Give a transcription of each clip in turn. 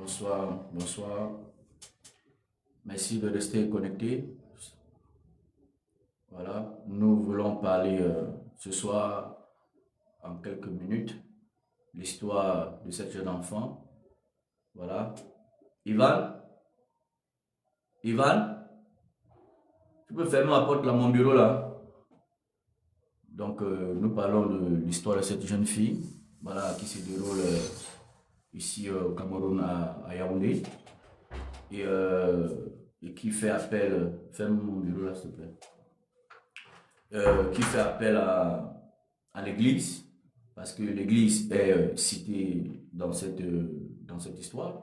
Bonsoir, bonsoir. Merci de rester connecté. Voilà, nous voulons parler ce soir, en quelques minutes, l'histoire de cette jeune enfant. Voilà. Ivan, Ivan, tu peux fermer ma porte là, mon bureau là. Donc, nous parlons de l'histoire de cette jeune fille, voilà, qui se déroule ici au Cameroun à Yaoundé et, euh, et qui fait appel, ferme mon bureau là, s'il te plaît. Qui fait appel à l'Église, parce que l'Église est citée dans cette histoire.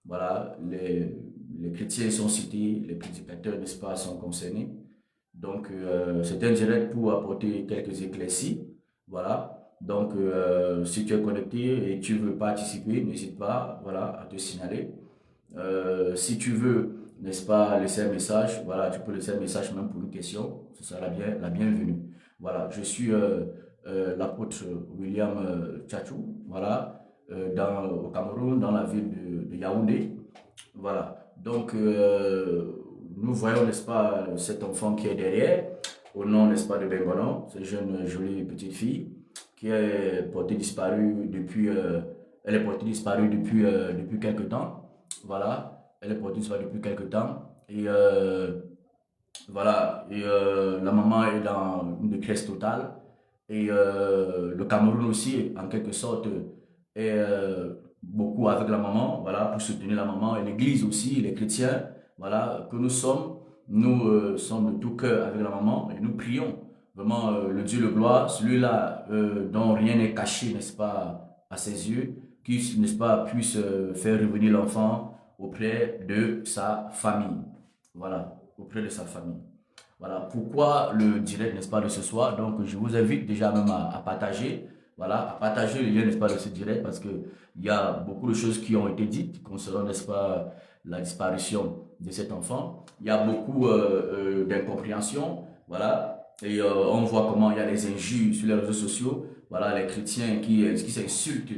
Voilà, les chrétiens sont cités, les prédicateurs, n'est-ce pas, sont concernés. Donc, c'est un direct pour apporter quelques éclaircies. Voilà. Donc, si tu es connecté et tu veux participer, n'hésite pas, voilà, à te signaler. Si tu veux, n'est-ce pas, laisser un message, voilà, tu peux laisser un message même pour une question, ce sera la bienvenue. Voilà, je suis l'apôtre William Tchatchou, voilà, au Cameroun, dans la ville de Yaoundé. Voilà, donc nous voyons, n'est-ce pas, cet enfant qui est derrière, au nom, n'est-ce pas, de Bengonon, cette jeune jolie petite fille qui est portée disparue depuis, elle est portée disparue depuis quelque temps. Voilà, elle est portée disparue depuis quelque temps. Et voilà, et la maman est dans une détresse totale. Et le Cameroun aussi, en quelque sorte, est beaucoup avec la maman, voilà, pour soutenir la maman. Et l'Église aussi, les chrétiens, voilà, que nous sommes, nous sommes de tout cœur avec la maman et nous prions vraiment le Dieu de gloire, celui-là dont rien n'est caché, n'est-ce pas, à ses yeux, qui, n'est-ce pas, puisse faire revenir l'enfant auprès de sa famille. Voilà, auprès de sa famille. Voilà, pourquoi le direct, n'est-ce pas, de ce soir. Donc, je vous invite déjà même à partager, voilà, à partager le lien, n'est-ce pas, de ce direct, parce que il y a beaucoup de choses qui ont été dites concernant, n'est-ce pas, la disparition de cet enfant. Il y a beaucoup d'incompréhension, voilà, et on voit comment il y a des injures sur les réseaux sociaux, voilà, les chrétiens qui s'insultent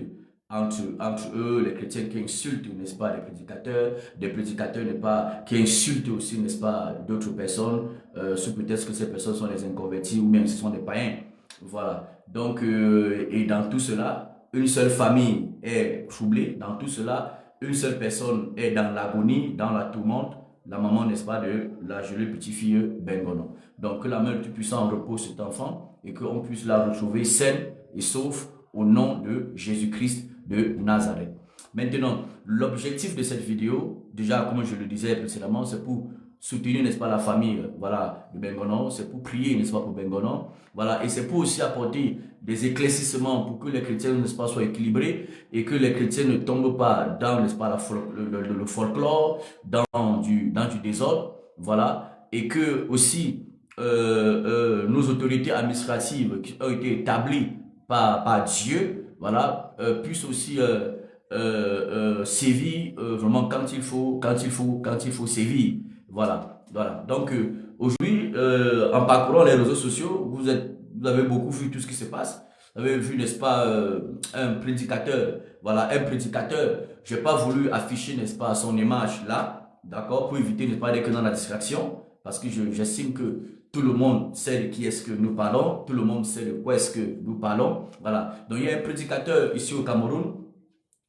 entre eux, les chrétiens qui insultent, n'est-ce pas, les prédicateurs, des prédicateurs, n'est-ce pas, qui insultent aussi, n'est-ce pas, d'autres personnes, sous peut-être que ces personnes sont des inconvertis ou même ce sont des païens. Voilà. Donc, et dans tout cela, une seule famille est troublée. Dans tout cela, une seule personne est dans l'agonie, dans la tourmente. La maman, n'est-ce pas, de la jolie petite fille Bengono. Donc, que la main du Tout-Puissant repose cet enfant et qu'on puisse la retrouver saine et sauf au nom de Jésus-Christ de Nazareth. Maintenant, l'objectif de cette vidéo, déjà, comme je le disais précédemment, c'est pour soutenir, n'est-ce pas, la famille, voilà, de Bengonon, c'est pour prier, n'est-ce pas, pour Bengonon, voilà, et c'est pour aussi apporter des éclaircissements pour que les chrétiens, n'est-ce pas, soient équilibrés et que les chrétiens ne tombent pas dans, n'est-ce pas, le folklore, dans du désordre, voilà, et que aussi nos autorités administratives qui ont été établies par Dieu, voilà, puissent aussi sévir vraiment quand il faut sévir. Voilà, voilà. Donc aujourd'hui, en parcourant les réseaux sociaux, vous avez beaucoup vu tout ce qui se passe. Vous avez vu, n'est-ce pas, un prédicateur. Voilà, un prédicateur. J'ai pas voulu afficher, n'est-ce pas, son image là, d'accord, pour éviter, n'est-ce pas, d'être dans la distraction, parce que j'estime que tout le monde sait de qui est-ce que nous parlons, tout le monde sait de quoi est-ce que nous parlons. Voilà. Donc il y a un prédicateur ici au Cameroun.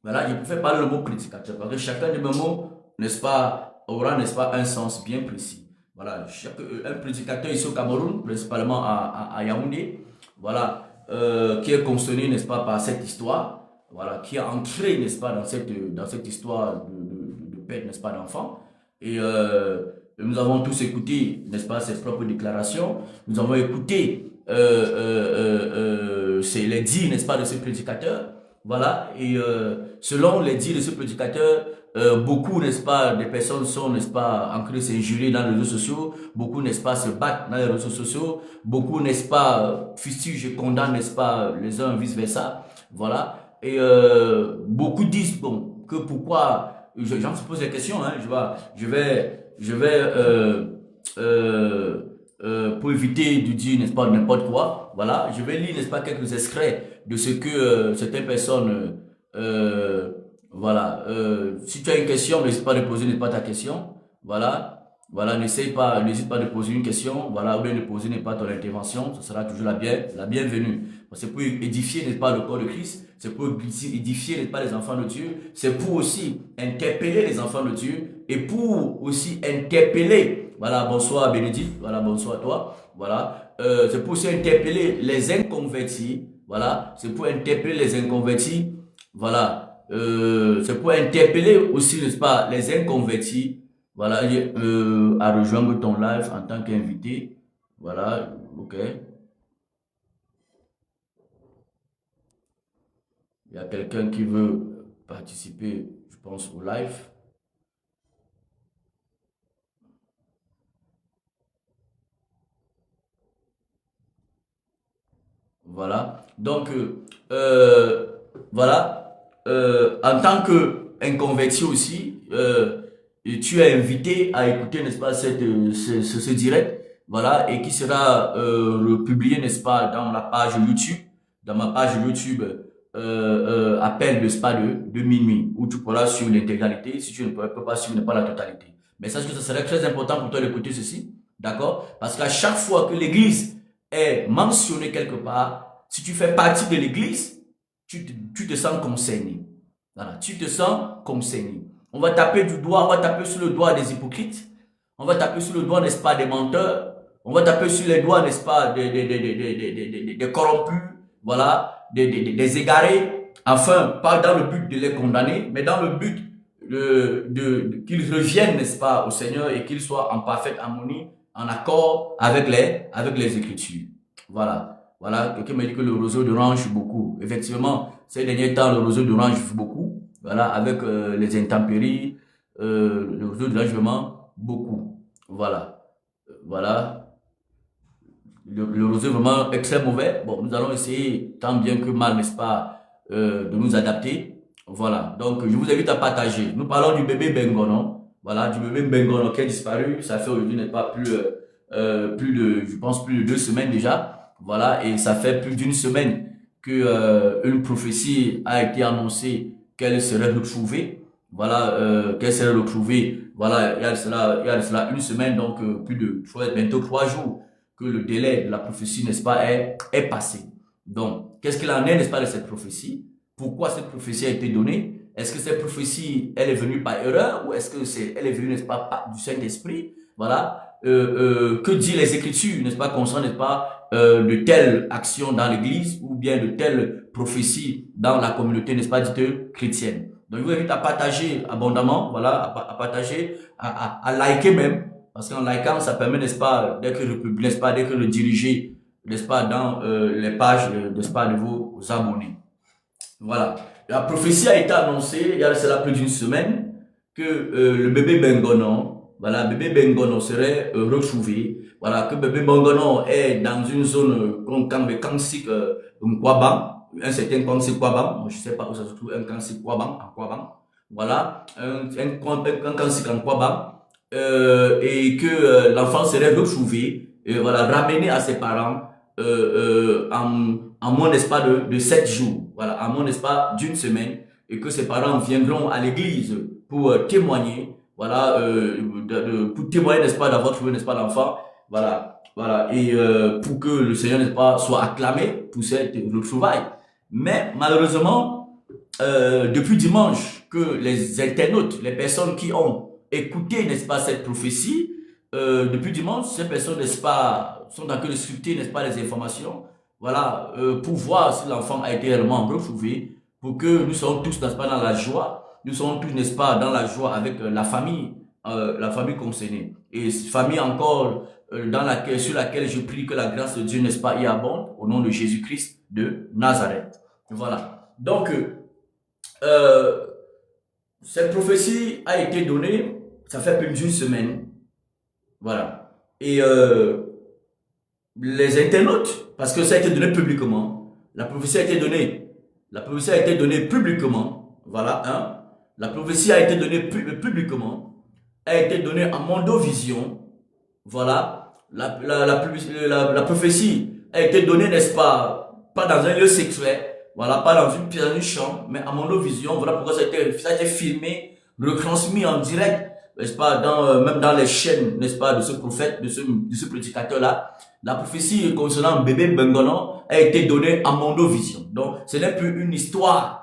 Voilà, je préfère parler le mot prédicateur parce que chacun de mes mots, n'est-ce pas, aura, n'est-ce pas, un sens bien précis. Voilà, un prédicateur ici au Cameroun, principalement à Yaoundé, voilà, qui est concerné, n'est-ce pas, par cette histoire, voilà, qui est entré, n'est-ce pas, dans cette histoire de perte, n'est-ce pas, d'enfant. Et nous avons tous écouté, n'est-ce pas, ses propres déclarations. Nous avons écouté les dires, n'est-ce pas, de ce prédicateur. Voilà, et selon les dires de ce prédicateur, beaucoup, n'est-ce pas, des personnes sont, n'est-ce pas, en train de s'injurer dans les réseaux sociaux, beaucoup, n'est-ce pas, se battent dans les réseaux sociaux, beaucoup, n'est-ce pas, fustigent et condamnent, n'est-ce pas, les uns vice-versa, voilà, et beaucoup disent, bon, que pourquoi, j'en se pose la question, hein, je vais pour éviter de dire, n'est-ce pas, n'importe quoi, voilà, je vais lire, n'est-ce pas, quelques extraits de ce que certaines personnes Voilà. Si tu as une question, n'hésite pas de poser, n'hésite pas ta question. Voilà. Voilà, n'hésite pas de poser une question. Voilà, ou bien de poser, n'est pas ton intervention. Ce sera toujours la bienvenue. C'est pour édifier, n'est-ce pas, le corps de Christ. C'est pour édifier, n'est-ce pas, les enfants de Dieu. C'est pour aussi interpeller les enfants de Dieu. Et pour aussi interpeller. Voilà, bonsoir Bénédicte. Voilà, bonsoir à toi. Voilà. C'est pour aussi interpeller les inconvertis. Voilà. C'est pour interpeller les inconvertis. Voilà. C'est pour interpeller aussi, n'est-ce pas, les inconvertis, voilà, à rejoindre ton live en tant qu'invité. Voilà, ok. Il y a quelqu'un qui veut participer, je pense, au live. Voilà. Donc, voilà. En tant qu'inconverti aussi, et tu es invité à écouter, n'est-ce pas, ce direct, voilà, et qui sera republié, n'est-ce pas, dans la page YouTube, dans ma page YouTube, appel de spa de minuit, où tu pourras suivre l'intégralité, si tu ne peux pas suivre pas la totalité. Mais sache que ce serait très important pour toi d'écouter ceci, d'accord? Parce qu'à chaque fois que l'église est mentionné quelque part, si tu fais partie de l'église, tu te sens concerné. Voilà, tu te sens concerné. On va taper du doigt, on va taper sur le doigt des hypocrites, on va taper sur le doigt, n'est-ce pas, des menteurs, on va taper sur les doigts, n'est-ce pas, des corrompus, voilà, des égarés, enfin, pas dans le but de les condamner, mais dans le but qu'ils reviennent, n'est-ce pas, au Seigneur et qu'ils soient en parfaite harmonie, en accord avec les Écritures. Voilà. Voilà, quelqu'un m'a dit que le roseau d'orange beaucoup. Effectivement, ces derniers temps, le roseau d'orange beaucoup. Voilà, avec les intempéries, le roseau d'orange vraiment beaucoup. Voilà. Voilà. Le roseau vraiment est très mauvais. Bon, nous allons essayer, tant bien que mal, n'est-ce pas, de nous adapter. Voilà. Donc, je vous invite à partager. Nous parlons du bébé Bengono. Voilà, du bébé Bengono qui a disparu. Ça fait aujourd'hui, n'est pas plus de, je pense, plus de 2 semaines déjà. Voilà. Et ça fait plus d'une semaine que une prophétie a été annoncée qu'elle serait retrouvée. Voilà, qu'elle serait retrouvée. Voilà, il y a de cela une semaine, donc plus de, bientôt 3 jours que le délai de la prophétie, n'est-ce pas, est passé. Donc, qu'est-ce qu'il en est, n'est-ce pas, de cette prophétie? Pourquoi cette prophétie a été donnée? Est-ce que cette prophétie, elle est venue par erreur ou est-ce que elle est venue, n'est-ce pas, du Saint-Esprit? Voilà. Que dit les Écritures, n'est-ce pas, concernant, n'est-ce pas, de telles actions dans l'Église ou bien de telles prophéties dans la communauté, n'est-ce pas, dite chrétienne. Donc, je vous invite à partager abondamment, voilà, à partager, à liker même, parce qu'en likant, ça permet, n'est-ce pas, d'être republié, n'est-ce pas, d'être dirigé, n'est-ce pas, dans les pages, n'est-ce pas, de vos abonnés. Voilà. La prophétie a été annoncée, il y a cela plus d'une semaine, que le bébé Bengono, voilà, bébé Bengono serait retrouvé. Voilà, que bébé Bengono est dans une zone qu'on appelle Kansik Kwabang, un certain Kansik Kwabang, je ne sais pas où ça se trouve, un Kansik Kwabang, en Kwabang. Voilà, un Kansik en Kwabang. Et que l'enfant serait retrouvé, voilà, ramené à ses parents en moins, n'est-ce pas, de 7 jours, voilà, en moins, n'est-ce pas, d'une semaine, et que ses parents viendront à l'église pour témoigner, voilà, pour témoigner, n'est-ce pas, d'avoir trouvé, n'est-ce pas, l'enfant, voilà, voilà, et pour que le Seigneur, n'est-ce pas, soit acclamé pour cette retrouvaille. Mais malheureusement, depuis dimanche, que les internautes, les personnes qui ont écouté, n'est-ce pas, cette prophétie, depuis dimanche, ces personnes, n'est-ce pas, sont en train de sculpter, n'est-ce pas, les informations, voilà, pour voir si l'enfant a été réellement retrouvé, pour que nous soyons tous, n'est-ce pas, dans la joie, nous soyons tous, n'est-ce pas, dans la joie avec la famille concernée. Et famille encore sur laquelle je prie que la grâce de Dieu, n'est-ce pas, y abonde, au nom de Jésus-Christ de Nazareth. Voilà. Donc, cette prophétie a été donnée, ça fait plus d'une semaine. Voilà. Et les internautes, parce que ça a été donné publiquement, la prophétie a été donnée. La prophétie a été donnée publiquement. Voilà, hein. La prophétie a été donnée publiquement, a été donnée en Mondovision. Voilà. La prophétie a été donnée, n'est-ce pas, pas dans un lieu sexuel, voilà, pas dans une chambre, mais à Mondovision. Voilà pourquoi ça a été filmé, retransmis en direct, n'est-ce pas, même dans les chaînes, n'est-ce pas, de ce prophète, de ce prédicateur-là. La prophétie concernant bébé Bengono a été donnée à Mondovision. Donc, ce n'est plus une histoire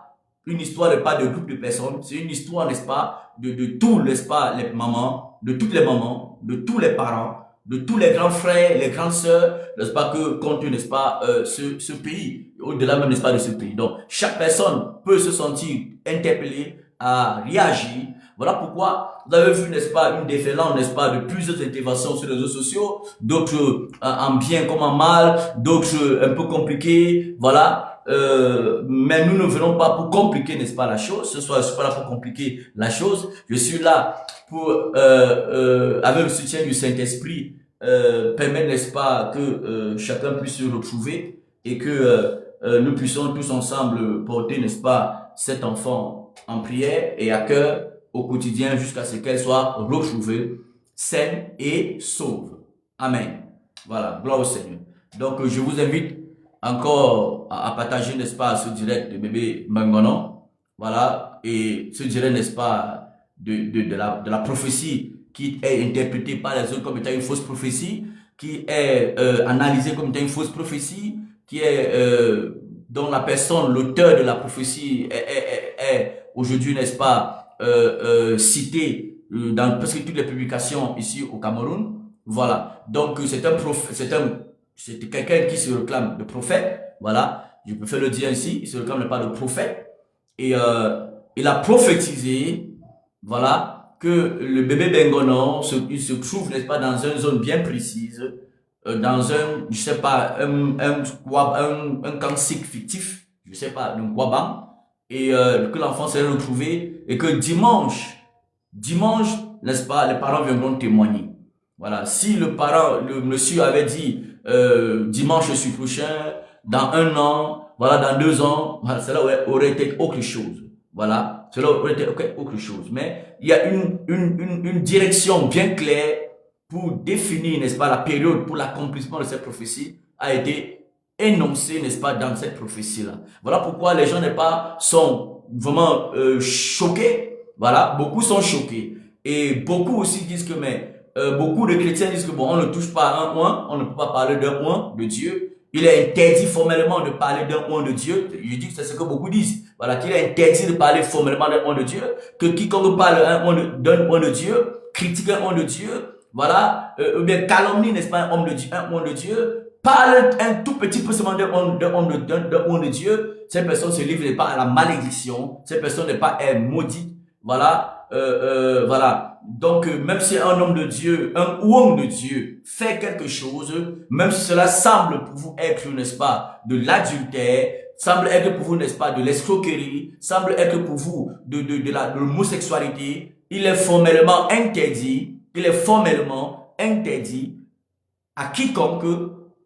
n'est pas de groupe de personnes, c'est une histoire, n'est-ce pas, de tous, n'est-ce pas, les mamans, de toutes les mamans, de tous les parents, de tous les grands frères, les grandes sœurs, n'est-ce pas, que compte, n'est-ce pas, ce pays, au-delà même, n'est-ce pas, de ce pays. Donc, chaque personne peut se sentir interpellée à réagir. Voilà pourquoi vous avez vu, n'est-ce pas, une déferlante, n'est-ce pas, de plusieurs interventions sur les réseaux sociaux, d'autres en bien comme en mal, d'autres un peu compliquées, voilà. Mais nous ne venons pas pour compliquer, n'est-ce pas, la chose. Ce soir, je suis pas là pour compliquer la chose. Je suis là pour, avec le soutien du Saint-Esprit, permettre, n'est-ce pas, que chacun puisse se retrouver et que nous puissions tous ensemble porter, n'est-ce pas, cet enfant en prière et à cœur au quotidien jusqu'à ce qu'elle soit retrouvée saine et sauve. Amen. Voilà, gloire au Seigneur. Donc, je vous invite encore à partager, n'est-ce pas, ce direct de bébé Mangono. Voilà, et ce direct, n'est-ce pas, de la prophétie qui est interprétée par les autres comme étant une fausse prophétie, qui est analysée comme étant une fausse prophétie, qui est dont la personne, l'auteur de la prophétie est aujourd'hui, n'est-ce pas, cité dans presque toutes les publications ici au Cameroun. Voilà, donc c'est quelqu'un qui se réclame de prophète, voilà, je préfère le dire ainsi, il se réclame pas de prophète, et il a prophétisé, voilà, que le bébé Bengono il se trouve, n'est-ce pas, dans une zone bien précise, dans un, je sais pas, un camp sikh fictif, je sais pas, un Kwabam, et que l'enfant s'est retrouvé, et que dimanche, n'est-ce pas, les parents viendront témoigner. Voilà, si le monsieur avait dit dimanche suis prochain, dans 1 an, voilà, dans 2 ans, voilà, cela aurait été autre chose. Voilà, cela aurait été autre chose. Mais il y a une direction bien claire pour définir, n'est-ce pas, la période pour l'accomplissement de cette prophétie a été énoncée, n'est-ce pas, dans cette prophétie-là. Voilà pourquoi les gens, n'est pas, sont vraiment choqués. Voilà, beaucoup sont choqués. Et beaucoup aussi disent que, mais beaucoup de chrétiens disent que bon, on ne touche pas à un oint, on ne peut pas parler d'un oint de Dieu. Il est interdit formellement de parler d'un oint de Dieu. Je dis que c'est ce que beaucoup disent. Voilà, qu'il est interdit de parler formellement d'un oint de Dieu. Que quiconque parle d'un oint de Dieu, critique un oint de Dieu, voilà, ou bien calomnie, n'est-ce pas, un oint de Dieu, parle un tout petit peu seulement d'un oint de Dieu, cette personne se livre pas à la malédiction, cette personne n'est pas maudite, voilà, voilà. Donc, même si un homme de Dieu, un ouang de Dieu fait quelque chose, même si cela semble pour vous être, n'est-ce pas, de l'adultère, semble être pour vous, n'est-ce pas, de l'escroquerie, semble être pour vous de l'homosexualité, il est formellement interdit à quiconque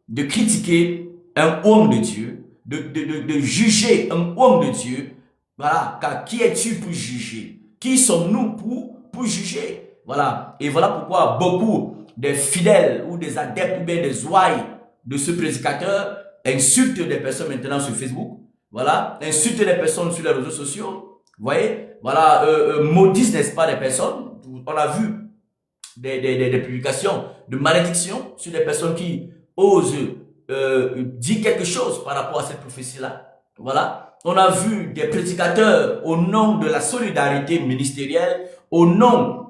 de critiquer un homme de Dieu, de juger un homme de Dieu. Voilà, car qui es-tu pour juger? Qui sommes-nous pour juger? Voilà, et voilà pourquoi beaucoup des fidèles ou des adeptes ou bien des ouailles de ce prédicateur insultent des personnes maintenant sur Facebook, voilà, insultent des personnes sur les réseaux sociaux, vous voyez, voilà, maudissent, n'est-ce pas, des personnes. On a vu des publications de malédiction sur des personnes qui osent dire quelque chose par rapport à cette prophétie-là. Voilà. On a vu des prédicateurs au nom de la solidarité ministérielle, au nom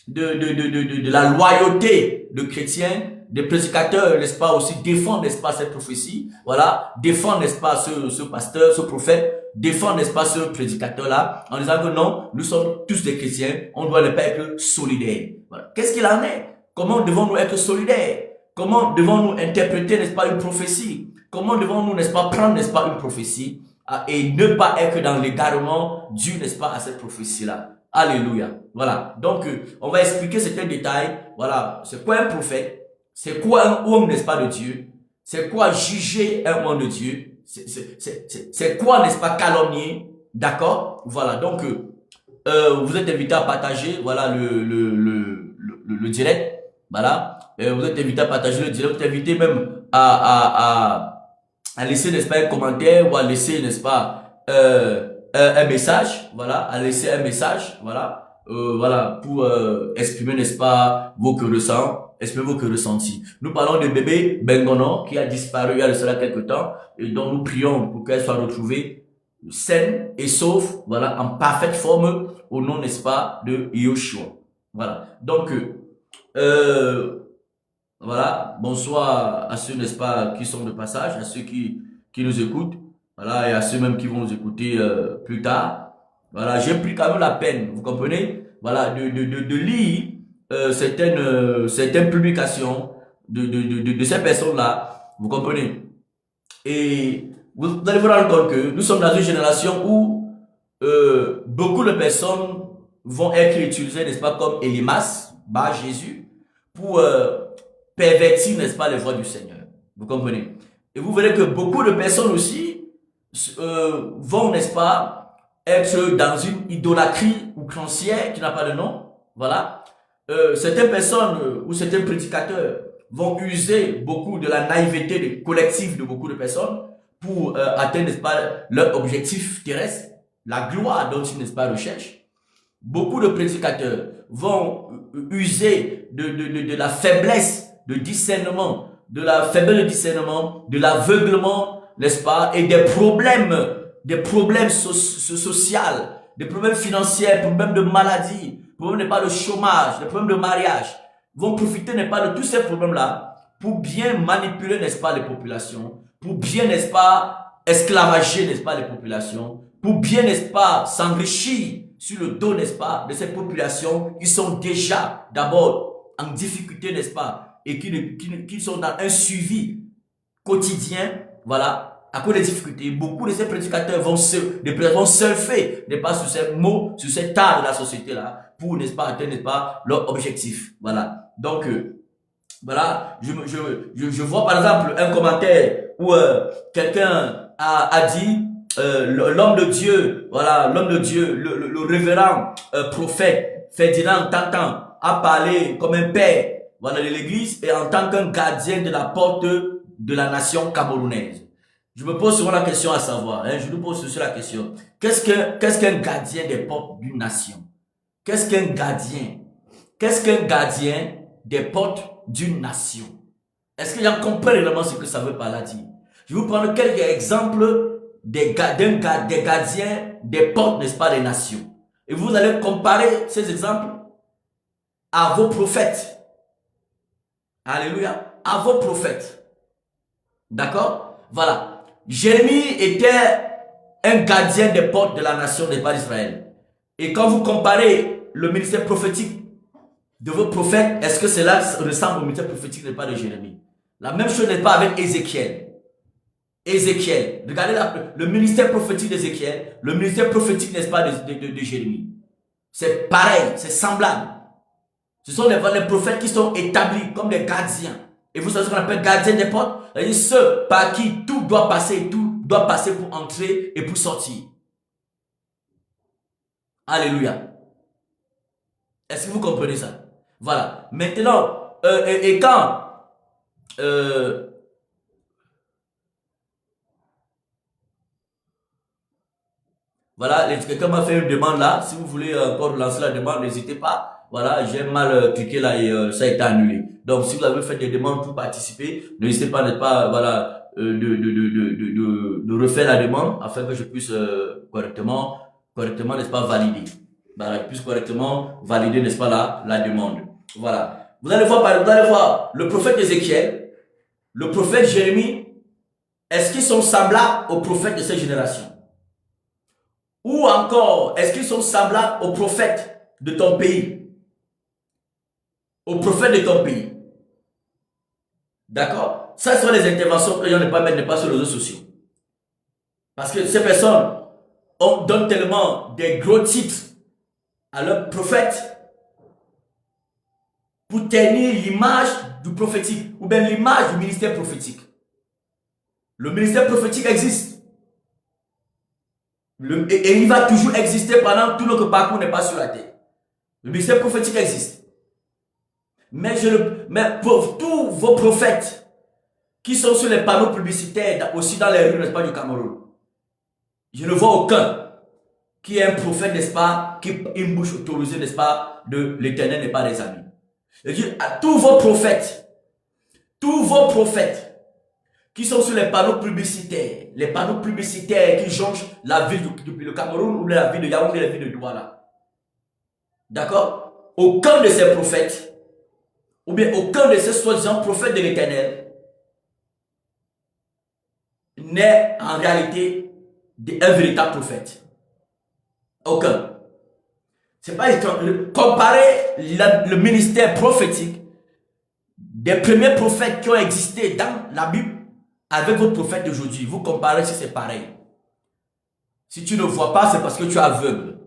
de la loyauté de chrétiens, des prédicateurs, n'est-ce pas, aussi défendent, n'est-ce pas, cette prophétie, voilà, défendent, n'est-ce pas, ce pasteur, ce prophète, défendent, n'est-ce pas, ce prédicateur-là, en disant que non, nous sommes tous des chrétiens, on doit ne pas être solidaires. Voilà. Qu'est-ce qu'il en est? Comment devons-nous être solidaires? Comment devons-nous interpréter, n'est-ce pas, une prophétie? Comment devons-nous, n'est-ce pas, prendre, n'est-ce pas, une prophétie et ne pas être dans l'égarement dû, n'est-ce pas, à cette prophétie-là? Alléluia. Voilà. Donc, on va expliquer certains détails. Voilà. C'est quoi un prophète? C'est quoi un homme, n'est-ce pas, de Dieu? C'est quoi juger un homme de Dieu? C'est quoi, n'est-ce pas, calomnier? D'accord? Voilà. Donc, vous êtes invité à partager, voilà, le direct. Voilà. Vous êtes invité à partager le direct. Vous êtes invité même à à laisser, n'est-ce pas, un commentaire ou à laisser, n'est-ce pas, un message, voilà, à laisser un message, voilà, voilà, pour exprimer, n'est-ce pas, vos que ressent, exprimer vos que ressentis. Nous parlons de bébé Bengono qui a disparu il y a de cela quelques temps et dont nous prions pour qu'elle soit retrouvée saine et sauve, voilà, en parfaite forme au nom, n'est-ce pas, de Yoshua. Voilà. Donc, voilà, bonsoir à ceux, n'est-ce pas, qui sont de passage, à ceux qui nous écoutent, voilà, et à ceux même qui vont nous écouter plus tard. Voilà, j'ai pris quand même la peine, vous comprenez, voilà, de lire certaines publications de ces personnes-là, vous comprenez. Et vous allez vous rendre compte que nous sommes dans une génération où beaucoup de personnes vont être utilisées, n'est-ce pas, comme Elimas, Bar Jésus, pour pervertir, n'est-ce pas, les voies du Seigneur. Vous comprenez? Et vous verrez que beaucoup de personnes aussi vont, n'est-ce pas, être dans une idolâtrie outrancière qui n'a pas de nom. Voilà. Certaines personnes ou certains prédicateurs vont user beaucoup de la naïveté collective de beaucoup de personnes pour atteindre, n'est-ce pas, leur objectif terrestre, la gloire dont ils, n'est-ce pas, recherchent. Beaucoup de prédicateurs vont user de la faiblesse de discernement, de la faiblesse de discernement, de l'aveuglement, n'est-ce pas, et des problèmes sociaux, des problèmes financiers, des problèmes de maladie, des problèmes, n'est pas, de chômage, des problèmes de mariage, vont profiter, n'est pas, de tous ces problèmes-là pour bien manipuler, n'est-ce pas, les populations, pour bien, n'est-ce pas, esclavager, n'est-ce pas, les populations, pour bien, n'est-ce pas, s'enrichir sur le dos, n'est-ce pas, de ces populations qui sont déjà d'abord en difficulté, n'est-ce pas, et qui sont dans un suivi quotidien, voilà, à cause des difficultés. Beaucoup de ces prédicateurs vont surfer, n'est-ce pas, sur ces mots, sur cet art de la société-là, pour, n'est-ce pas, atteindre, n'est-ce pas, leur objectif. Voilà. Donc, voilà, je vois par exemple un commentaire où quelqu'un a dit, l'homme de Dieu, voilà, l'homme de Dieu, le révérend prophète Ferdinand Tantan a parlé comme un père, voilà, de l'église et en tant qu'un gardien de la porte de la nation camerounaise. Je me pose souvent la question à savoir, hein, je nous pose sur la question, qu'est-ce qu'un gardien des portes d'une nation? Qu'est-ce qu'un gardien? Qu'est-ce qu'un gardien des portes d'une nation? Est-ce que j'en comprends réellement ce que ça veut par là dire? Je vais vous prendre quelques exemples des gardiens des portes, n'est-ce pas, des nations. Et vous allez comparer ces exemples à vos prophètes. Alléluia. À vos prophètes. D'accord? Voilà. Jérémie était un gardien des portes de la nation des pas d'Israël. Et quand vous comparez le ministère prophétique de vos prophètes, est-ce que cela ressemble au ministère prophétique des pas de Jérémie? La même chose n'est pas avec Ézéchiel. Ézéchiel, regardez le ministère prophétique d'Ézéchiel, le ministère prophétique, n'est-ce pas, de Jérémie. C'est pareil, c'est semblable. Ce sont les prophètes qui sont établis comme des gardiens. Et vous savez ce qu'on appelle gardien des portes? C'est-à-dire ceux par qui tout doit passer, tout doit passer pour entrer et pour sortir. Alléluia. Est-ce que vous comprenez ça? Voilà. Maintenant, et quand voilà, quelqu'un m'a fait une demande là. Si vous voulez encore lancer la demande, n'hésitez pas. Voilà, j'ai mal cliqué là et ça a été annulé. Donc, si vous avez fait des demandes pour participer, n'hésitez pas, n'est-ce pas, voilà, de refaire la demande afin que je puisse correctement, n'est-ce pas, valider. Voilà, je puisse correctement valider, n'est-ce pas, la demande. Voilà. Vous allez voir le prophète Ézéchiel, le prophète Jérémie, est-ce qu'ils sont semblables aux prophètes de cette génération? Ou encore, est-ce qu'ils sont semblables aux prophètes de ton pays? Aux prophètes de ton pays. D'accord? Ça, ce sont les interventions que les gens ne pas mettre pas sur les réseaux sociaux. Parce que ces personnes donnent tellement des gros titres à leurs prophètes pour tenir l'image du prophétique ou bien l'image du ministère prophétique. Le ministère prophétique existe. Et il va toujours exister pendant tout notre parcours n'est pas sur la terre. Le ministère prophétique existe. Mais pour tous vos prophètes qui sont sur les panneaux publicitaires, aussi dans les rues, n'est-ce pas, du Cameroun. Je ne vois aucun qui est un prophète, n'est-ce pas, qui a une bouche autorisée, n'est-ce pas, de l'Éternel n'est pas des amis. Je dis à tous vos prophètes qui sont sur les panneaux publicitaires qui jonchent la ville du Cameroun ou la ville de Yaoundé, la ville de Douala. D'accord? Aucun de ces prophètes, ou bien aucun de ces soi-disant prophètes de l'Éternel n'est en réalité un véritable prophète. Aucun. C'est pas étrange. Comparez le ministère prophétique des premiers prophètes qui ont existé dans la Bible avec votre prophète d'aujourd'hui. Vous comparez si c'est pareil. Si tu ne vois pas, c'est parce que tu es aveugle.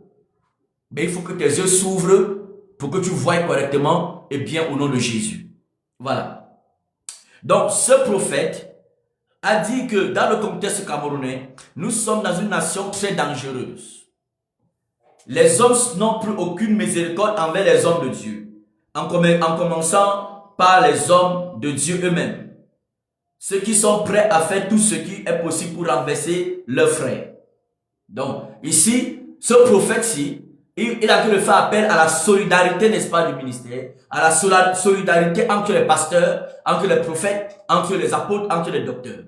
Mais il faut que tes yeux s'ouvrent pour que tu voies correctement et bien au nom de Jésus. Voilà. Donc, ce prophète a dit que dans le contexte camerounais, nous sommes dans une nation très dangereuse. Les hommes n'ont plus aucune miséricorde envers les hommes de Dieu, en commençant par les hommes de Dieu eux-mêmes, ceux qui sont prêts à faire tout ce qui est possible pour renverser leurs frères. Donc, ici, ce prophète-ci, il a dû faire appel à la solidarité, n'est-ce pas, du ministère, à la solidarité entre les pasteurs, entre les prophètes, entre les apôtres, entre les docteurs.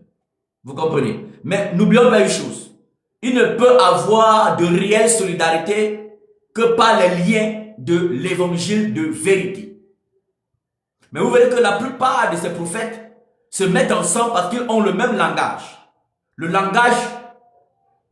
Vous comprenez? Mais n'oublions pas une chose. Il ne peut avoir de réelle solidarité que par les liens de l'évangile de vérité. Mais vous verrez que la plupart de ces prophètes se mettent ensemble parce qu'ils ont le même langage. Le langage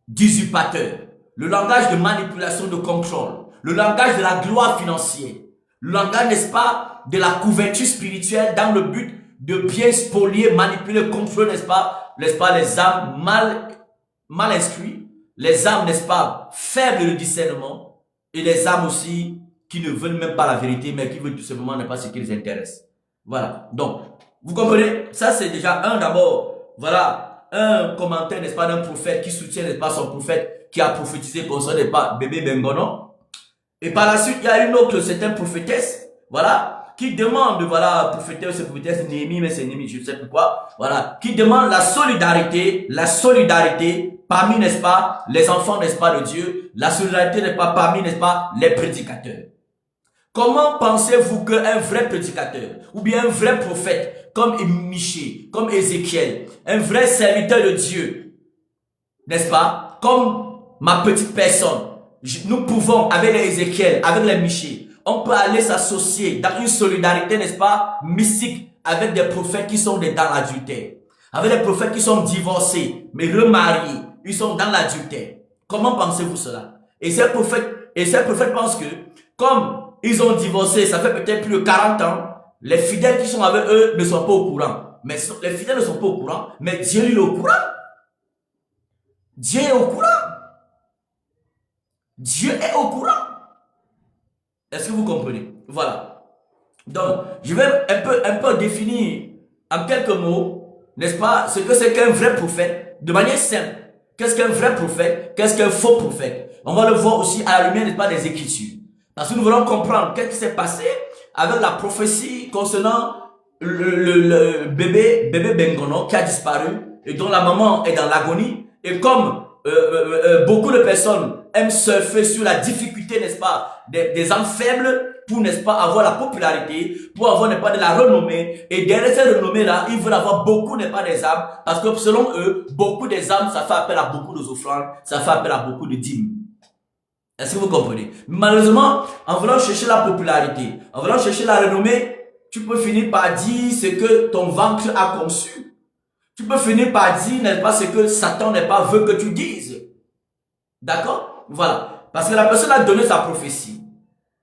d'usurpateur. Le langage de manipulation, de contrôle. Le langage de la gloire financière. Le langage, n'est-ce pas, de la couverture spirituelle dans le but de bien spolier, manipuler, contrôler, n'est-ce pas, les âmes mal instruites, les âmes, n'est-ce pas, faibles de discernement, et les âmes aussi qui ne veulent même pas la vérité, mais qui veulent tout simplement ne pas ce qui les intéresse. Voilà. Donc, vous comprenez, ça c'est déjà d'abord, voilà, un commentaire, n'est-ce pas, d'un prophète qui soutient, n'est-ce pas, son prophète qui a prophétisé concernant, n'est-ce pas, bébé Bengono. Et par la suite, il y a une autre, c'est une prophétesse, voilà, qui demande, voilà, prophétesse Néhémie, mais c'est Néhémie, je ne sais plus quoi, voilà, qui demande la solidarité parmi, n'est-ce pas, les enfants, n'est-ce pas, de Dieu, la solidarité n'est pas parmi, n'est-ce pas, les prédicateurs. Comment pensez-vous qu'un vrai prédicateur, ou bien un vrai prophète, comme Michée, comme Ézéchiel, un vrai serviteur de Dieu, n'est-ce pas, comme ma petite personne, nous pouvons, avec les Ézéchiel, avec les Michée, on peut aller s'associer dans une solidarité, n'est-ce pas, mystique, avec des prophètes qui sont dans l'adultère, avec des prophètes qui sont divorcés, mais remariés, ils sont dans l'adultère. Comment pensez-vous cela? Et ces prophètes pensent que, comme ils ont divorcé, ça fait peut-être plus de 40 ans, les fidèles qui sont avec eux ne sont pas au courant. Mais les fidèles ne sont pas au courant, mais Dieu lui est au courant. Dieu est au courant. Dieu est au courant. Est-ce que vous comprenez? Voilà. Donc, je vais un peu définir en quelques mots, n'est-ce pas, ce que c'est qu'un vrai prophète, de manière simple. Qu'est-ce qu'un vrai prophète? Qu'est-ce qu'un faux prophète? On va le voir aussi à la lumière, n'est-ce pas, des Écritures. Parce que nous voulons comprendre qu'est-ce qui s'est passé avec la prophétie concernant le bébé Bengono qui a disparu et dont la maman est dans l'agonie. Et comme beaucoup de personnes aiment surfer sur la difficulté, n'est-ce pas, des âmes faibles pour, n'est-ce pas, avoir la popularité, pour avoir, n'est-ce pas, de la renommée. Et derrière cette renommée-là, ils veulent avoir beaucoup, n'est-ce pas, des âmes. Parce que selon eux, beaucoup des âmes, ça fait appel à beaucoup d'offrandes, ça fait appel à beaucoup de dîmes. Est-ce que vous comprenez? Malheureusement, en voulant chercher la popularité, en voulant chercher la renommée, tu peux finir par dire ce que ton ventre a conçu. Tu peux finir par dire, n'est-ce pas, ce que Satan n'est pas veut que tu dises. D'accord? Voilà. Parce que la personne a donné sa prophétie.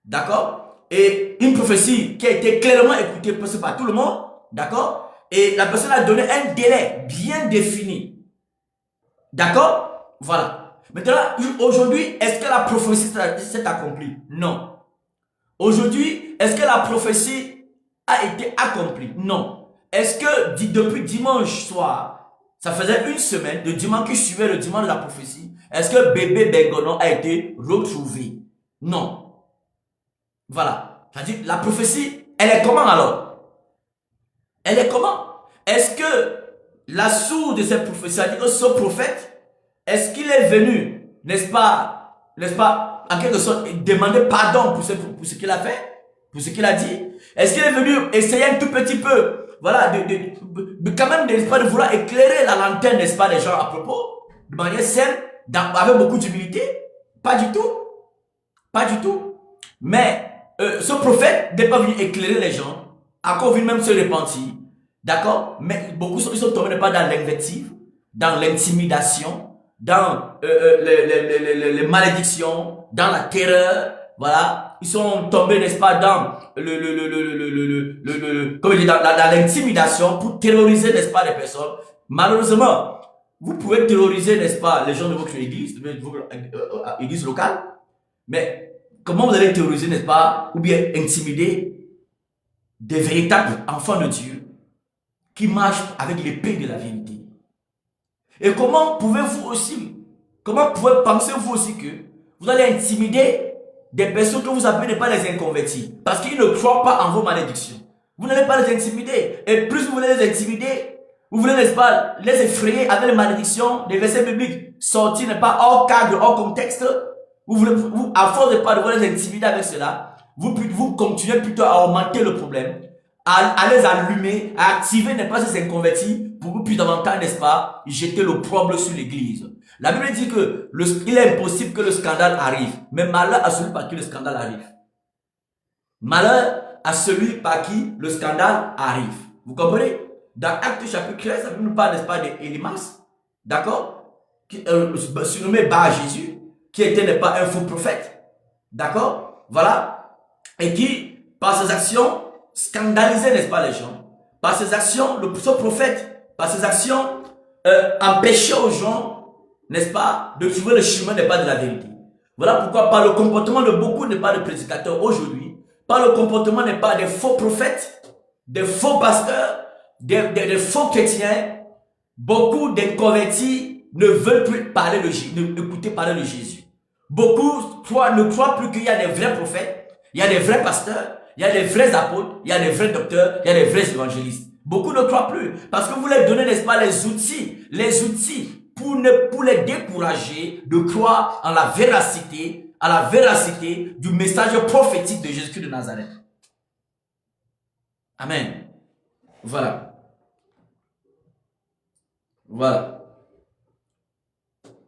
D'accord? Et une prophétie qui a été clairement écoutée par tout le monde. D'accord? Et la personne a donné un délai bien défini. D'accord? Voilà. Maintenant, aujourd'hui, est-ce que la prophétie s'est accomplie? Non. Aujourd'hui, est-ce que la prophétie a été accomplie? Non. Est-ce que depuis dimanche soir, ça faisait une semaine, le dimanche qui suivait le dimanche de la prophétie, est-ce que bébé Bengono a été retrouvé? Non. Voilà. C'est-à-dire, la prophétie, elle est comment alors? Elle est comment? Est-ce que la source de cette prophétie, c'est-à-dire que ce prophète, est-ce qu'il est venu, n'est-ce pas, en quelque sorte, demander pardon pour ce qu'il a fait, pour ce qu'il a dit? Est-ce qu'il est venu essayer un tout petit peu, voilà, quand même, n'est-ce pas, de vouloir éclairer la lanterne, n'est-ce pas, des gens à propos, de manière saine, avec beaucoup d'humilité? Pas du tout. Pas du tout. Mais ce prophète n'est pas venu éclairer les gens, encore venu même se repentir. D'accord? Mais beaucoup ils sont tombés pas dans l'invective, dans l'intimidation, dans les malédictions, dans la terreur. Voilà. Ils sont tombés, n'est-ce pas, dans dans l'intimidation pour terroriser, n'est-ce pas, les personnes. Malheureusement, vous pouvez terroriser, n'est-ce pas, les gens de votre église, de votre église locale. Mais comment vous allez terroriser, n'est-ce pas, ou bien intimider des véritables enfants de Dieu qui marchent avec l'épée de la vérité? Et comment pouvez-vous aussi, pensez-vous aussi que vous allez intimider des personnes que vous appelez pas les inconvertis parce qu'ils ne croient pas en vos malédictions? Vous n'allez pas les intimider. Et plus vous voulez les intimider, vous voulez, n'est-ce pas, les effrayer avec les malédictions, des versets bibliques sortis, n'est pas, hors cadre, hors contexte. À force de ne pas les intimider avec cela, vous continuez plutôt à augmenter le problème, à les allumer, à activer, n'est pas, ces inconvertis pour que plus davantage, n'est-ce pas, jeter l'opprobre sur l'église. La Bible dit que il est impossible que le scandale arrive, mais malheur à celui par qui le scandale arrive. Malheur à celui par qui le scandale arrive. Vous comprenez? Dans Actes chapitre 13, ça nous parle, n'est-ce pas, d'Élimas, d'accord, surnommé Bar Jésus, qui était, n'est pas, un faux prophète, d'accord, voilà, et qui, par ses actions, scandalisait, n'est-ce pas, les gens. Par ses actions, ce prophète, par ses actions, empêchait aux gens, n'est-ce pas, de trouver le chemin, n'est pas, de la vérité. Voilà pourquoi, par le comportement de beaucoup, n'est pas, de prédicateurs aujourd'hui, par le comportement, n'est pas, des faux prophètes, des faux pasteurs, des faux chrétiens, beaucoup d'inconvertis ne veulent plus parler de Jésus, écouter parler de Jésus. Beaucoup ne croient plus qu'il y a des vrais prophètes, il y a des vrais pasteurs, il y a des vrais apôtres, il y a des vrais docteurs, il y a des vrais évangélistes. Beaucoup ne croient plus parce que vous leur donnez, n'est-ce pas, les outils pour les décourager de croire en la véracité, du message prophétique de Jésus-Christ de Nazareth. Amen. Voilà.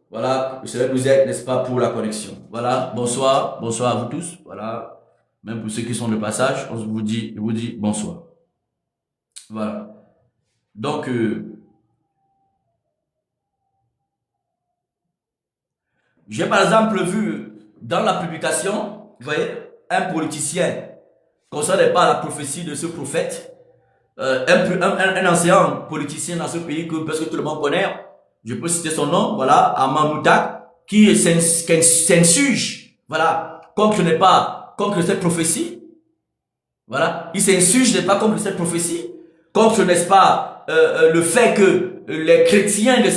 Voilà, cela nous aide, n'est-ce pas, pour la connexion. Voilà, bonsoir à vous tous. Voilà, même pour ceux qui sont de passage, je vous dis bonsoir. Voilà. Donc, j'ai par exemple vu dans la publication, vous voyez, un politicien concernant pas la prophétie de ce prophète, un ancien politicien dans ce pays que presque tout le monde connaît. Je peux citer son nom, voilà, Aman Moutak, qui s'insurge, voilà, contre cette prophétie. Voilà, il s'insurge, n'est pas, contre cette prophétie, contre, n'est-ce pas, le fait que les chrétiens de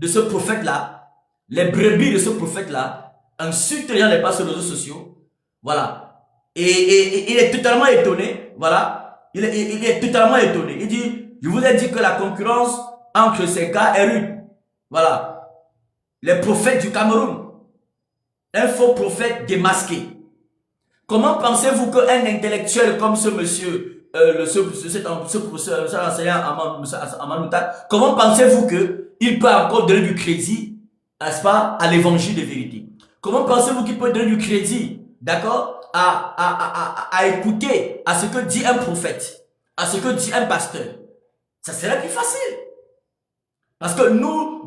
ce prophète-là, les brebis de ce prophète-là, insultent les gens, n'est pas, sur les réseaux sociaux. Voilà. Et il est totalement étonné, voilà. Il est totalement étonné. Il dit, je vous ai dit que la concurrence entre ces cas est rude. Voilà. Les prophètes du Cameroun. Un faux prophète démasqué. Comment pensez-vous qu'un intellectuel comme ce monsieur, ce professeur, cet enseignant Amanouta, comment pensez-vous qu'il peut encore donner du crédit, n'est-ce pas, à l'évangile de vérité? Comment pensez-vous qu'il peut donner du crédit, d'accord, à écouter à ce que dit un prophète, à ce que dit un pasteur? Ça serait plus facile. Parce que nous,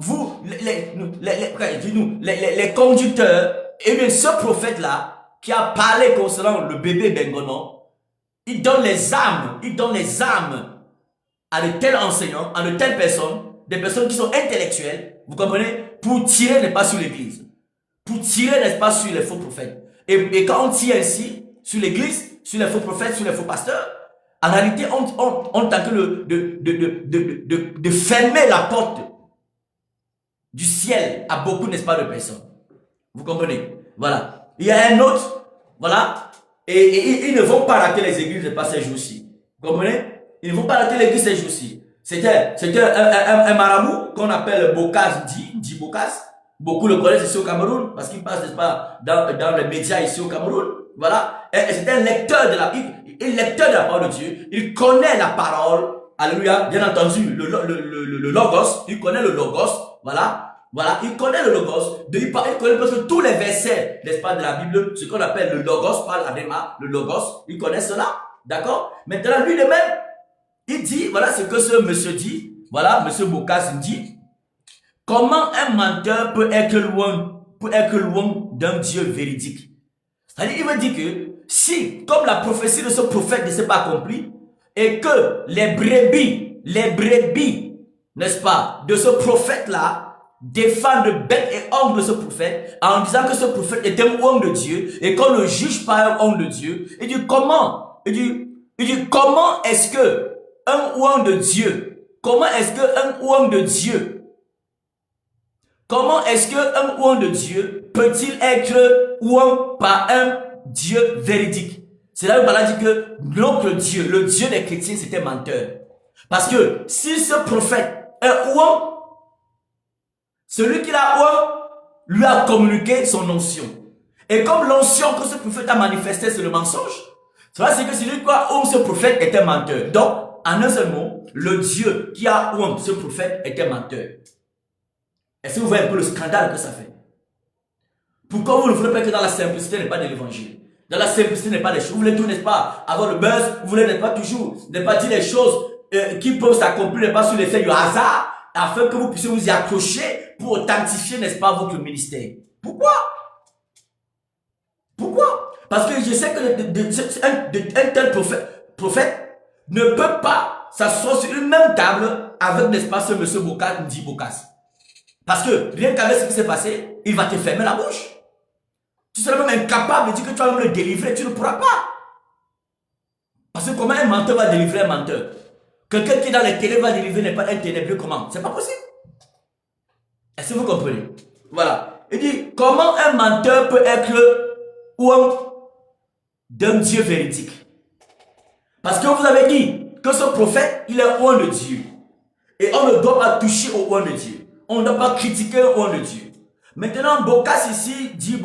les conducteurs, et bien ce prophète-là, qui a parlé concernant le bébé Bengono, il donne les âmes à de tels enseignants, à de telles personnes, des personnes qui sont intellectuelles, vous comprenez, pour tirer, n'est pas, sur l'église, pour tirer, n'est-ce pas, sur les faux prophètes. Et quand on tire ainsi, sur l'église, sur les faux prophètes, sur les faux pasteurs, en réalité, on tente de fermer la porte du ciel à beaucoup, n'est-ce pas, de personnes. Vous comprenez? Voilà. Il y a un autre, voilà, et ils ne vont pas rater les églises, n'est pas, ces jours-ci. Vous comprenez? Ils ne vont pas rater l'église ces jours-ci. C'était un marabout qu'on appelle Bokaz Ndi Bokaz. Beaucoup le connaissent ici au Cameroun parce qu'il passe, n'est-ce pas, dans les médias ici au Cameroun. Voilà. Et c'était un lecteur de la parole de Dieu. Il connaît la parole. Alléluia. Bien entendu, le logos. Il connaît le logos. Voilà. Voilà. Il connaît le logos. Il connaît presque tous les versets, n'est-ce pas, de la Bible. Ce qu'on appelle le logos, pas l'adéma, le logos. Il connaît cela. D'accord? Maintenant, lui-même, il dit, voilà ce que ce monsieur dit. Voilà, monsieur Bokaz dit. Comment un menteur peut être loin d'un Dieu véridique? C'est-à-dire, il veut dire que si, comme la prophétie de ce prophète ne s'est pas accomplie, et que les brebis, n'est-ce pas, de ce prophète-là, défendent bec et ongle de ce prophète, en disant que ce prophète est un homme de Dieu, et qu'on ne juge pas un homme de Dieu, il dit comment? Il dit comment est-ce que un homme de Dieu, comment est-ce qu'un homme de Dieu peut-il être oué par un Dieu véridique? C'est là où on a dit que notre Dieu, le Dieu des chrétiens, c'était menteur. Parce que si ce prophète est oué, celui qui l'a oué lui a communiqué son onction. Et comme l'onction que ce prophète a manifesté, c'est le mensonge, c'est que celui qui a oué ce prophète était menteur. Donc, en un seul mot, le Dieu qui a oué ce prophète était menteur. Est-ce que vous voyez un peu le scandale que ça fait? Pourquoi vous ne voulez pas que dans la simplicité n'est pas de l'évangile? Dans la simplicité n'est pas des choses. Vous voulez tout, n'est-ce pas, avoir le buzz. Vous voulez, n'est pas toujours, n'est pas dire les choses qui peuvent s'accomplir, n'est pas sur l'effet du hasard, afin que vous puissiez vous y accrocher pour authentifier, n'est-ce pas, votre ministère. Pourquoi? Pourquoi? Parce que je sais que un tel prophète ne peut pas s'asseoir sur une même table avec, n'est-ce pas, ce monsieur Bokaz Ndi Bokaz. Parce que rien qu'avec ce qui s'est passé, il va te fermer la bouche. Tu seras même incapable de dire que tu vas même le délivrer. Tu ne pourras pas. Parce que comment un menteur va délivrer un menteur? Quelqu'un qui est dans les télés va délivrer n'est pas un ténébreux. Comment? C'est pas possible. Est-ce que vous comprenez? Voilà. Il dit, comment un menteur peut être homme d'un Dieu véridique? Parce que vous avez dit que ce prophète, il est homme de Dieu. Et on ne doit pas toucher au homme de Dieu. On ne doit pas critiquer un homme de Dieu. Maintenant, Bokaz dit,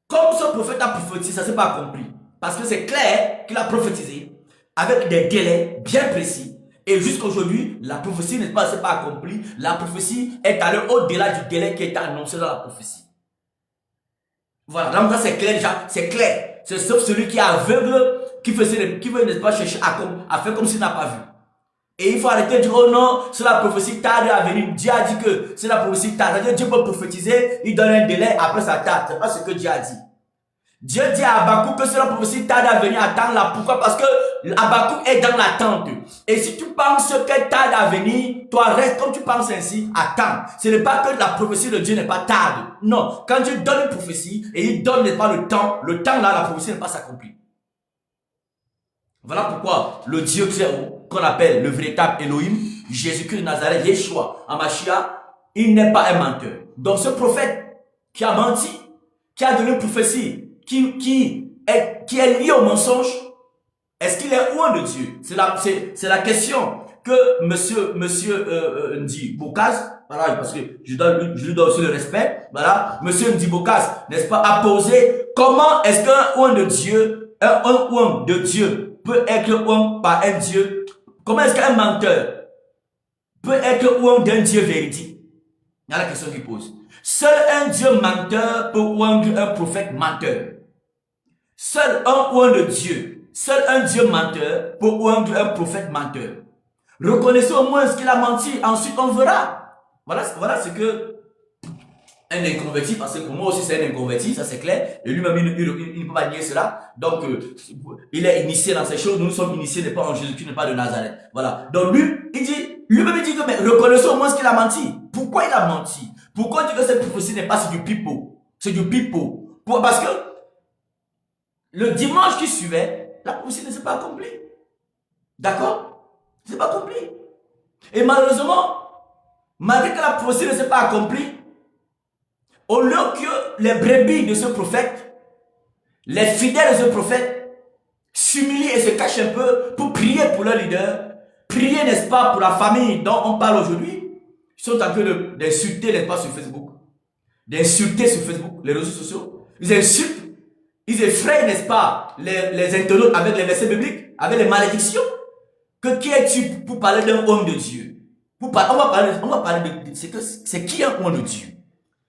comme ce prophète a prophétisé, ça ne s'est pas accompli. Parce que c'est clair qu'il a prophétisé avec des délais bien précis. Et jusqu'à aujourd'hui, la prophétie ne s'est pas accomplie. La prophétie est allée au-delà du délai qui était annoncé dans la prophétie. Voilà, donc ça c'est clair déjà, c'est clair. C'est sauf celui qui est aveugle, qui veut, n'est-ce pas, chercher à faire comme s'il n'a pas vu. Et il faut arrêter de dire, oh non, c'est la prophétie tarde à venir. Dieu a dit que c'est la prophétie tarde. Dieu peut prophétiser, il donne un délai, après ça tarde. C'est pas ce que Dieu a dit. Dieu dit à Habakkuk que c'est la prophétie tarde à venir, attendre là. Pourquoi? Parce que Habakkuk est dans l'attente. Et si tu penses qu'elle tarde à venir, toi reste comme tu penses ainsi, attends. Ce n'est pas que la prophétie de Dieu n'est pas tarde. Non, quand Dieu donne une prophétie et il donne n'est pas le temps là, la prophétie n'est pas s'accomplir. Voilà pourquoi le Dieu qu'on appelle le véritable Elohim, Jésus-Christ de Nazareth, Yeshua, Amashia, il n'est pas un menteur. Donc ce prophète qui a menti, qui a donné une prophétie, qui est liée au mensonge, est-ce qu'il est loin de Dieu? C'est la question que monsieur Ndi Bokaz, voilà, parce que je lui donne aussi le respect, voilà, monsieur Ndi Bokaz, n'est-ce pas, a posé comment est-ce qu'un homme de Dieu, un homme de Dieu peut être homme par un Dieu? Comment est-ce qu'un menteur peut être homme d'un Dieu véridique? Il y a la question qu'il pose. Seul un Dieu menteur peut oindre un prophète menteur. Seul un homme de Dieu, seul un Dieu menteur peut oindre un prophète menteur. Reconnaissez au moins ce qu'il a menti, ensuite on verra. Voilà ce que un inconverti, parce que pour moi aussi c'est un inconverti, ça c'est clair, et lui-même il ne peut pas nier cela, donc il est initié dans ces choses, nous sommes initiés, n'est pas en Jésus-Christ, n'est pas de Nazareth, voilà, donc lui-même il dit que, mais reconnaissons au moins ce qu'il a menti. Pourquoi il a menti? Pourquoi il dit que cette prophétie n'est pas, c'est du pipeau, parce que le dimanche qui suivait, la prophétie ne s'est pas accomplie, d'accord, ne s'est pas accomplie, et malheureusement, malgré que la prophétie ne s'est pas accomplie, au lieu que les brebis de ce prophète, les fidèles de ce prophète, s'humilient et se cachent un peu pour prier pour leur leader, prier prier, n'est-ce pas, pour la famille dont on parle aujourd'hui, ils sont en train d'insulter, n'est-ce pas, sur Facebook. D'insulter sur Facebook, les réseaux sociaux. Ils insultent, ils effraient, n'est-ce pas, les internautes avec les versets bibliques, avec les malédictions. Que qui es-tu pour parler d'un homme de Dieu? On va parler de c'est qui un homme de Dieu?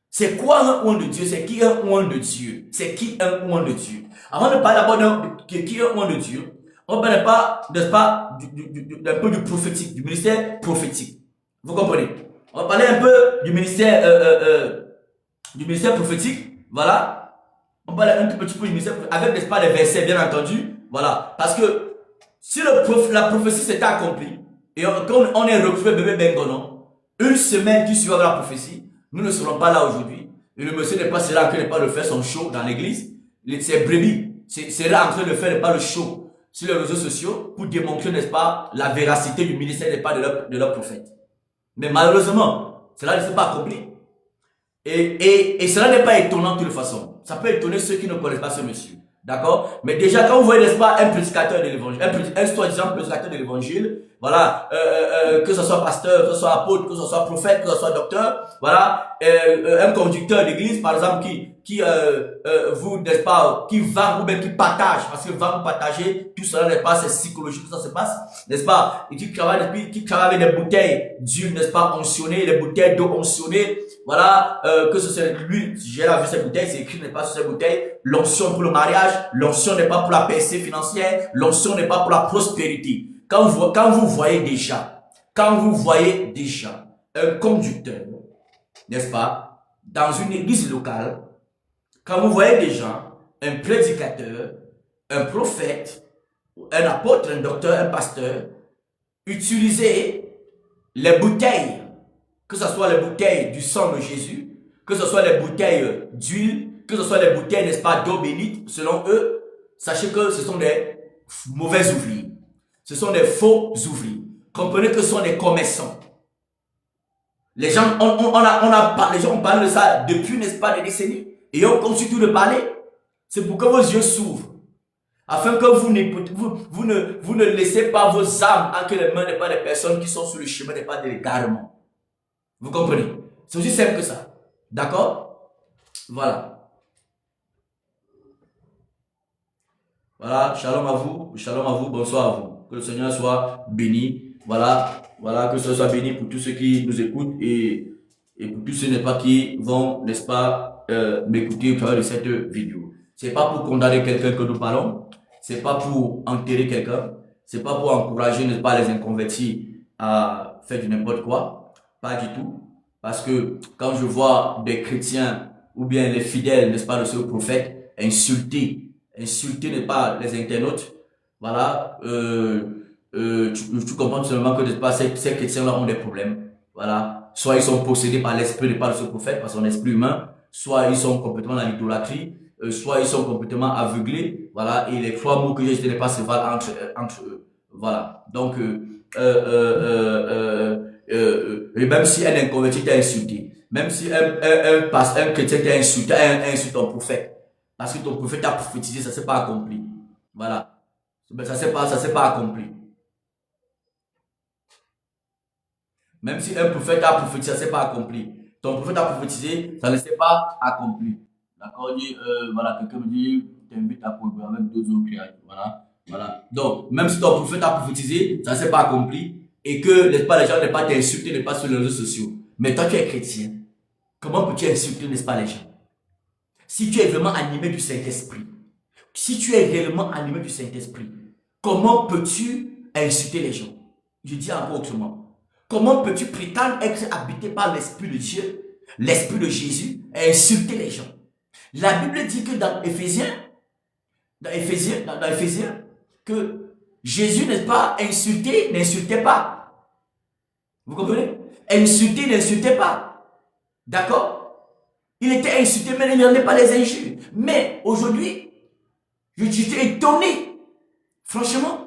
C'est quoi un homme de Dieu? C'est qui un homme de Dieu? C'est qui un homme de Dieu? Avant de parler d'abord d'un qui est un homme de Dieu, on ne parle pas, n'est-ce pas, d'un peu du prophétique, du ministère prophétique. Vous comprenez? On va parler un peu du ministère prophétique, voilà. On parle un petit peu du ministère prophétique, avec, n'est-ce pas, les versets, bien entendu, voilà. Parce que si la prophétie s'était accomplie, et quand on est recruté bébé Bengonon, une semaine qui suivra la prophétie, nous ne serons pas là aujourd'hui. Et le monsieur n'est pas là en train de faire son show dans l'église. C'est brebis. C'est là en train de faire, n'est pas, le show sur les réseaux sociaux pour démontrer, n'est-ce pas, la véracité du ministère, n'est pas, de leur prophète. Mais malheureusement, cela ne s'est pas accompli. Et cela n'est pas étonnant de toute façon. Ça peut étonner ceux qui ne connaissent pas ce monsieur. D'accord? Mais déjà, quand vous voyez, n'est-ce pas, un prédicateur de l'évangile, un soi-disant prédicateur de l'évangile, voilà, que ce soit pasteur, que ce soit apôtre, que ce soit prophète, que ce soit docteur, voilà, un conducteur d'église, par exemple, vous, n'est-ce pas, qui vend ou bien qui partage, parce que vendre ou partager, tout cela n'est pas, c'est psychologique que ça se passe, n'est-ce pas, et qui travaille avec des bouteilles d'huile, n'est-ce pas, oncionnées, les bouteilles d'eau oncionnées, voilà, que ce soit lui, j'ai vu ces bouteilles, c'est écrit, n'est pas, sur ces bouteilles, l'onction pour le mariage, l'onction n'est pas pour la percée financière, l'onction n'est pas pour la prospérité. Quand vous voyez déjà un conducteur, n'est-ce pas, dans une église locale, quand vous voyez déjà un prédicateur, un prophète, un apôtre, un docteur, un pasteur, utiliser les bouteilles, que ce soit les bouteilles du sang de Jésus, que ce soit les bouteilles d'huile, que ce soit les bouteilles, n'est-ce pas, d'eau bénite, selon eux, sachez que ce sont des mauvais ouvriers. Ce sont des faux ouvriers. Comprenez que ce sont des commerçants. Les gens, les gens ont parlé de ça depuis, n'est-ce pas, des décennies. Et on continue de parler. C'est pour que vos yeux s'ouvrent. Afin que vous ne laissez pas vos âmes entre les mains, n'est pas, des personnes qui sont sur le chemin, n'est pas, de l'égarement. Vous comprenez? C'est aussi simple que ça. D'accord? Voilà. Voilà, shalom à vous, bonsoir à vous. Que le Seigneur soit béni. Voilà, que ce soit béni pour tous ceux qui nous écoutent et pour tous ceux, n'est pas, qui vont, n'est-ce pas, m'écouter au travers de cette vidéo. C'est pas pour condamner quelqu'un que nous parlons, c'est pas pour enterrer quelqu'un, c'est pas pour encourager, n'est-ce pas, les inconvertis à faire du n'importe quoi, pas du tout. Parce que quand je vois des chrétiens ou bien les fidèles, n'est-ce pas, de ce prophète insulter, n'est pas, les internautes, voilà, tu comprends tout simplement que, n'est-ce pas, ces chrétiens-là ont des problèmes, voilà, soit ils sont possédés par l'esprit, n'est pas, de ce prophète, par son esprit humain, soit ils sont complètement dans l'idolâtrie, soit ils sont complètement aveuglés, voilà, et les trois mots que j'ai dit n'est pas se valent entre eux, voilà, donc, et même si un inconverti t'a insulté, même si un chrétien t'a insulté, insulte ton prophète, parce que ton prophète a prophétisé, ça ne s'est pas accompli. Voilà. Ça s'est pas accompli. Même si un prophète a prophétisé, ça ne s'est pas accompli. Ton prophète a prophétisé, ça ne s'est pas accompli. D'accord? Voilà, quelqu'un me dit, t'invite à programmer avec deux autres créatures. Voilà. Donc, même si ton prophète a prophétisé, ça ne s'est pas accompli. Et que, n'est-ce pas, les gens, n'est pas t'insulter, n'est pas sur les réseaux sociaux. Mais toi, tu es chrétien. Comment peux-tu insulter, n'est-ce pas, les gens? Si tu es vraiment animé du Saint-Esprit, comment peux-tu insulter les gens? Je dis encore autrement. Comment peux-tu prétendre être habité par l'Esprit de Dieu, l'Esprit de Jésus, et insulter les gens? La Bible dit que dans Éphésiens, que Jésus, n'est-ce pas, insulté, n'insultait pas. Vous comprenez? Insulté, n'insultait pas. D'accord? Il était insulté, mais il n'en est pas les injures. Mais aujourd'hui, je suis étonné. Franchement.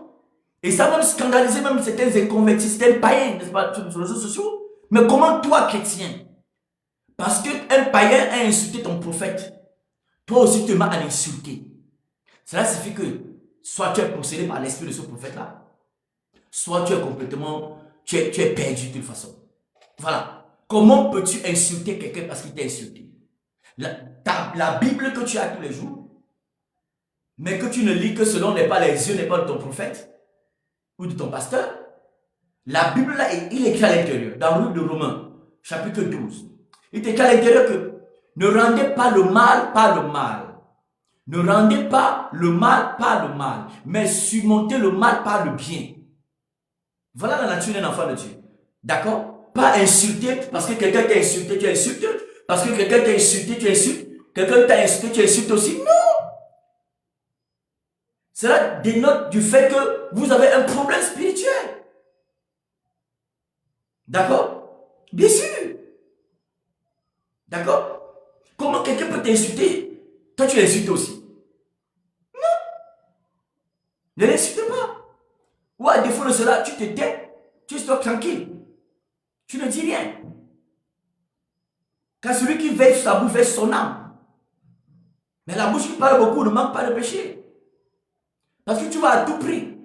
Et ça m'a scandalisé même certains inconvertis, certains païens, n'est-ce pas, sur les réseaux sociaux. Mais comment toi, chrétien, parce qu'un païen a insulté ton prophète, toi aussi tu m'as insulté. Cela signifie que soit tu es possédé par l'esprit de ce prophète-là, soit tu es complètement, tu es perdu de toute façon. Voilà. Comment peux-tu insulter quelqu'un parce qu'il t'a insulté? La Bible que tu as tous les jours, mais que tu ne lis que selon n'est pas les yeux, n'est pas de ton prophète ou de ton pasteur. La Bible là, il écrit à l'intérieur, dans le livre de Romains, chapitre 12. Il écrit à l'intérieur que ne rendez pas le mal par le mal. Ne rendez pas le mal par le mal, mais surmontez le mal par le bien. Voilà la nature d'un enfant de Dieu. D'accord? Pas insulter parce que quelqu'un t'a insulté, tu insultes. Parce que quelqu'un t'a insulté, tu insultes. Quelqu'un t'a insulté, tu insultes aussi. Non! Cela dénote du fait que vous avez un problème spirituel. D'accord? Bien sûr. D'accord? Comment quelqu'un peut t'insulter? Toi, tu l'insultes aussi. Ne l'insulte pas. Ou à défaut de cela, tu te tais, tu stockes tranquille. Tu ne dis rien. Car celui qui veille sur sa bouche veille sur son âme. Mais la bouche qui parle beaucoup ne manque pas de péché. Parce que tu vas à tout prix.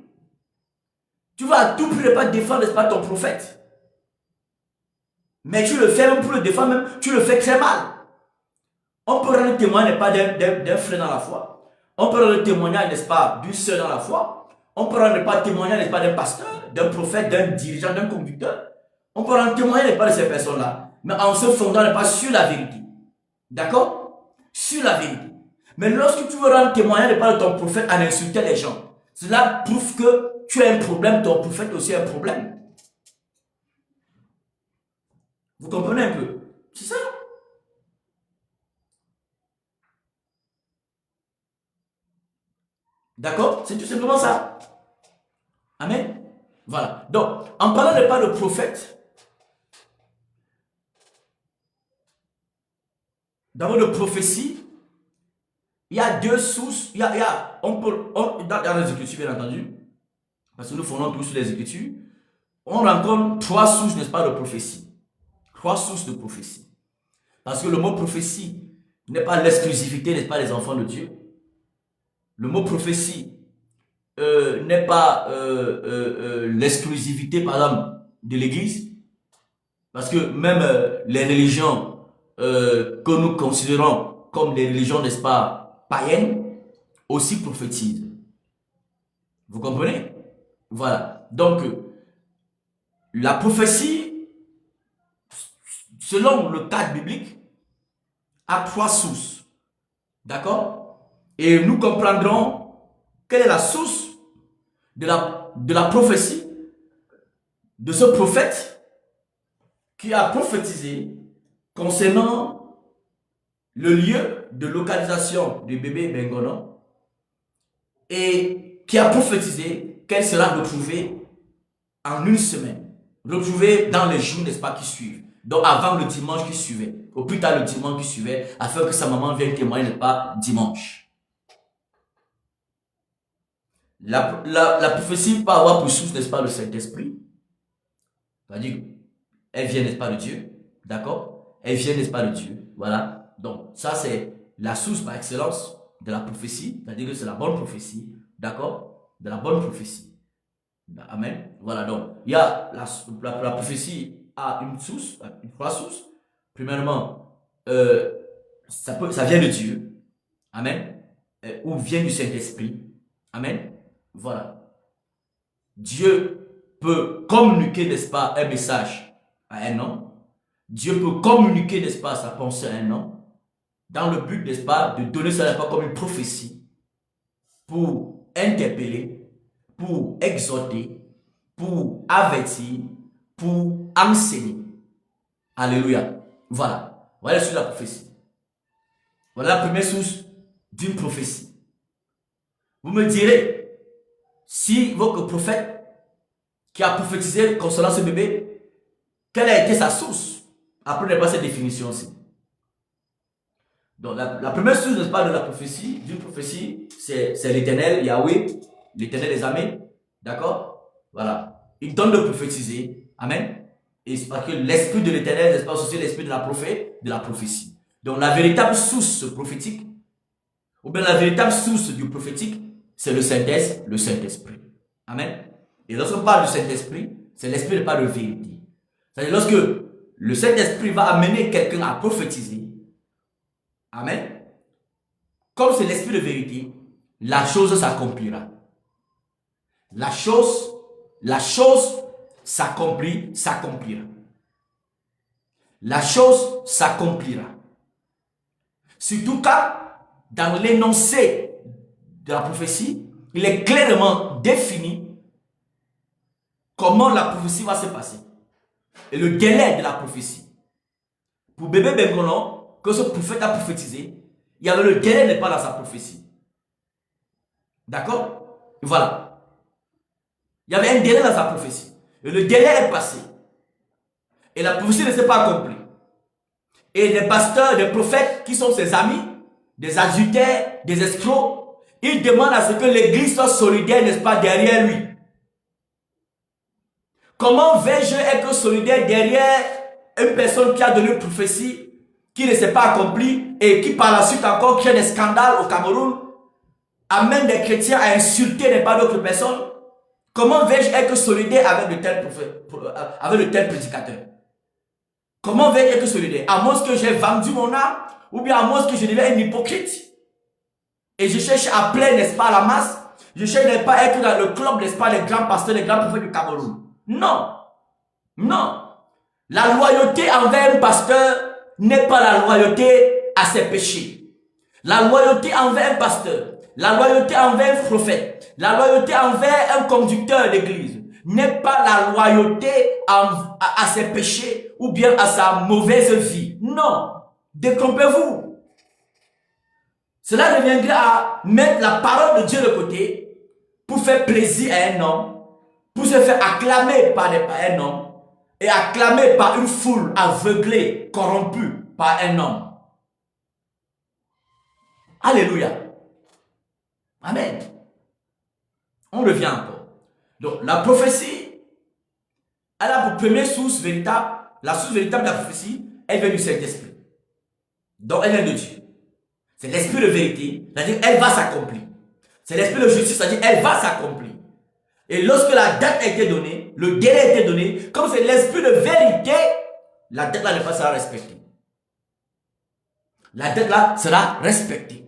Tu vas à tout prix ne pas défendre, n'est-ce pas, ton prophète. Mais tu le fais même pour le défendre, même, tu le fais très mal. On peut rendre témoin, n'est-ce pas, d'un frère dans la foi. On peut rendre témoignage, n'est-ce pas, d'une sœur dans la foi. On peut rendre pas témoignage, n'est-ce pas, d'un pasteur, d'un prophète, d'un dirigeant, d'un conducteur. On peut rendre témoignage, n'est-ce pas, de ces personnes-là. Mais en se fondant, n'est-ce pas, sur la vérité. D'accord? Sur la vérité. Mais lorsque tu veux rendre témoignage, n'est-ce pas, de ton prophète en insultant les gens, cela prouve que tu as un problème, ton prophète aussi a un problème. Vous comprenez un peu? C'est ça. D'accord? C'est tout simplement ça. Amen. Voilà. Donc, en parlant de pas de prophète, d'abord de prophétie, il y a deux sources. Dans les Écritures, bien entendu, parce que nous fondons tous sur les Écritures, on rencontre trois sources, n'est-ce pas, de prophétie. Trois sources de prophétie. Parce que le mot prophétie n'est pas l'exclusivité, n'est-ce pas, des enfants de Dieu. Le mot prophétie n'est pas l'exclusivité, par exemple, de l'Église. Parce que même les religions que nous considérons comme des religions, n'est-ce pas, païennes, aussi prophétisent. Vous comprenez? Voilà. Donc, la prophétie, selon le cadre biblique, a trois sources. D'accord? Et nous comprendrons quelle est la source de la prophétie de ce prophète qui a prophétisé concernant le lieu de localisation du bébé Bengono et qui a prophétisé qu'elle sera retrouvée en une semaine, retrouvée dans les jours, n'est-ce pas, qui suivent. Donc avant le dimanche qui suivait, au plus tard le dimanche qui suivait, afin que sa maman vienne témoigner, n'est-ce pas, dimanche. La prophétie peut avoir pour source, n'est-ce pas, le Saint-Esprit. C'est-à-dire, elle vient, n'est-ce pas, de Dieu. D'accord? Elle vient, n'est-ce pas, de Dieu. Voilà. Donc, ça, c'est la source par excellence de la prophétie. C'est-à-dire que c'est la bonne prophétie. D'accord? De la bonne prophétie. Amen. Voilà. Donc, il y a la prophétie a une source, trois sources. Premièrement, ça vient de Dieu. Amen. Ou vient du Saint-Esprit. Amen. Voilà. Dieu peut communiquer, n'est-ce pas, un message à un homme. Dieu peut communiquer, n'est-ce pas, sa pensée à un homme. Dans le but, n'est-ce pas, de donner ça, n'est-ce pas, comme une prophétie. Pour interpeller, pour exhorter, pour avertir, pour enseigner. Alléluia. Voilà. Voilà sur la prophétie. Voilà la première source d'une prophétie. Vous me direz, si votre prophète qui a prophétisé concernant ce bébé, quelle a été sa source? Apprenez pas cette définition aussi. Donc la première source, n'est-ce pas, de la prophétie, d'une prophétie, c'est l'Éternel, Yahweh, l'Éternel des armées. D'accord? Voilà. Il donne de prophétiser. Amen. Et c'est parce que l'esprit de l'Éternel, n'est-ce pas, c'est l'esprit de la prophétie. Donc la véritable source prophétique, ou bien la véritable source du prophétique, c'est le Saint-Esprit. Amen. Et lorsqu'on parle du Saint-Esprit, c'est l'esprit de pas de vérité. C'est-à-dire lorsque le Saint-Esprit va amener quelqu'un à prophétiser, amen, comme c'est l'esprit de vérité, la chose s'accomplira. La chose s'accomplira. La chose s'accomplira. Surtout quand, dans l'énoncé de la prophétie, il est clairement défini comment la prophétie va se passer. Et le délai de la prophétie. Pour bébé Bengono, que ce prophète a prophétisé, il y avait le délai n'est pas dans sa prophétie. D'accord? Voilà. Il y avait un délai dans sa prophétie. Et le délai est passé. Et la prophétie ne s'est pas accomplie. Et les pasteurs, les prophètes qui sont ses amis, des adultères, des escrocs, ils demandent à ce que l'église soit solidaire, n'est-ce pas, derrière lui. Comment vais-je être solidaire derrière une personne qui a donné une prophétie, qui ne s'est pas accomplie et qui par la suite encore crée des scandales au Cameroun, amène des chrétiens à insulter n'est pas d'autres personnes? Comment vais-je être solidaire avec de tels prophètes, avec de tels prédicateurs? Comment vais-je être solidaire? À moins que j'ai vendu mon âme, ou bien à moins que je devienne un hypocrite. Et je cherche à plaire, n'est-ce pas, à la masse. Je cherche n'est pas à être dans le club, n'est-ce pas, des grands pasteurs, des grands prophètes du Cameroun. Non. Non. La loyauté envers un pasteur n'est pas la loyauté à ses péchés. La loyauté envers un pasteur, la loyauté envers un prophète, la loyauté envers un conducteur d'église n'est pas la loyauté à ses péchés ou bien à sa mauvaise vie. Non. Détrompez-vous. Cela reviendrait à mettre la parole de Dieu de côté pour faire plaisir à un homme, pour se faire acclamer par un homme et acclamer par une foule aveuglée, corrompue par un homme. Alléluia. Amen. On revient encore. Donc, la prophétie, elle a pour première source véritable, la source véritable de la prophétie, elle vient du Saint-Esprit. Donc, elle vient de Dieu. C'est l'esprit de vérité, c'est-à-dire elle va s'accomplir. C'est l'esprit de justice, c'est-à-dire elle va s'accomplir. Et lorsque la date a été donnée, le délai a été donné, comme c'est l'esprit de vérité, la date là ne sera respectée. La date là sera respectée.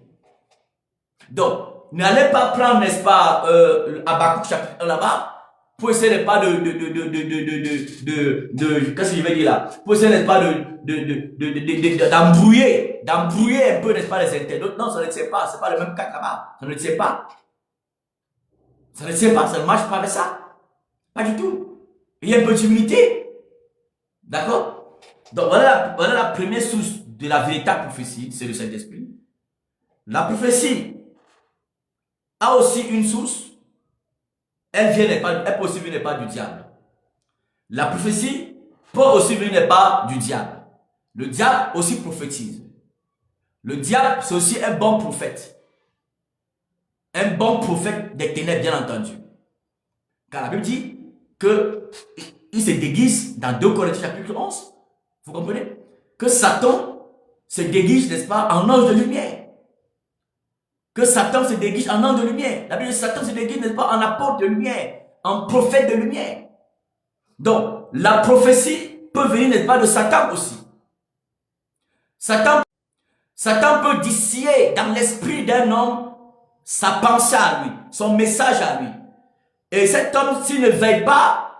Donc, n'allez pas prendre, n'est-ce pas, Habakkuk chapitre 1 là-bas, pour essayer, n'est pas qu'est-ce que je vais dire là, pour essayer, n'est-ce pas, d'embrouiller un peu, n'est-ce pas, les internautes. Non, ça ne tient pas, c'est pas le même cas là-bas. Ça ne tient pas. Ça ne tient pas, ça ne marche pas avec ça. Pas du tout. Il y a un peu d'humilité. D'accord? Donc, voilà la première source de la véritable prophétie, c'est le Saint-Esprit. La prophétie a aussi une source, elle peut aussi venir pas du diable. La prophétie peut aussi venir pas du diable. Le diable aussi prophétise. Le diable, c'est aussi un bon prophète. Un bon prophète des ténèbres, bien entendu. Car la Bible dit que il se déguise dans 2 Corinthiens chapitre 11. Vous comprenez? Que Satan se déguise, n'est-ce pas, en ange de lumière. Que Satan se déguise en ange de lumière. La Bible dit que Satan se déguise, n'est-ce pas, en apôtre de lumière, en prophète de lumière. Donc, la prophétie peut venir, n'est-ce pas, de Satan aussi. Satan peut distiller dans l'esprit d'un homme sa pensée à lui, son message à lui. Et cet homme, s'il ne veille pas,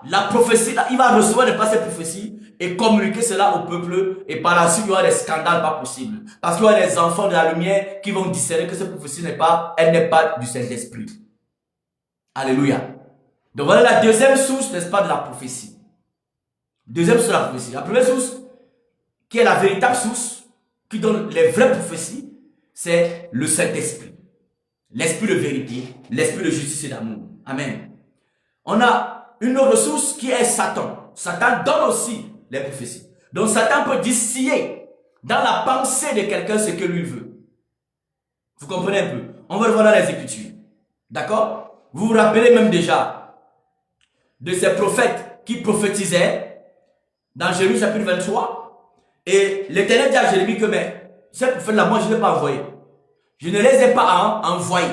la prophétie, il va recevoir, n'est-ce pas, cette prophétie et communiquer cela au peuple, et par la suite il y aura des scandales pas possibles, parce qu'il y aura des enfants de la lumière qui vont discerner que cette prophétie n'est pas du Saint-Esprit. Alléluia. Donc voilà la deuxième source, n'est-ce pas, de la prophétie. Deuxième source de la prophétie. La première source, qui est la véritable source, qui donne les vraies prophéties, c'est le Saint-Esprit. L'esprit de vérité, l'esprit de justice et d'amour. Amen. On a une autre source qui est Satan. Satan donne aussi les prophéties. Donc Satan peut distiller dans la pensée de quelqu'un ce que lui veut. Vous comprenez un peu? On va le voir dans les Écritures. D'accord? Vous vous rappelez même déjà de ces prophètes qui prophétisaient dans Jérémie chapitre 23. Et l'Éternel dit à Jérémie que, mais ces prophètes-là, moi je ne les ai pas envoyés. Je ne les ai pas envoyés.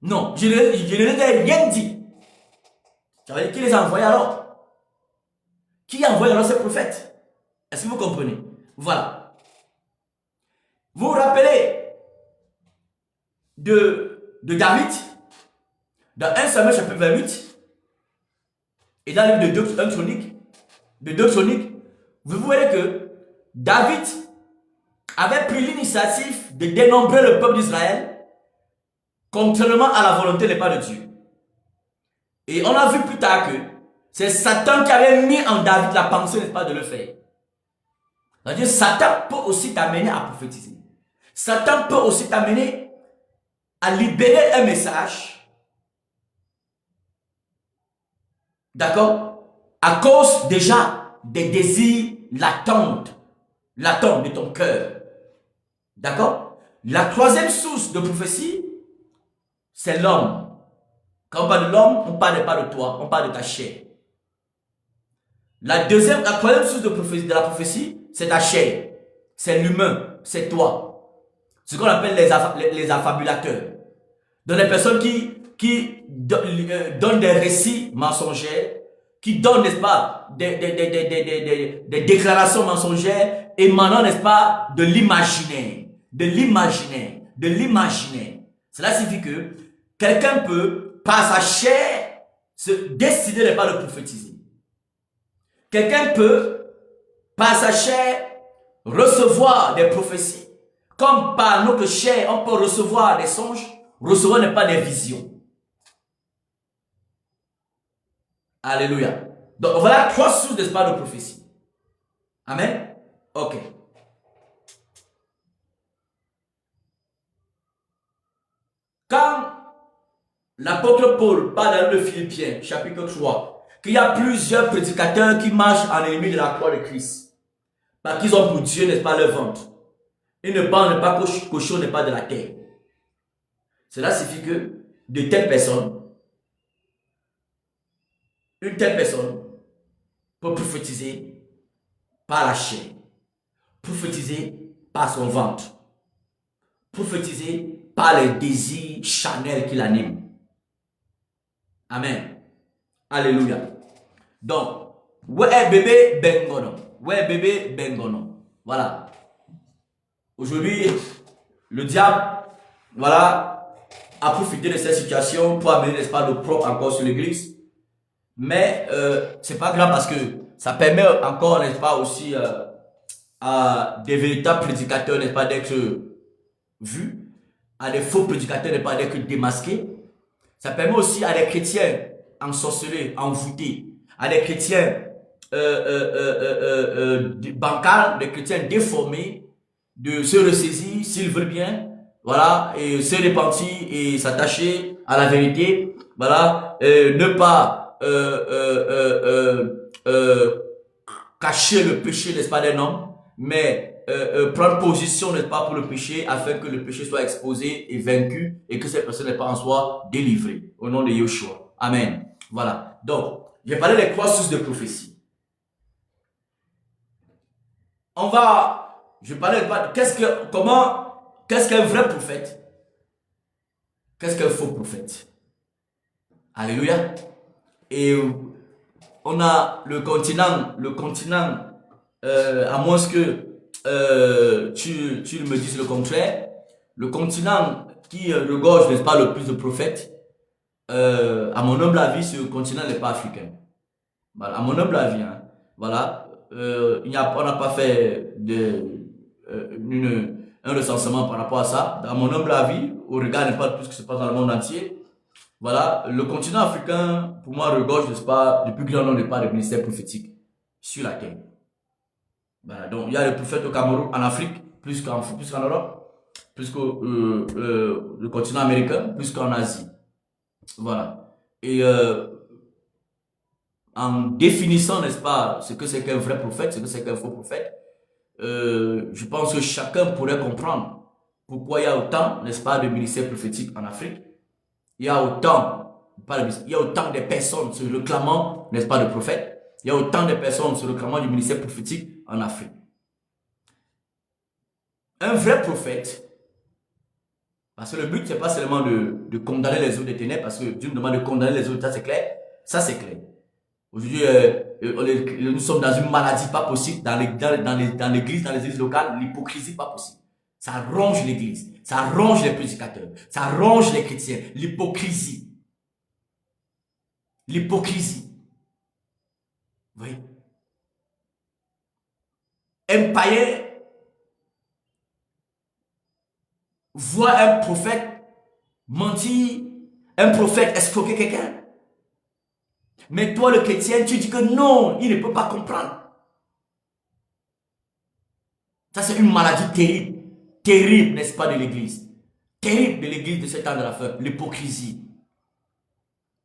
Non, je ne les ai rien dit. Ça veut dire qui les a envoyés alors? Qui a envoyé alors ces prophètes? Est-ce que vous comprenez? Voilà. Vous vous rappelez de David dans 1 Samuel chapitre 28 et dans le livre de 2 Chroniques, vous voyez que David avait pris l'initiative de dénombrer le peuple d'Israël contrairement à la volonté des pas de Dieu. Et on a vu plus tard que c'est Satan qui avait mis en David la pensée, n'est-ce pas, de le faire. C'est-à-dire, Satan peut aussi t'amener à prophétiser. Satan peut aussi t'amener à libérer un message. D'accord? À cause déjà des désirs latents de ton cœur. D'accord? La troisième source de prophétie, c'est l'homme. Quand on parle de l'homme, on ne parle pas de toi, on parle de ta chair. La troisième source de la prophétie, c'est ta chair. C'est l'humain, c'est toi. Ce qu'on appelle les affabulateurs. Donc les personnes qui donnent des récits mensongers, qui donnent, n'est-ce pas, des déclarations mensongères émanant, n'est-ce pas, de l'imaginaire. De l'imaginaire. De l'imaginaire. Cela signifie que quelqu'un peut, par sa chair, se décider, n'est pas, de prophétiser. Quelqu'un peut, par sa chair, recevoir des prophéties. Comme par notre chair, on peut recevoir des songes, recevoir n'est pas des visions. Alléluia. Donc voilà 3 sources, n'est-ce pas, de prophétie. Amen. Ok. Quand l'apôtre Paul parle dans le Philippiens, chapitre 3, qu'il y a plusieurs prédicateurs qui marchent en ennemi de la croix de Christ. Parce qu'ils ont pour Dieu, n'est-ce pas, leur ventre. Ils ne parlent pas cochon, n'est pas de la terre. Cela signifie que de telles personnes, une telle personne peut prophétiser par la chair, prophétiser par son ventre, prophétiser par les désirs charnels qui l'animent. Amen. Alléluia. Donc, ouais bébé bengono. Ouais bébé bengono. Voilà. Aujourd'hui, le diable, voilà, a profité de cette situation pour amener, n'est-ce pas, le propre encore sur l'église. Mais c'est pas grave parce que ça permet encore, n'est-ce pas, aussi à des véritables prédicateurs, n'est-ce pas, d'être vus, à des faux prédicateurs, n'est-ce pas, d'être démasqués. Ça permet aussi à des chrétiens ensorcelés, envoûtés, à des chrétiens bancals, des chrétiens déformés, de se ressaisir s'ils veulent bien, voilà, et se repentir et s'attacher à la vérité, voilà, ne pas cacher le péché, n'est-ce pas, d'un homme, mais prendre position, n'est-ce pas, pour le péché, afin que le péché soit exposé et vaincu et que cette personne n'est pas en soi délivrée. Au nom de Yeshua. Amen. Voilà. Donc, j'ai parlé des 3 sources de prophétie. Je parlais de qu'est-ce qu'un vrai prophète? Qu'est-ce qu'un faux prophète? Alléluia. Et on a le continent, à moins que tu me dises le contraire, le continent qui regorge, n'est-ce pas, le plus de prophètes, à mon humble avis, ce continent n'est pas africain. Voilà, à mon humble avis, hein. Voilà, on n'a pas fait un recensement par rapport à ça. À mon humble avis, au regard n'est pas de tout ce qui se passe dans le monde entier. Voilà, le continent africain, pour moi, regorge, n'est-ce pas, le plus grand nombre de ministères prophétiques sur la terre. Voilà, donc il y a les prophètes au Cameroun, en Afrique, plus qu'en Europe, plus que le continent américain, plus qu'en Asie. Voilà. Et en définissant, n'est-ce pas, ce que c'est qu'un vrai prophète, ce que c'est qu'un faux prophète, je pense que chacun pourrait comprendre pourquoi il y a autant, n'est-ce pas, de ministères prophétiques en Afrique. Il y a autant de personnes se réclamant, n'est-ce pas, de prophètes. Il y a autant de personnes se réclamant du ministère prophétique en Afrique. Un vrai prophète Parce que le but, c'est pas seulement de condamner les œuvres des ténèbres, parce que Dieu nous demande de condamner les œuvres, ça c'est clair. Ça c'est clair. Aujourd'hui, nous sommes dans une maladie pas possible, dans l'église, dans les églises locales, l'hypocrisie pas possible. Ça ronge l'église, ça ronge les prédicateurs, ça ronge les chrétiens, l'hypocrisie. L'hypocrisie. Vous voyez? Un païen voit un prophète mentir, un prophète escroquer quelqu'un. Mais toi, le chrétien, tu dis que non, il ne peut pas comprendre. Ça, c'est une maladie terrible. Terrible, n'est-ce pas, de l'église. Terrible de l'église de ce temps de la fin. L'hypocrisie.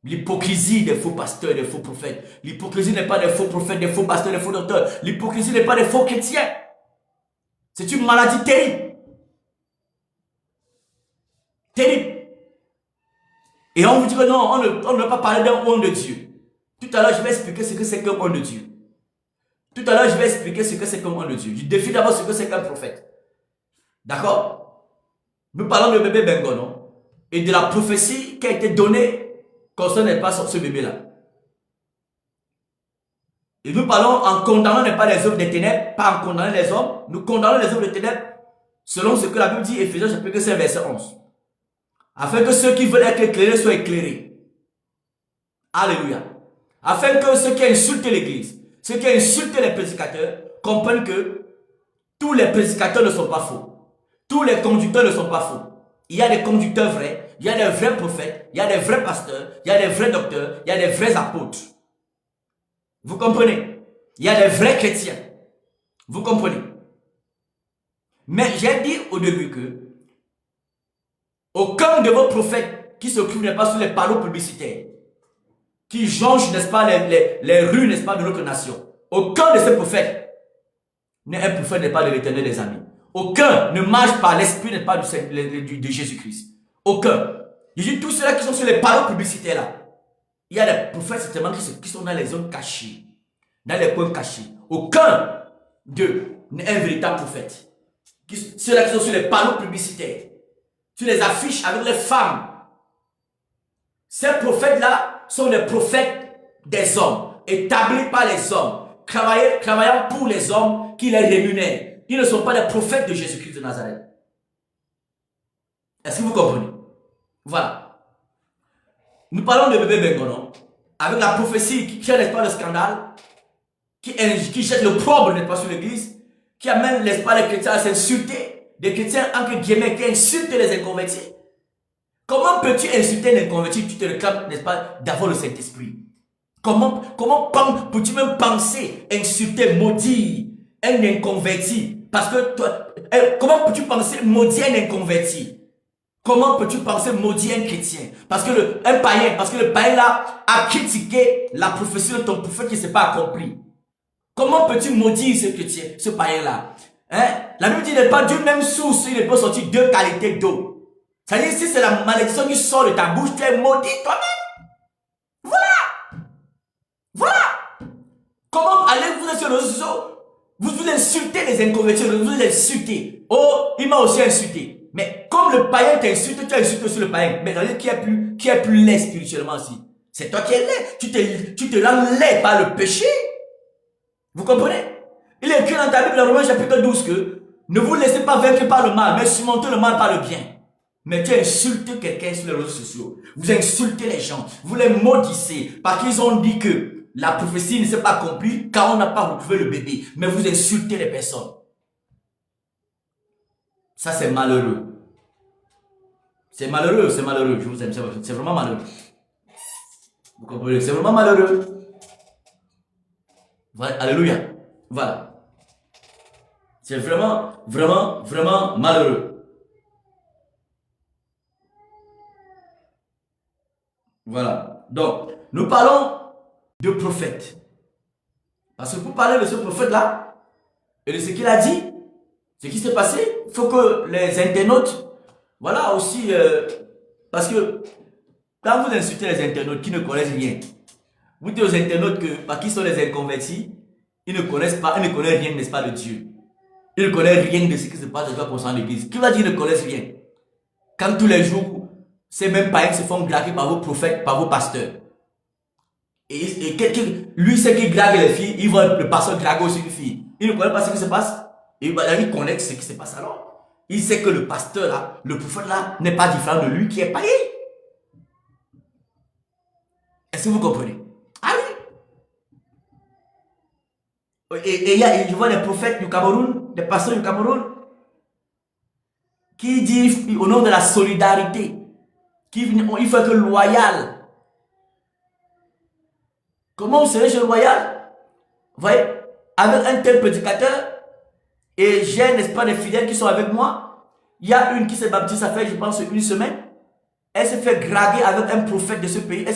L'hypocrisie des faux pasteurs, des faux prophètes. L'hypocrisie n'est pas des faux prophètes, des faux pasteurs, des faux docteurs. L'hypocrisie n'est pas des faux chrétiens. C'est une maladie terrible. Terrible. Et on vous dit que non, on ne va pas parler d'un homme de Dieu. Tout à l'heure, je vais expliquer ce que c'est qu'un homme de Dieu. Tout à l'heure, je vais expliquer ce que c'est qu'un homme de Dieu. Je défie d'abord ce que c'est qu'un prophète. D'accord? Nous parlons de bébé Bengo, non? Et de la prophétie qui a été donnée concernant pas ce bébé-là. Et nous parlons en condamnant pas les œuvres des ténèbres, pas en condamnant les hommes. Nous condamnons les œuvres des ténèbres selon ce que la Bible dit, Éphésiens chapitre 5, verset 11. Afin que ceux qui veulent être éclairés soient éclairés. Alléluia. Afin que ceux qui insultent l'église, ceux qui insultent les prédicateurs, comprennent que tous les prédicateurs ne sont pas faux. Tous les conducteurs ne sont pas faux. Il y a des conducteurs vrais, il y a des vrais prophètes, il y a des vrais pasteurs, il y a des vrais docteurs, il y a des vrais apôtres. Vous comprenez? Il y a des vrais chrétiens. Vous comprenez? Mais j'ai dit au début que aucun de vos prophètes qui s'occupent, n'est pas sur les panneaux publicitaires, qui jonchent, n'est-ce pas, les rues, n'est-ce pas, de notre nation. Aucun de ces prophètes n'est un prophète, n'est pas de l'Éternel des amis. Aucun ne marche par l'esprit, n'est pas de Jésus-Christ. Aucun. Je dis tous ceux-là qui sont sur les panneaux publicitaires là. Il y a des prophètes certainement qui sont dans les zones cachées, dans les coins cachés. Aucun d'eux n'est un véritable prophète. Ceux-là qui sont sur les panneaux publicitaires, sur les affiches avec les femmes. Ces prophètes-là sont les prophètes des hommes, établis par les hommes, travaillant pour les hommes qui les rémunèrent. Ils ne sont pas des prophètes de Jésus-Christ de Nazareth. Est-ce que vous comprenez? Voilà. Nous parlons de bébé Bengono, avec la prophétie qui crée, n'est-ce pas, le scandale, qui jette le propre, n'est-ce pas, sur l'église, qui amène, n'est-ce pas, les chrétiens à s'insulter, des chrétiens, entre guillemets, qui insultent les inconvertis. Comment peux-tu insulter un inconverti, tu te réclames, n'est-ce pas, d'avoir le Saint-Esprit? Comment peux-tu même penser insulter, maudire un inconverti? Parce que toi, comment peux-tu penser maudire un inconverti? Comment peux-tu penser maudire un chrétien? Parce que le païen là a critiqué la prophétie de ton prophète qui ne s'est pas accomplie. Comment peux-tu maudire ce chrétien, ce païen là? Hein? La Bible dit n'est pas d'une même source, il ne peut sortir deux qualités d'eau. C'est-à-dire, si c'est la malédiction qui sort de ta bouche, tu es maudit toi-même. Voilà. Voilà. Comment allez-vous sur le réseau? Vous insultez les inconvertis, vous les insultez. Oh, il m'a aussi insulté. Mais comme le païen t'insulte, tu insultes aussi le païen. Mais regardez qui est plus laid spirituellement aussi. C'est toi qui es laid. Tu te rends laid par le péché. Vous comprenez? Il est écrit dans ta Bible, dans Romains chapitre 12, que ne vous laissez pas vaincre par le mal, mais surmontez le mal par le bien. Mais tu insultes quelqu'un sur les réseaux sociaux. Vous insultez les gens. Vous les maudissez parce qu'ils ont dit que la prophétie ne s'est pas accomplie car on n'a pas retrouvé le bébé. Mais vous insultez les personnes. Ça, c'est malheureux. C'est malheureux, c'est malheureux. Je vous aime, c'est vraiment malheureux. Vous comprenez? C'est vraiment malheureux. Voilà, alléluia. Voilà. C'est vraiment, vraiment, vraiment malheureux. Voilà. Donc, nous parlons de prophète. Parce que pour parler de ce prophète-là, et de ce qu'il a dit, ce qui s'est passé, il faut que les internautes, voilà aussi, parce que quand vous insultez les internautes qui ne connaissent rien, vous dites aux internautes que, par qui sont les inconvertis, ils ne connaissent pas, ils ne connaissent rien, n'est-ce pas, de Dieu. Ils ne connaissent rien de ce qui se passe dans concernant l'église. Qui va dire qu'ils ne connaissent rien? quand tous les jours, ces mêmes païens se font draguer par vos prophètes, par vos pasteurs. Et lui, c'est qui drague les filles, il voit le pasteur draguer aussi une fille. Il ne connaît pas ce qui se passe. Et il connaît ce qui se passe alors. Il sait que le pasteur là, le prophète là, n'est pas différent de lui qui est païen. Est-ce que vous comprenez? Ah oui. Et je vois des prophètes du Cameroun, des pasteurs du Cameroun, qui disent au nom de la solidarité, il faut être loyal. Comment vous serez loyal? Vous voyez, avec un tel prédicateur, et j'ai, n'est-ce pas, des fidèles qui sont avec moi. Il y a une qui s'est baptisée, ça fait, je pense, une semaine. Elle se fait draguer avec un prophète de ce pays. Elle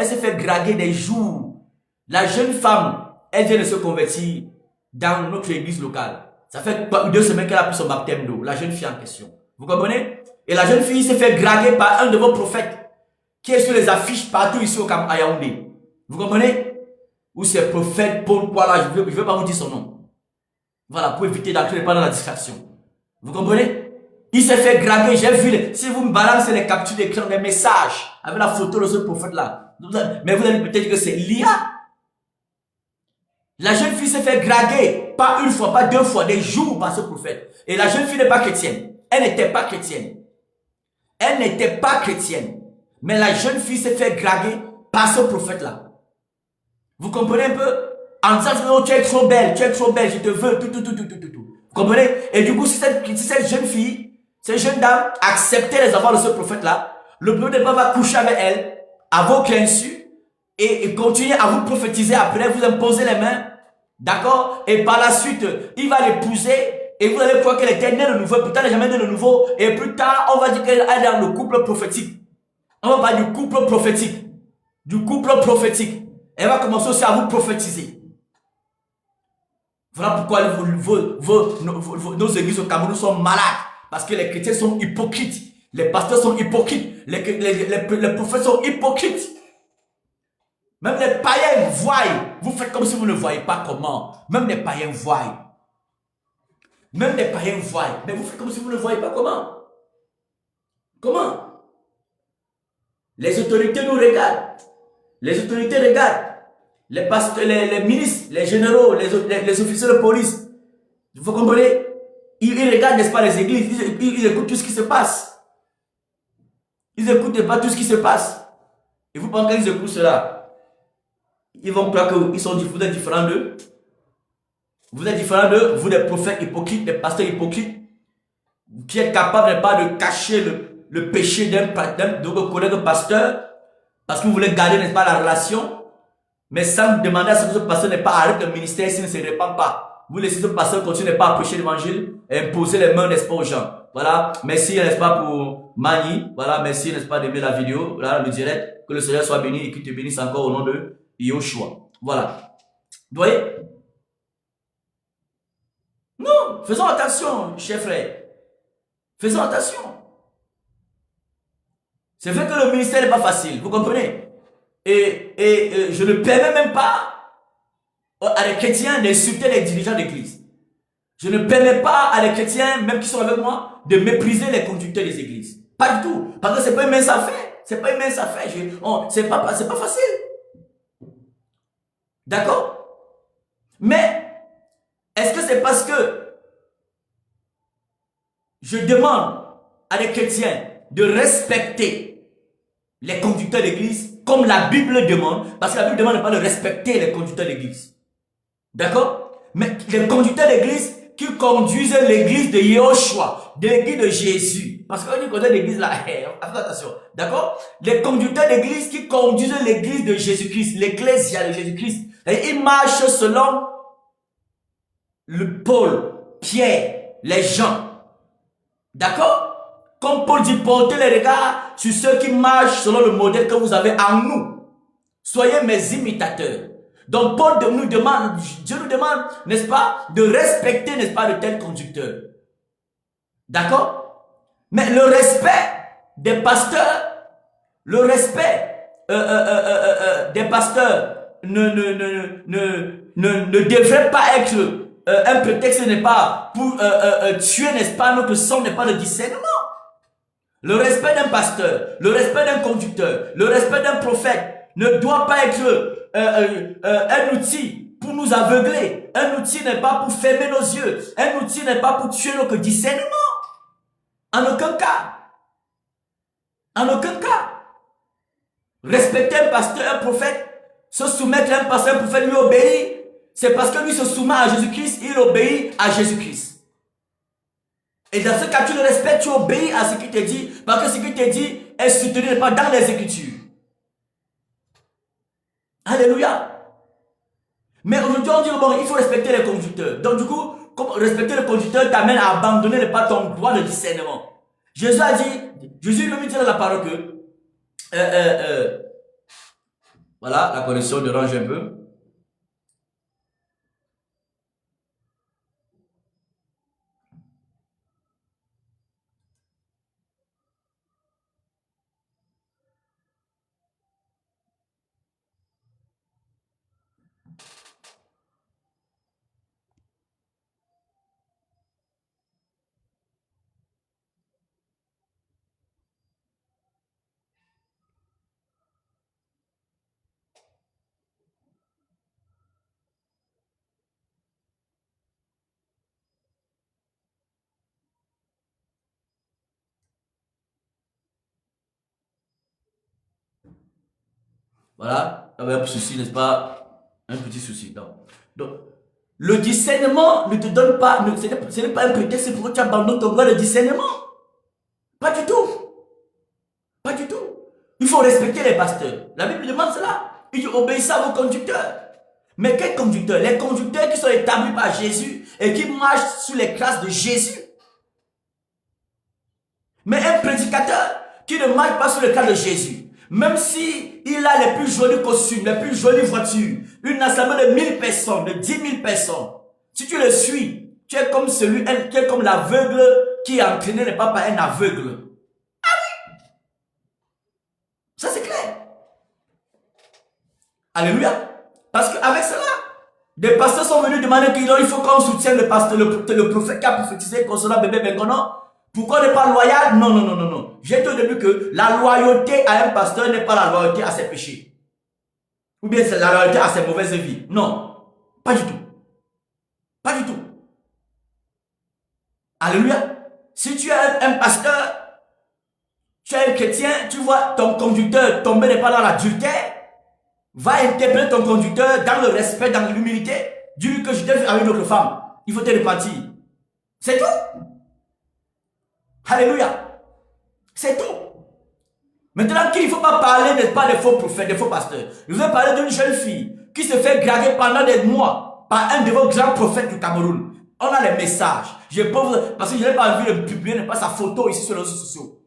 se fait draguer des jours. La jeune femme, elle vient de se convertir dans notre église locale. Ça fait 2 semaines qu'elle a pris son baptême d'eau. La jeune fille en question. Vous comprenez? Et la jeune fille se fait draguer par un de vos prophètes qui est sur les affiches partout ici au Camp à Yaoundé. Vous comprenez? Ou c'est prophète Paul quoi là, je ne veux pas vous dire son nom. Voilà, pour éviter d'entrer dans la distraction. Vous comprenez? Il s'est fait draguer, j'ai vu, si vous me balancez les captures d'écran, des messages, avec la photo de ce prophète-là, mais vous allez peut-être dire que c'est l'IA. La jeune fille s'est fait draguer, pas une fois, pas 2 fois, des jours par ce prophète. Et la jeune fille n'est pas chrétienne. Elle n'était pas chrétienne. Elle n'était pas chrétienne. Mais la jeune fille s'est fait draguer par ce prophète-là. Vous comprenez un peu? En disant, oh, tu es trop belle, je te veux, tout. Vous comprenez? Et du coup, si cette jeune fille, cette jeune dame acceptait les enfants de ce prophète-là, le prophète va coucher avec elle, à votre insu, et continuer à vous prophétiser après, vous imposer les mains, d'accord? Et par la suite, il va l'épouser, et vous allez croire qu'elle était née de nouveau, pourtant elle n'est jamais née de nouveau, et plus tard, on va dire qu'elle est dans le couple prophétique. On va parler du couple prophétique. Du couple prophétique. Elle va commencer aussi à vous prophétiser. Voilà pourquoi nos églises au Cameroun sont malades. Parce que les chrétiens sont hypocrites. Les pasteurs sont hypocrites. Les prophètes sont hypocrites. Même les païens voient. Vous faites comme si vous ne voyez pas comment. Même les païens voient. Même les païens voient. Mais vous faites comme si vous ne voyez pas comment. Comment? Les autorités nous regardent. Les autorités regardent. Les pasteurs, les ministres, les généraux, les officiers de police. Vous comprenez? Ils regardent, n'est-ce pas, les églises. Ils écoutent tout ce qui se passe. Ils n'écoutent pas tout ce qui se passe. Et vous pensez qu'ils écoutent cela? Ils vont croire que vous êtes différents d'eux. Vous êtes différents d'eux. Vous, des prophètes hypocrites, des pasteurs hypocrites, qui êtes capables, n'est pas, de cacher le péché de vos collègues pasteurs, parce que vous voulez garder, n'est-ce pas, la relation. Mais sans demander à ce que ce pasteur n'est pas arrêté le ministère s'il ne se répand pas. Vous laissez ce pasteur continuer pas à prêcher l'évangile et imposer les mains, n'est-ce pas, aux gens. Voilà. Merci, n'est-ce pas, pour Mani. Voilà. Merci, n'est-ce pas, d'aimer la vidéo. Voilà, le direct. Que le Seigneur soit béni et qu'il te bénisse encore au nom de Yoshua. Voilà. Vous voyez? Non. Faisons attention, chers frères. Faisons attention. C'est vrai que le ministère n'est pas facile. Vous comprenez? Et je ne permets même pas à les chrétiens d'insulter les dirigeants d'église. Je ne permets pas à les chrétiens, même qui sont avec moi, de mépriser les conducteurs des églises. Pas du tout. Parce que c'est pas une mince affaire. C'est pas une mince affaire. C'est pas facile. D'accord? Mais, est-ce que c'est parce que je demande à les chrétiens de respecter les conducteurs d'église comme la Bible demande, parce que la Bible demande pas de respecter les conducteurs d'église. D'accord? Mais les conducteurs d'église qui conduisent l'église de Yoshua, de l'église de Jésus. Parce que quand on dit l'église là, faites attention. D'accord? Les conducteurs d'église qui conduisent l'église de Jésus-Christ, l'ecclésia de Jésus-Christ. Et ils marchent selon le Paul, Pierre, les gens. D'accord? Comme Paul dit, portez les regards sur ceux qui marchent selon le modèle que vous avez en nous. Soyez mes imitateurs. Donc Paul nous demande, Dieu nous demande, n'est-ce pas, de respecter, n'est-ce pas, de tels conducteurs. D'accord? Mais le respect des pasteurs, le respect des pasteurs ne devrait pas être un prétexte, n'est pas, pour tuer, n'est-ce pas, notre sang n'est pas le discernement. Le respect d'un pasteur, le respect d'un conducteur, le respect d'un prophète ne doit pas être un outil pour nous aveugler. Un outil n'est pas pour fermer nos yeux. Un outil n'est pas pour tuer notre discernement. En aucun cas. En aucun cas. Respecter un pasteur, un prophète, se soumettre à un pasteur, un prophète, lui obéir, c'est parce que lui se soumet à Jésus-Christ, il obéit à Jésus-Christ. Et dans ce cas, tu le respectes, tu obéis à ce qu'il te dit, parce que ce qu'il te dit est soutenu pas dans les Écritures. Alléluia. Mais aujourd'hui, on dit, bon, il faut respecter les conducteurs. Donc du coup, comme respecter le conducteur t'amène à abandonner pas ton droit de discernement. Jésus a dit, Jésus lui dit dans la parole que, voilà, la connexion dérange un peu. Voilà, il y avait un souci, n'est-ce pas? Un petit souci. Donc, le discernement ne te donne pas, ce n'est pas un prétexte pour que tu abandonnes ton droit de discernement. Pas du tout. Pas du tout. Il faut respecter les pasteurs. La Bible demande cela. Il dit obéissez à vos conducteurs. Mais quels conducteurs? Les conducteurs qui sont établis par Jésus et qui marchent sous les traces de Jésus. Mais un prédicateur qui ne marche pas sous les traces de Jésus, même si il a les plus jolis costumes, les plus jolies voitures, une assemblée de 1000 personnes, de 10 000 personnes, si tu le suis, tu es comme celui, tu es comme l'aveugle qui est entraîné n'est pas par un aveugle. Ça c'est clair. Alléluia. Parce qu'avec cela, des pasteurs sont venus demander qu'il faut qu'on soutienne le pasteur, le prophète qui a prophétisé concernant bébé Bengono. Pourquoi ne pas loyal? Non, non, non, non, non. J'ai dit au début que la loyauté à un pasteur n'est pas la loyauté à ses péchés. Ou bien c'est la loyauté à ses mauvaises vies. Non. Pas du tout. Pas du tout. Alléluia. Si tu es un pasteur, tu es un chrétien, tu vois ton conducteur tomber n'est pas dans l'adultère, va interpeller ton conducteur dans le respect, dans l'humilité. Dis-lui que je t'ai vu avec une autre femme. Il faut te repentir. C'est tout. Alléluia. C'est tout. Maintenant, qu'il ne faut pas parler, n'est-ce pas, des faux prophètes, des faux pasteurs. Je veux parler d'une jeune fille qui se fait draguer pendant des mois par un de vos grands prophètes du Cameroun. On a les messages. Je peux vous, parce que je n'ai pas envie de publier, n'est pas sa photo ici sur les réseaux sociaux.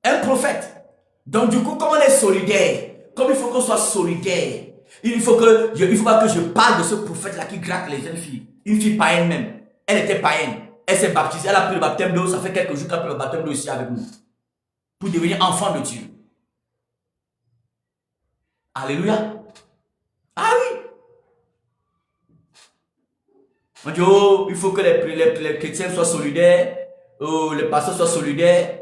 Un prophète. Donc du coup, comme on est solidaire, comme il faut qu'on soit solidaire, il ne faut pas que je parle de ce prophète-là qui gratte les jeunes filles. Une fille païenne même. Elle était païenne. Elle s'est baptisée. Elle a pris le baptême d'eau. Ça fait quelques jours qu'elle a pris le baptême d'eau ici avec nous. Pour devenir enfant de Dieu. Alléluia. Ah oui. On dit, oh, il faut que les chrétiens soient solidaires. Oh, les pasteurs soient solidaires.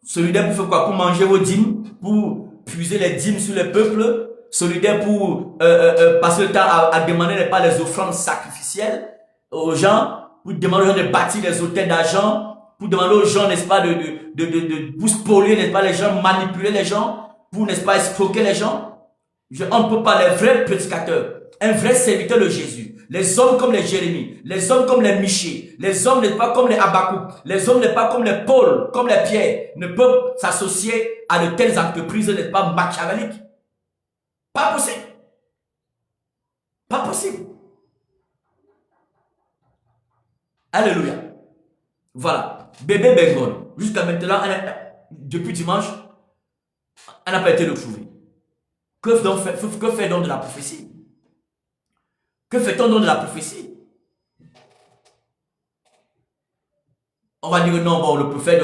Solidaire pour faire quoi? Pour manger vos dîmes. Pour puiser les dîmes sur le peuple. Solidaire pour passer le temps à demander pas les offrandes sacrificielles aux gens. Pour demander aux gens de bâtir des hôtels d'argent. Pour demander aux gens, n'est-ce pas, pour spolier, n'est-ce pas, les gens, manipuler les gens. Pour, n'est-ce pas, escroquer les gens. On ne peut pas, les vrais prédicateurs, un vrai serviteur de Jésus. Les hommes comme les Jérémie, les hommes comme les Michée, les hommes n'est pas comme les Habakkuk, les hommes n'est pas comme les Paul, comme les Pierre, ne peuvent s'associer à de telles entreprises, n'est pas machiavéliques. Pas possible. Pas possible. Alléluia. Voilà. Bébé Bengon. Jusqu'à maintenant, depuis dimanche, elle n'a pas été retrouvée. Que fait donc de la prophétie? Que fait-on donc de la prophétie? On va dire non, bon, le prophète,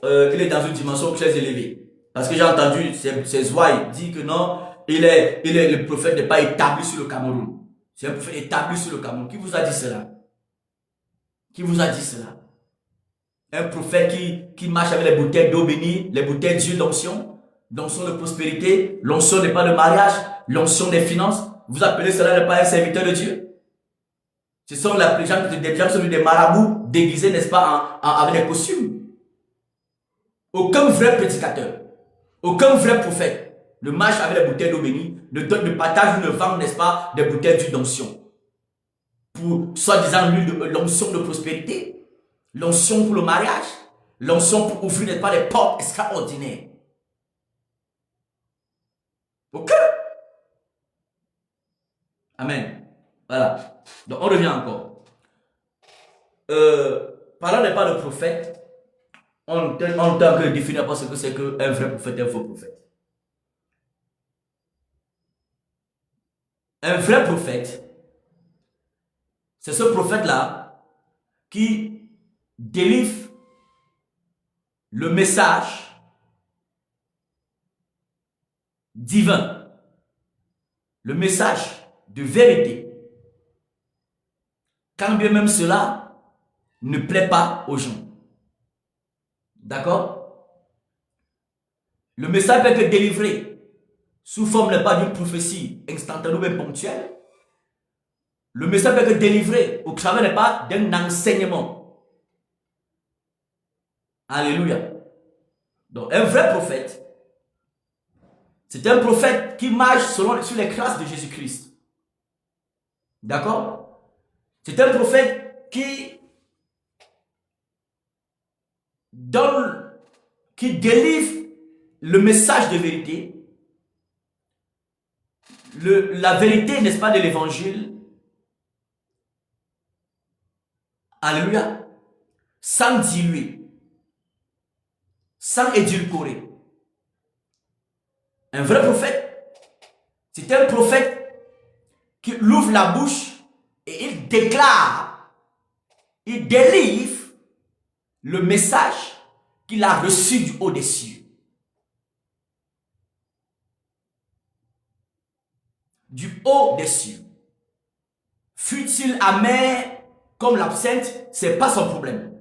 il est dans une dimension très élevée. Parce que j'ai entendu ses ouailles dire que non, le prophète n'est pas établi sur le Cameroun. C'est un prophète établi sur le Cameroun. Qui vous a dit cela? Qui vous a dit cela? Un prophète qui marche avec les bouteilles d'eau bénie, les bouteilles d'huile d'onction, l'onction de prospérité, l'onction n'est pas de mariage, l'onction des finances. Vous appelez cela n'est pas un serviteur de Dieu? Ce sont des gens qui sont des marabouts déguisés, n'est-ce pas, avec des costumes. Aucun vrai prédicateur, aucun vrai prophète ne marche avec les bouteilles d'eau bénie, ne partage ou ne vend, n'est-ce pas, des bouteilles d'huile d'onction. Pour, soi-disant, l'onction de prospérité, l'onction pour le mariage, l'onction pour ouvrir, n'est-ce pas, les portes extraordinaires. Ok? Amen. Voilà. Donc, on revient encore. Parlant n'est pas de prophète, on tente de définir pas ce que c'est qu'un vrai prophète et un faux prophète. Un vrai prophète, c'est ce prophète-là qui délivre le message divin, le message de vérité, quand bien même cela ne plaît pas aux gens. D'accord? Le message peut être délivré sous forme n'est pas d'une prophétie instantanée ou même ponctuelle. Le message peut être délivré au travers n'est pas d'un enseignement. Alléluia. Donc un vrai prophète, c'est un prophète qui marche sur les traces de Jésus-Christ. D'accord? C'est un prophète qui délivre le message de vérité, la vérité, n'est-ce pas, de l'évangile. Alléluia. Sans diluer, sans édulcorer. Un vrai prophète, c'est un prophète qui ouvre la bouche et il déclare, il délivre le message qu'il a reçu du haut des cieux. Du haut des cieux. Fut-il amer comme l'absinthe, ce n'est pas son problème.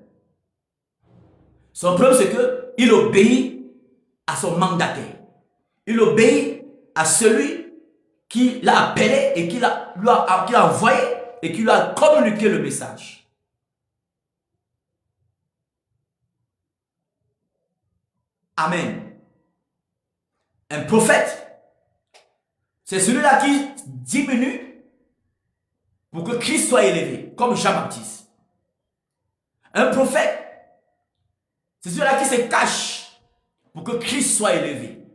Son problème, c'est qu'il obéit à son mandataire. Il obéit à celui qui l'a appelé et qui l'a envoyé et qui lui a communiqué le message. Amen. Un prophète, c'est celui-là qui diminue pour que Christ soit élevé, comme Jean-Baptiste. Un prophète, c'est celui-là qui se cache pour que Christ soit élevé.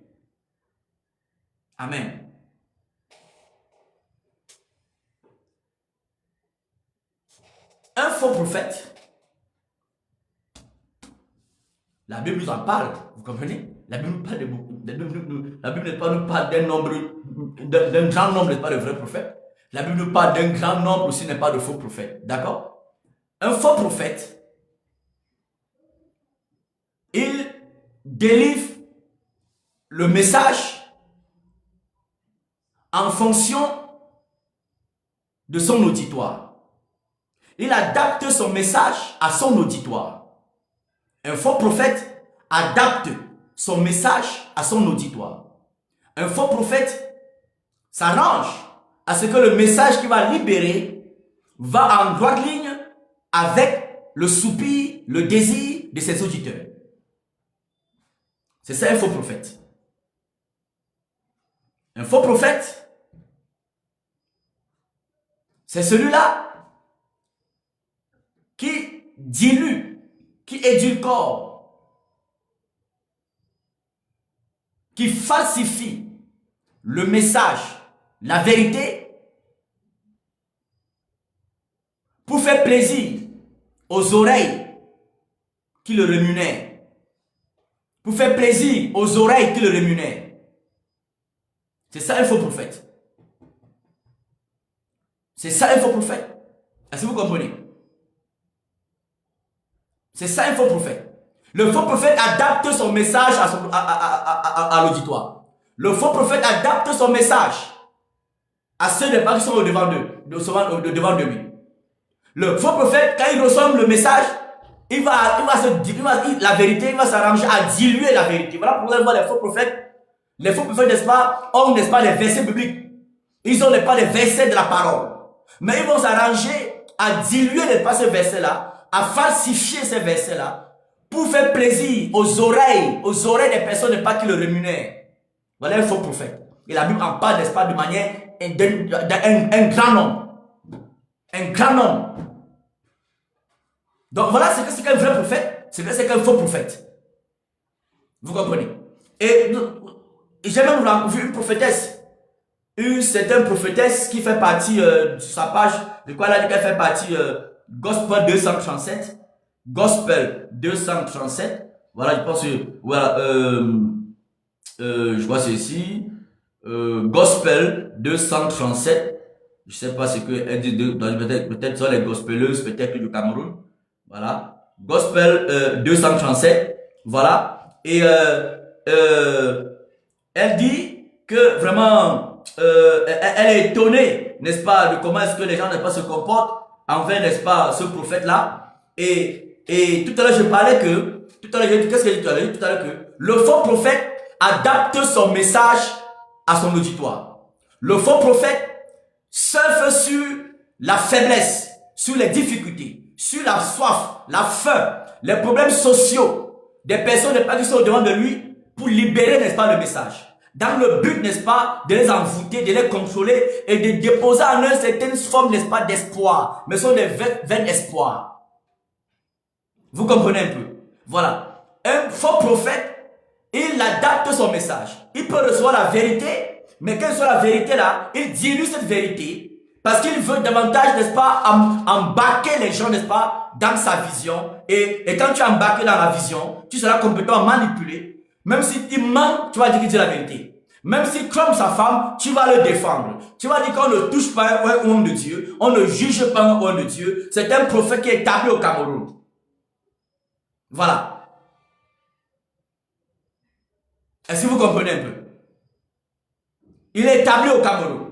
Amen. Un faux prophète, la Bible nous en parle, vous comprenez? La Bible nous parle de beaucoup. La Bible nous parle d'un grand nombre, n'est pas de vrais prophètes. La Bible nous parle d'un grand nombre aussi, n'est pas de faux prophètes. D'accord? Un faux prophète, il délivre le message en fonction de son auditoire. Il adapte son message à son auditoire. Un faux prophète adapte son message à son auditoire. Un faux prophète s'arrange à ce que le message qu'il va libérer va en droite ligne avec le soupir, le désir de ses auditeurs. C'est ça un faux prophète. Un faux prophète, c'est celui-là qui dilue, qui édulcore, qui falsifie le message, la vérité, pour faire plaisir aux oreilles qui le rémunèrent. Pour faire plaisir aux oreilles qui le rémunèrent. C'est ça un faux prophète. C'est ça un faux prophète. Est-ce que vous comprenez? C'est ça un faux prophète. Le faux prophète adapte son message à l'auditoire. Le faux prophète adapte son message à ceux des gens qui sont devant de lui. Le faux prophète, quand il reçoit le message, la vérité, il va s'arranger à diluer la vérité. Voilà pourquoi on voit les faux prophètes. Les faux prophètes, n'est-ce pas, ont, n'est-ce pas, les versets bibliques. Ils ont, n'est-ce pas, les versets de la parole. Mais ils vont s'arranger à diluer, n'est-ce pas, ces versets-là, à falsifier ces versets-là, pour faire plaisir aux oreilles des personnes, n'est-ce pas, qui le rémunèrent. Voilà un faux prophète. Et la Bible en parle, n'est-ce pas, de manière d'un grand homme. Un grand homme. Donc voilà ce que c'est qu'un vrai prophète, ce que c'est qu'un faux prophète. Vous comprenez? Et j'ai même vu une prophétesse. C'est une prophétesse qui fait partie de sa page. De quoi elle a dit qu'elle fait partie Gospel 237. Gospel 237. Voilà, je pense que voilà, je vois ceci. Gospel 237. Je sais pas ce que elle dit. Peut-être sont les gospeleuses, peut-être du Cameroun. Voilà. Gospel 237. Voilà. Et elle dit que vraiment, elle est étonnée, n'est-ce pas, de comment est-ce que les gens, n'est-ce pas, se comportent envers, n'est-ce pas, ce prophète-là. Et tout à l'heure, je parlais que, qu'est-ce que j'ai dit tout à l'heure? Tout à l'heure que le faux prophète adapte son message à son auditoire. Le faux prophète surfe sur la faiblesse, sur les difficultés, sur la soif, la faim, les problèmes sociaux des personnes, n'est-ce pas, qui sont au devant de lui pour libérer, n'est-ce pas, le message. Dans le but, n'est-ce pas, de les envoûter, de les contrôler et de déposer en eux certaines formes, n'est-ce pas, d'espoir. Mais ce sont des vains espoirs. Vous comprenez un peu? Voilà. Un faux prophète, il adapte son message. Il peut recevoir la vérité, mais quelle soit la vérité là, il dilue cette vérité parce qu'il veut davantage, n'est-ce pas, embarquer les gens, n'est-ce pas, dans sa vision. Et quand tu es embarqué dans la vision, tu seras complètement manipulé. Même s'il ment, tu vas dire qu'il dit la vérité. Même s'il trompe sa femme, tu vas le défendre. Tu vas dire qu'on ne touche pas un homme de Dieu, on ne juge pas un homme de Dieu. C'est un prophète qui est établi au Cameroun. Voilà. Est-ce que vous comprenez un peu? Il est établi au Cameroun.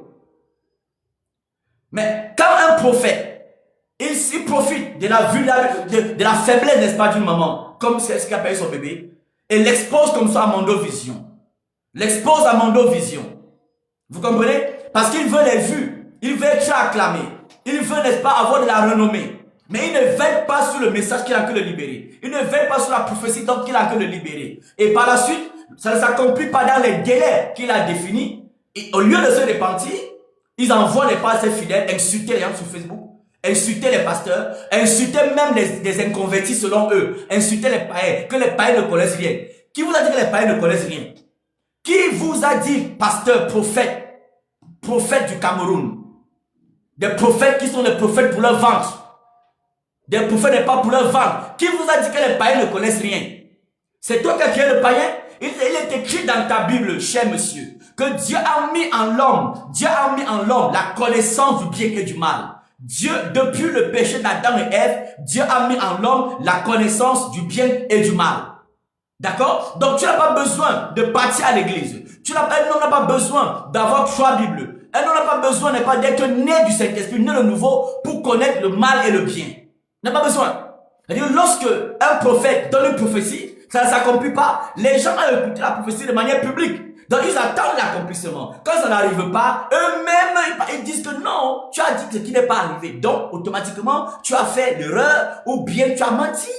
Mais quand un prophète, il profite de la faiblesse, n'est-ce pas, d'une maman, comme c'est ce qu'a payé son bébé, et l'expose comme ça à Mondovision. L'expose à Mondovision. Vous comprenez? Parce qu'il veut les vues. Il veut être acclamé. Il veut, n'est-ce pas, avoir de la renommée. Mais il ne veille pas sur le message qu'il a que le libérer. Il ne veille pas sur la prophétie donc qu'il a que le libérer. Et par la suite, ça ne s'accomplit pas dans les délais qu'il a définis. Et au lieu de se repentir, ils envoient les pasteurs fidèles insulter les gens sur Facebook. Insulter les pasteurs, insulter même les inconvertis selon eux, insulter les païens, que les païens ne connaissent rien. Qui vous a dit que les païens ne connaissent rien? Qui vous a dit, pasteur, prophète du Cameroun? Des prophètes qui sont des prophètes pour leur ventre. Des prophètes n'est pas pour leur ventre. Qui vous a dit que les païens ne connaissent rien? C'est toi qui as créé le païen? Il est écrit dans ta Bible, cher monsieur, que Dieu a mis en l'homme la connaissance du bien et du mal. Dieu, depuis le péché d'Adam et Ève, Dieu a mis en l'homme la connaissance du bien et du mal. D'accord? Donc tu n'as pas besoin de partir à l'église. Un homme n'a pas besoin d'avoir 3 Bibles. Un homme n'a pas besoin, n'est pas d'être né du Saint-Esprit, né de nouveau pour connaître le mal et le bien. Il n'a pas besoin. C'est-à-dire, lorsque un prophète donne une prophétie, ça ne s'accomplit pas. Les gens ont écouté la prophétie de manière publique. Donc ils attendent l'accomplissement. Quand ça n'arrive pas, eux-mêmes, ils disent que non, tu as dit ce qui n'est pas arrivé. Donc, automatiquement, tu as fait l'erreur ou bien tu as menti.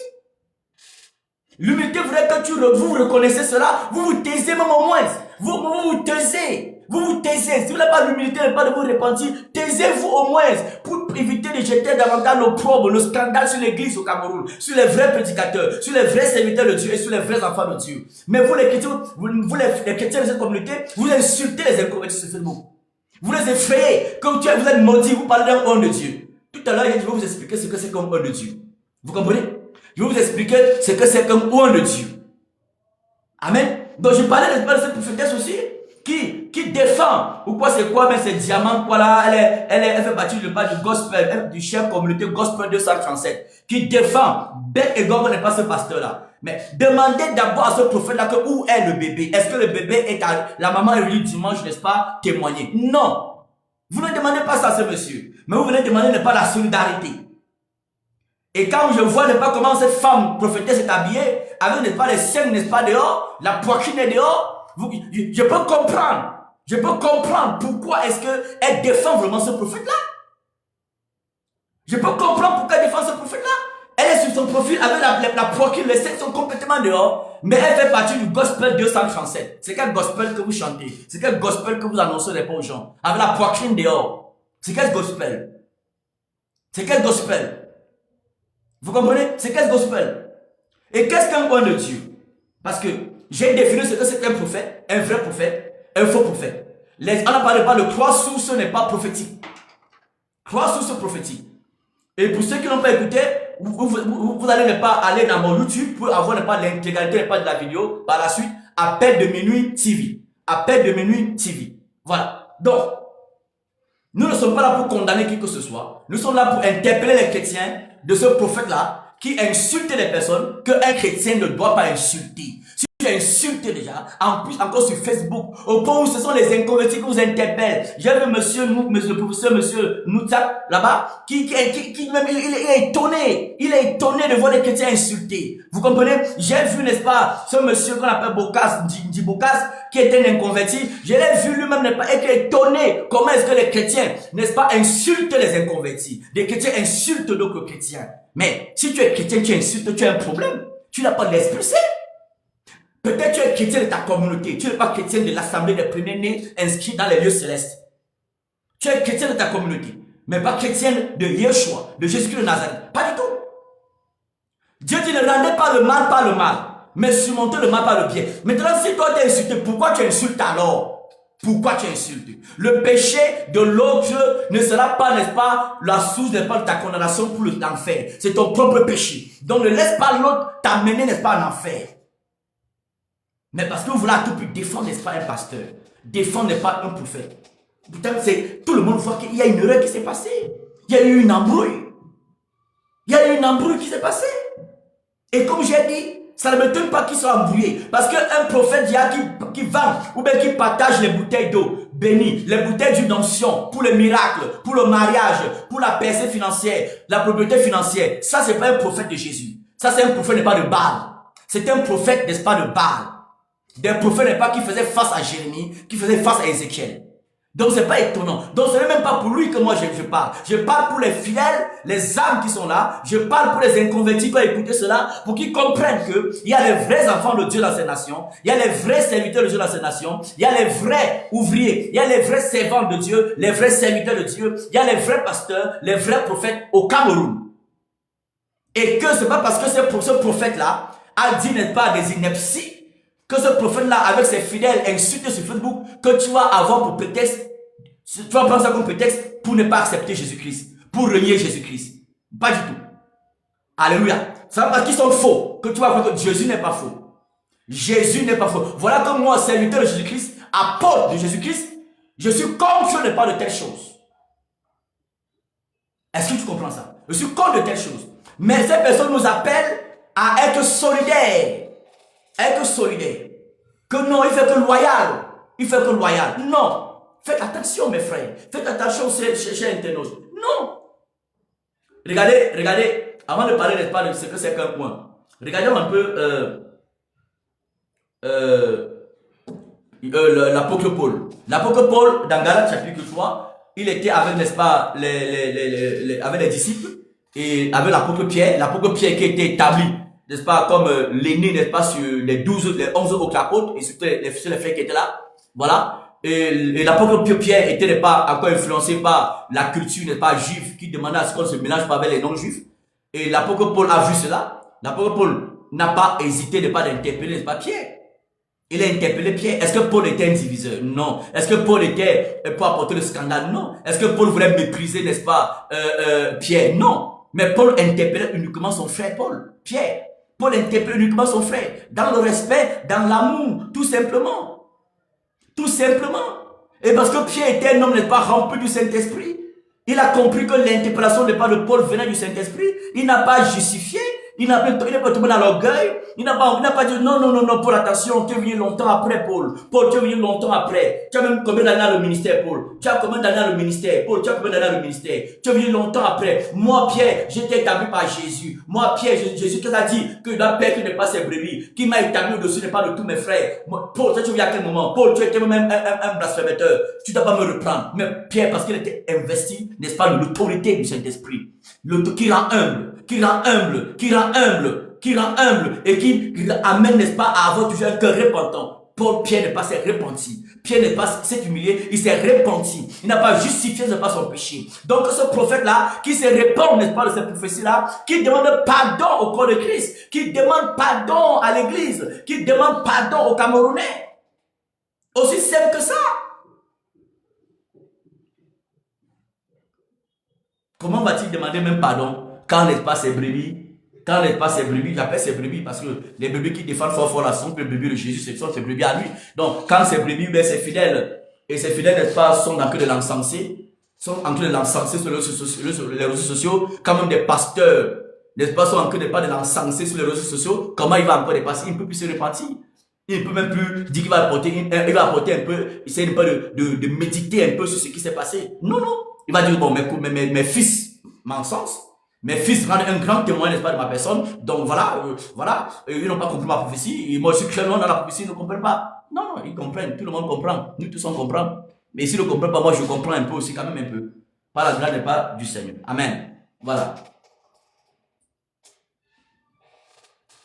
L'humilité voudrait que vous reconnaissez cela, vous vous taisez même au moins. Vous vous taisez. Vous vous taisez. Si vous n'avez pas l'humilité, pas de vous repentir, taisez-vous au moins pour éviter de jeter davantage l'opprobre, le scandale sur l'église au Cameroun, sur les vrais prédicateurs, sur les vrais serviteurs de Dieu et sur les vrais enfants de Dieu. Mais vous les chrétiens, les chrétiens de cette communauté, vous insultez les inconvertis sur Facebook. Vous les effrayez. Comme vous êtes maudits, vous parlez d'un homme de Dieu. Tout à l'heure, je vais vous expliquer ce que c'est qu'un homme de Dieu. Vous comprenez? Je vais vous expliquer ce que c'est qu'un homme de Dieu. Amen. Donc je parlais de cette prophétesse aussi qui défend, ou quoi c'est quoi, mais c'est diamant, quoi là, elle fait partie du gospel, du chef communauté gospel 237, qui défend, bec et gomme n'est pas ce pasteur là. Mais demandez d'abord à ce prophète là que où est le bébé? Est-ce que le bébé est à la maman est venue dimanche, n'est-ce pas, témoigner? Non. Vous ne demandez pas ça à ce monsieur, mais vous venez demander n'est pas la solidarité. Et quand je vois, n'est-ce pas, comment cette femme prophétesse est habillée, avec, n'est-ce pas, les seins, n'est-ce pas, dehors, la poitrine est dehors, je peux comprendre. Je peux comprendre pourquoi est-ce qu'elle défend vraiment ce prophète-là. Je peux comprendre pourquoi elle défend ce prophète-là. Elle est sur son profil avec la poitrine, les seins sont complètement dehors, mais elle fait partie du gospel 237. C'est quel gospel que vous chantez? C'est quel gospel que vous annoncez les pauvres gens? Avec la poitrine dehors. C'est quel gospel? C'est quel gospel? Vous comprenez? C'est quel gospel? Et qu'est-ce qu'un homme de Dieu? Parce que j'ai défini ce que c'est un prophète, un vrai prophète, un faux prophète. On n'a parlé pas de 3 sources n'est pas prophétique. 3 sources prophétiques. Et pour ceux qui n'ont pas écouté, vous allez ne pas aller dans mon YouTube pour avoir l'intégralité de la vidéo. Par la suite, Appel de minuit TV. Appel de minuit TV. Voilà. Donc, nous ne sommes pas là pour condamner qui que ce soit. Nous sommes là pour interpeller les chrétiens de ce prophète-là qui insulte les personnes qu'un chrétien ne doit pas insulter. Si tu insultes déjà, en plus encore sur Facebook, au point où ce sont les inconvertis qui vous interpellent. J'ai vu le professeur, monsieur Noutak, là-bas, qui même, il est étonné. Il est étonné de voir les chrétiens insultés. Vous comprenez? J'ai vu, n'est-ce pas, ce monsieur qu'on appelle Bokas, Bokas, qui était un inconverti. Je l'ai vu lui-même, n'est-ce pas, et qui est étonné. Comment est-ce que les chrétiens, n'est-ce pas, insultent les inconvertis? Des chrétiens insultent d'autres chrétiens. Mais, si tu es chrétien, tu insultes, tu as un problème. Tu n'as pas de l'Esprit Saint. Peut-être tu es chrétien de ta communauté. Tu n'es pas chrétien de l'assemblée des premiers-nés inscrits dans les lieux célestes. Tu es chrétien de ta communauté. Mais pas chrétien de Yeshua, de Jésus-Christ de Nazareth. Pas du tout. Dieu dit ne rendez pas le mal par le mal, mais surmontez le mal par le bien. Maintenant, si toi tu es insulté, pourquoi tu insultes alors? Pourquoi tu insultes? Le péché de l'autre ne sera pas, n'est-ce pas, la source, n'est-ce pas, de ta condamnation pour l'enfer. C'est ton propre péché. Donc ne laisse pas l'autre t'amener, n'est-ce pas, en enfer. Mais parce que vous voulez à tout prix défendre, n'est-ce pas, un pasteur, défendre, n'est-ce pas, un prophète. Pourtant, tout le monde voit qu'il y a une erreur qui s'est passée. Il y a eu une embrouille. Il y a eu une embrouille qui s'est passée. Et comme j'ai dit, ça ne m'étonne pas qu'ils soient embrouillés. Parce qu'un prophète qui vend ou bien qui partage les bouteilles d'eau bénies, les bouteilles d'huile d'onction pour le miracle, pour le mariage, pour la percée financière, la propriété financière, ça c'est pas un prophète de Jésus. Ça c'est un prophète, n'est pas de Baal. C'est un prophète, n'est-ce pas, de Baal. Des prophètes, n'est pas, qui faisaient face à Jérémie, qui faisaient face à Ézéchiel. Donc c'est pas étonnant. Donc ce n'est même pas pour lui que moi je parle. Je parle pour les fidèles, les âmes qui sont là. Je parle pour les inconvertis qui ont écouté cela, pour qu'ils comprennent que il y a les vrais enfants de Dieu dans ces nations. Il y a les vrais serviteurs de Dieu dans ces nations. Il y a les vrais ouvriers. Il y a les vrais servants de Dieu, les vrais serviteurs de Dieu. Il y a les vrais pasteurs, les vrais prophètes au Cameroun. Et que c'est pas parce que c'est pour ce prophète-là a dit, n'est-ce pas, des inepties, que ce prophète-là, avec ses fidèles insultés sur Facebook, que tu vas avoir pour prétexte, tu vas prendre ça comme prétexte pour ne pas accepter Jésus-Christ, pour renier Jésus-Christ. Pas du tout. Alléluia. Ça va parce qu'ils sont faux, que tu vas voir que Jésus n'est pas faux. Jésus n'est pas faux. Voilà comme moi, serviteur de Jésus-Christ, apôtre de Jésus-Christ, je suis contre ne pas de telles choses. Est-ce que tu comprends ça? Je suis contre de telles choses. Mais ces personnes nous appellent à être solidaires. Être solidaire. Que non, il fait que loyal. Il fait que loyal. Non. Faites attention, mes frères. Faites attention, chers internautes. Non. Regardez, avant de parler, n'est-ce pas, de ce que c'est qu'un point. Regardez un peu l'apôtre Paul. L'apôtre Paul, dans Galates chapitre 3, il était avec, n'est-ce pas, avec les disciples et avec l'apôtre Pierre. L'apôtre Pierre qui était établi, n'est-ce pas, comme l'aîné, n'est-ce pas, sur les 11 autres apôtres, et surtout les frères qui étaient là. Voilà. Et l'apôtre Pierre était, n'est pas, encore influencé par la culture, n'est pas, juive, qui demandait à ce qu'on se mélange pas avec les non-juifs. Et l'apôtre Paul a vu cela. L'apôtre Paul n'a pas hésité, n'est pas, d'interpeller, n'est pas, Pierre. Il a interpellé Pierre. Est-ce que Paul était un diviseur? Non. Est-ce que Paul était pour apporter le scandale? Non. Est-ce que Paul voulait mépriser, n'est-ce pas, Pierre? Non. Mais Paul interpellait uniquement son frère Paul, Pierre. Paul interpellait uniquement son frère, dans le respect, dans l'amour, tout simplement. Tout simplement. Et parce que Pierre était un homme, n'est pas, rempli du Saint-Esprit, il a compris que l'interpellation n'est pas de Paul venant du Saint-Esprit, il n'a pas justifié, Il n'a pas tombé dans l'orgueil. Il n'a pas dit non, non, non, non, Paul, attention, tu es venu longtemps après, Paul. Paul, tu es venu longtemps après. Tu as même combien d'années dans le ministère, Paul? Tu as combien d'années dans le ministère? Paul, tu as combien d'années dans le ministère? Tu es venu longtemps après. Moi, Pierre, j'ai été établi par Jésus. Moi, Pierre, Jésus qui t'a dit que la paix qui n'est pas ses brebis, qui m'a établi au-dessus n'est pas de tous mes frères. Paul, tu es venu à quel moment? Paul, tu étais même un blasphémateur. Tu ne dois pas me reprendre. Mais Pierre, parce qu'il était investi, n'est-ce pas, de l'autorité du Saint-Esprit. Qui rend humble, qui rend humble, qui rend humble, qui rend humble et qui amène, n'est-ce pas, à avoir toujours un cœur repentant. Paul, Pierre n'est pas s'est repenti. Pierre n'est pas s'est humilié, il s'est repenti. Il n'a pas justifié, n'est-ce pas, son péché. Donc ce prophète-là, qui se répand, n'est-ce pas, de cette prophétie-là, qui demande pardon au corps de Christ, qui demande pardon à l'église, qui demande pardon aux Camerounais. Aussi simple que ça. Comment va-t-il demander même pardon quand n'est-ce pas ses brebis? Quand n'est-ce pas ses brebis? J'appelle ses brebis parce que les brebis qui défendent fort la sont les brebis de Jésus, ce sont ses brebis à lui. Donc quand ses brebis, ben, ses fidèles, et ses fidèles, n'est-ce pas, sont en train de l'encenser, sont en train de l'encenser sur les réseaux sociaux, quand même des pasteurs, n'est-ce pas, sont en train de pas de l'encenser sur les réseaux sociaux, comment il va encore dépasser? Il ne peut plus se repentir. Il ne peut même plus dire qu'il va apporter, il va apporter un peu, essayer un peu de méditer un peu sur ce qui s'est passé. Non, non. Il va dire, bon, mes fils m'encensent, mes fils rendent un grand témoin, n'est-ce pas, de ma personne, donc voilà, ils n'ont pas compris ma prophétie, et moi je suis clairement dans la prophétie, ils ne comprennent pas. Non, non, ils comprennent, tout le monde comprend, nous tous on comprend. Mais s'ils ne comprennent pas, moi je comprends un peu aussi, quand même un peu. Par la grâce n'est pas du Seigneur. Amen. Voilà.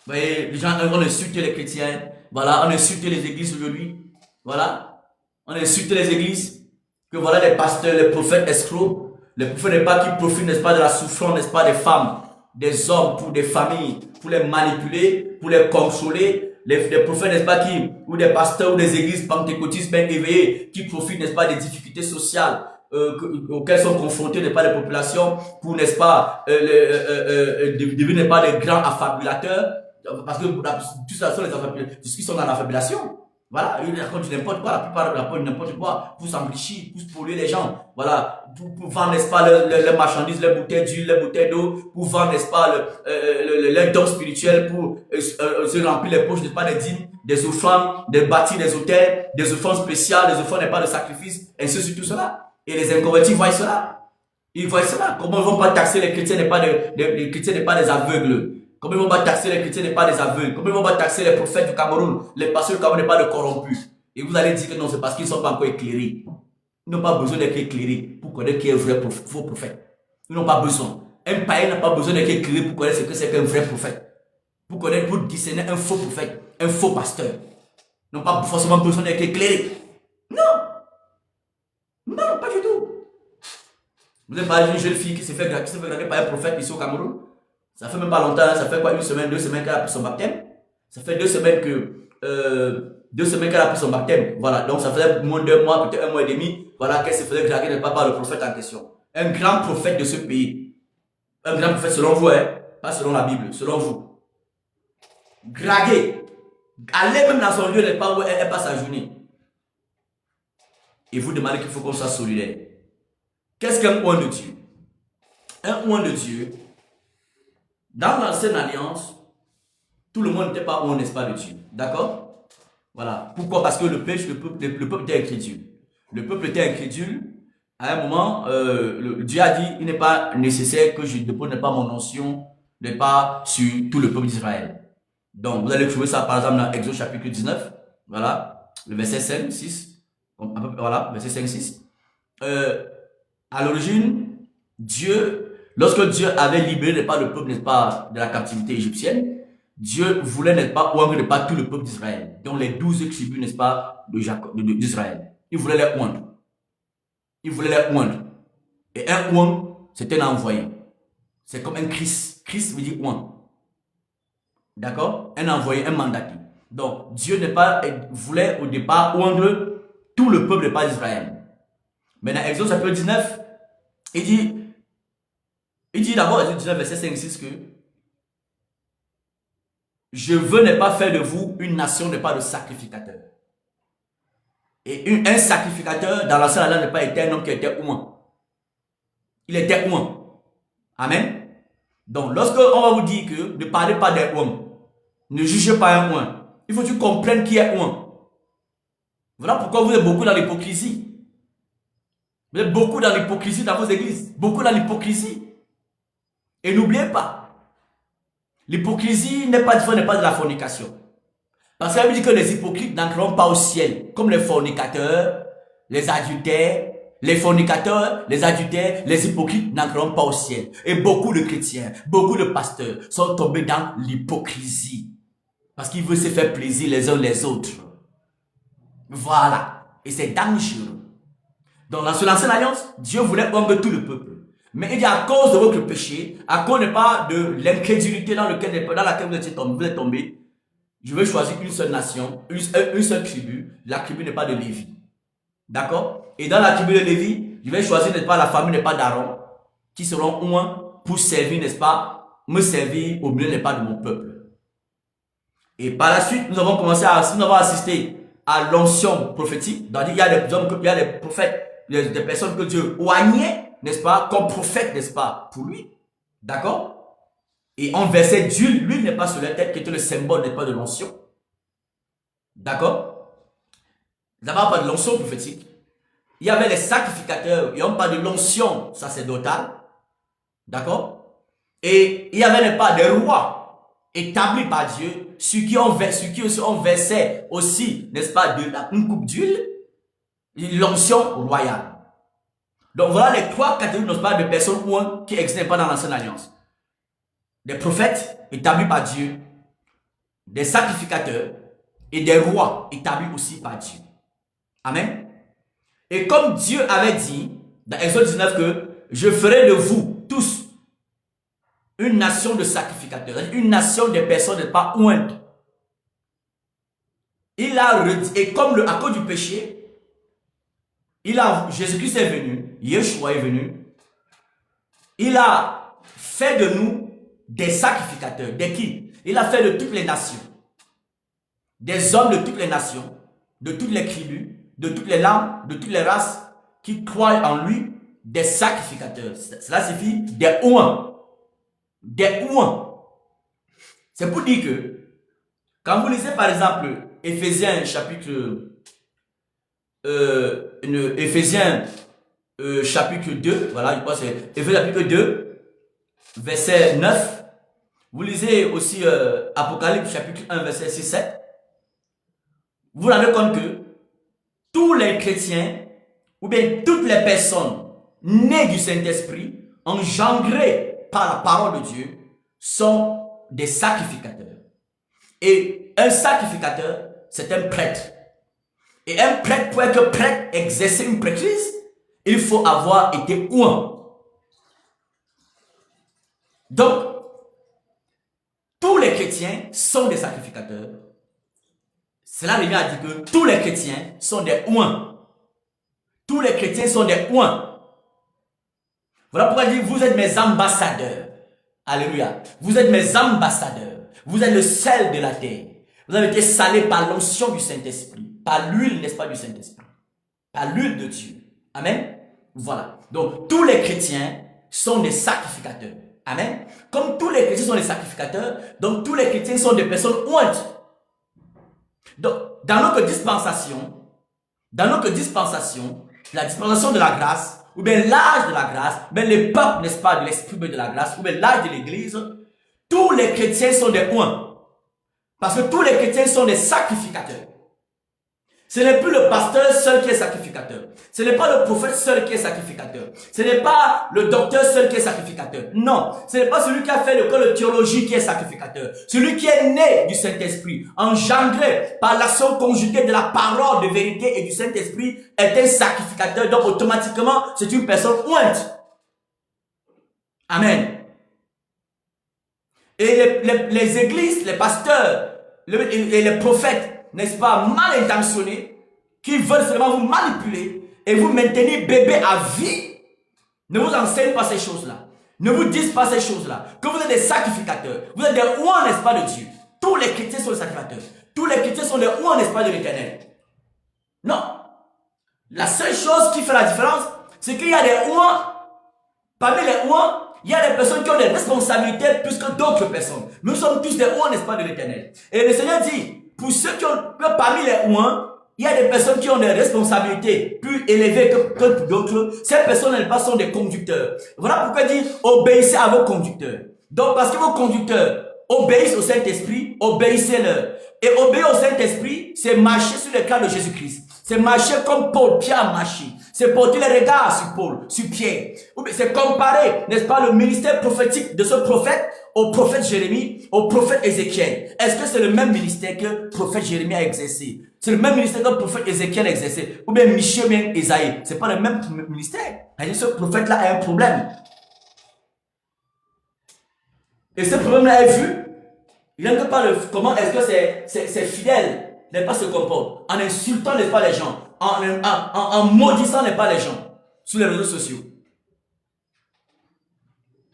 Vous voyez, les gens, on insulte les chrétiens, voilà, on insulte les églises aujourd'hui, voilà, on insulte les églises, que voilà les pasteurs, les prophètes escrocs, les prophètes n'est pas qui profitent, n'est-ce pas, de la souffrance, n'est-ce pas, des femmes, des hommes, pour des familles, pour les manipuler, pour les consoler, les prophètes, n'est-ce pas, qui, ou des pasteurs ou des églises pentecôtistes bien éveillées, qui profitent, n'est-ce pas, des difficultés sociales, auxquelles sont confrontées, n'est-ce pas, les populations, pour, n'est-ce pas, devenir, n'est pas, des grands affabulateurs, parce que tout ça sont les affabulateurs, tout ce qui sont dans l'affabulation. Voilà, ils racontent n'importe quoi, la plupart racontent n'importe quoi, pour s'enrichir, pour polluer les gens. Voilà, pour vendre, n'est-ce pas, les marchandises, les bouteilles d'huile, les bouteilles d'eau, pour vendre, n'est-ce pas, les dons spirituels, pour se remplir les poches, n'est-ce pas, des dîmes, des offrandes, des bâtir des hôtels, des offrandes spéciales, des offrandes, n'est pas, de sacrifice, et ainsi de suite, tout cela. Et les inconvertis voient cela. Ils voient cela. Comment ils vont pas taxer les chrétiens, n'est pas les chrétiens, n'est pas des aveugles. Comment ils vont pas taxer les chrétiens, n'est pas des aveugles. Comment ils vont pas taxer les prophètes du Cameroun, les pasteurs du Cameroun, n'est pas de corrompus. Et vous allez dire que non, c'est parce qu'ils ne sont pas encore éclairés. Ils n'ont pas besoin d'être éclairés pour connaître qui est un vrai faux prophète. Ils n'ont pas besoin. Un païen n'a pas besoin d'être éclairé pour connaître ce que c'est qu'un vrai prophète. Pour connaître, pour discerner un faux prophète, un faux pasteur. Ils n'ont pas forcément besoin d'être éclairés. Non. Non, pas du tout. Vous avez parlé d'une jeune fille qui s'est fait draguer par un prophète ici au Cameroun. Ça fait même pas longtemps, ça fait quoi, une semaine, 2 semaines qu'elle a pris son baptême. Ça fait 2 semaines qu'elle a pris son baptême. Voilà, donc ça faisait moins de 2 mois, peut-être 1 mois et demi, voilà, qu'elle se faisait draguer par le prophète en question. Un grand prophète de ce pays. Un grand prophète selon vous, hein, pas selon la Bible, selon vous. Draguer. Aller même dans son lieu, n'est pas où elle passe sa journée. Et vous demandez qu'il faut qu'on soit solidaire. Qu'est-ce qu'un oint de Dieu? Un oint de Dieu, dans l'ancienne alliance, tout le monde n'était pas oint, n'est-ce pas, de Dieu. D'accord? Voilà. Pourquoi? Parce que le peuple était incrédule. Le peuple était incrédule. À un moment, Dieu a dit, il n'est pas nécessaire que je dépose pas mon notion, n'est pas sur tout le peuple d'Israël. Donc, vous allez trouver ça, par exemple, dans Exode chapitre 19. Voilà. Le verset 5, 6. Voilà, verset 5, 6. À l'origine, Dieu, lorsque Dieu avait libéré, n'est pas, le peuple, n'est-ce pas, de la captivité égyptienne, Dieu voulait, n'est-ce pas, oindre, n'est pas, tout le peuple d'Israël. Donc les 12 tribus, n'est-ce pas, d'Israël. Il voulait les oindre. Il voulait les oindre. Et un oint, c'est un envoyé. C'est comme un Christ. Christ veut dire oint. D'accord? Un envoyé, un mandaté. Donc Dieu n'est pas, voulait au départ oindre tout le peuple, n'est pas d'Israël. Mais dans Exode chapitre 19, il dit d'abord, Exode 19, verset 5-6 que je veux ne pas faire de vous une nation, n'est pas de sacrificateur. Et un sacrificateur dans l'ancienne alliance n'est pas été un homme qui était oint. Il était oint. Amen. Donc, lorsque on va vous dire que ne parlez pas des ouins, ne jugez pas un ouin, il faut que tu comprennes qui est ouin. Voilà pourquoi vous êtes beaucoup dans l'hypocrisie. Vous êtes beaucoup dans l'hypocrisie dans vos églises. Beaucoup dans l'hypocrisie. Et n'oubliez pas, l'hypocrisie n'est pas de la fornication. Parce qu'elle dit que les hypocrites n'entreront pas au ciel, comme les fornicateurs, les adultères, les hypocrites n'entreront pas au ciel. Et beaucoup de chrétiens, beaucoup de pasteurs sont tombés dans l'hypocrisie. Parce qu'ils veulent se faire plaisir les uns les autres. Voilà. Et c'est dangereux. Donc dans l'ancienne alliance, Dieu voulait honorer tout le peuple. Mais il dit à cause de votre péché, à cause pas de l'incrédulité dans laquelle vous êtes tombé, je vais choisir une seule nation, une seule tribu. La tribu n'est pas de Lévi. D'accord? Et dans la tribu de Lévi, je vais choisir, n'est-ce pas, la famille n'est pas d'Aaron, qui seront au moins pour servir, n'est-ce pas, me servir au milieu, n'est pas de mon peuple. Et par la suite, nous avons assisté à l'onction prophétique. Donc, il y a des hommes, il y a des prophètes, des personnes que Dieu oignait, n'est-ce pas, comme prophète, n'est-ce pas, pour lui. D'accord? Et on versait d'huile, l'huile n'est pas sur la tête, qui était le symbole, n'est pas de l'onction. D'accord? D'abord, pas de l'onction prophétique. Il y avait les sacrificateurs, et on parle de l'onction sacerdotale. D'accord? Et il y avait, n'est pas, des rois établis par Dieu, ceux qui ont versé aussi, n'est-ce pas, une coupe d'huile, l'onction royale. Donc voilà les trois catégories, n'est-ce pas, de personnes qui n'existaient pas dans l'ancienne alliance. Des prophètes établis par Dieu, des sacrificateurs et des rois établis aussi par Dieu. Amen. Et comme Dieu avait dit dans Exode 19 que je ferai de vous tous une nation de sacrificateurs, une nation de personnes n'est pas ointes. Il a et comme à cause du péché, Jésus-Christ est venu, Yeshua est venu, il a fait de nous des sacrificateurs. De qui? Il a fait de toutes les nations. Des hommes de toutes les nations, de toutes les tribus, de toutes les langues, de toutes les races qui croient en lui, des sacrificateurs. Cela signifie des ouins. Des ouins. C'est pour dire que quand vous lisez par exemple Éphésiens chapitre chapitre 2, voilà, je pense que c'est Éphésiens chapitre 2, verset 9. Vous lisez aussi Apocalypse chapitre 1, verset 6-7. Vous vous rendez compte que tous les chrétiens, ou bien toutes les personnes nées du Saint-Esprit, engendrées par la parole de Dieu, sont des sacrificateurs. Et un sacrificateur, c'est un prêtre. Et un prêtre, pour être prêtre, exercer une prêtrise, il faut avoir été oint. Donc, tous les chrétiens sont des sacrificateurs. Cela revient à dire que tous les chrétiens sont des oints. Tous les chrétiens sont des oints. Voilà pourquoi il dit, vous êtes mes ambassadeurs. Alléluia. Vous êtes mes ambassadeurs. Vous êtes le sel de la terre. Vous avez été salés par l'onction du Saint-Esprit. Par l'huile, n'est-ce pas, du Saint-Esprit. Par l'huile de Dieu. Amen. Voilà. Donc, tous les chrétiens sont des sacrificateurs. Amen. Comme tous les chrétiens sont des sacrificateurs, donc tous les chrétiens sont des personnes ointes. Donc, dans notre dispensation, la dispensation de la grâce, ou bien l'âge de la grâce, ou bien le peuple, n'est-ce pas, de l'esprit de la grâce, ou bien l'âge de l'église, tous les chrétiens sont des oints. Parce que tous les chrétiens sont des sacrificateurs. Ce n'est plus le pasteur seul qui est sacrificateur. Ce n'est pas le prophète seul qui est sacrificateur. Ce n'est pas le docteur seul qui est sacrificateur. Non, ce n'est pas celui qui a fait l'école de théologie qui est sacrificateur. Celui qui est né du Saint-Esprit, engendré par l'action conjuguée de la parole de vérité et du Saint-Esprit, est un sacrificateur. Donc automatiquement, c'est une personne ointe. Amen. Et les églises, les pasteurs et les prophètes, n'est-ce pas, mal intentionnés, qui veulent seulement vous manipuler et vous maintenir bébé à vie, ne vous enseignent pas ces choses-là. Ne vous disent pas ces choses-là. Que vous êtes des sacrificateurs. Vous êtes des ouins, n'est-ce pas, de Dieu. Tous les chrétiens sont des sacrificateurs. Tous les chrétiens sont des ouins, n'est-ce pas, de l'Éternel. Non. La seule chose qui fait la différence, c'est qu'il y a des ouins. Parmi les ouins, il y a des personnes qui ont des responsabilités plus que d'autres personnes. Nous sommes tous des ouins, n'est-ce pas, de l'Éternel. Et le Seigneur dit, pour ceux qui ont, parmi les ouins, il y a des personnes qui ont des responsabilités plus élevées que d'autres. Ces personnes, elles sont des conducteurs. Voilà pourquoi il dit, obéissez à vos conducteurs. Donc, parce que vos conducteurs obéissent au Saint-Esprit, obéissez-leur. Et obéir au Saint-Esprit, c'est marcher sur le cas de Jésus-Christ. C'est marcher comme Paul, Pierre a marché. C'est porter les regards sur Paul, sur Pierre. C'est comparer, n'est-ce pas, le ministère prophétique de ce prophète au prophète Jérémie, au prophète Ézéchiel. Est-ce que c'est le même ministère que le prophète Jérémie a exercé? C'est le même ministère que le prophète Ézéchiel a exercé? Ou bien Michel, ou bien Esaïe? C'est pas le même ministère. Ce prophète-là a un problème. Et ce problème-là est vu. Il n'aime pas comment est-ce que c'est fidèle, n'est pas se comporte. En insultant, n'est pas les gens. En maudissant, n'est pas les gens. Sur les réseaux sociaux.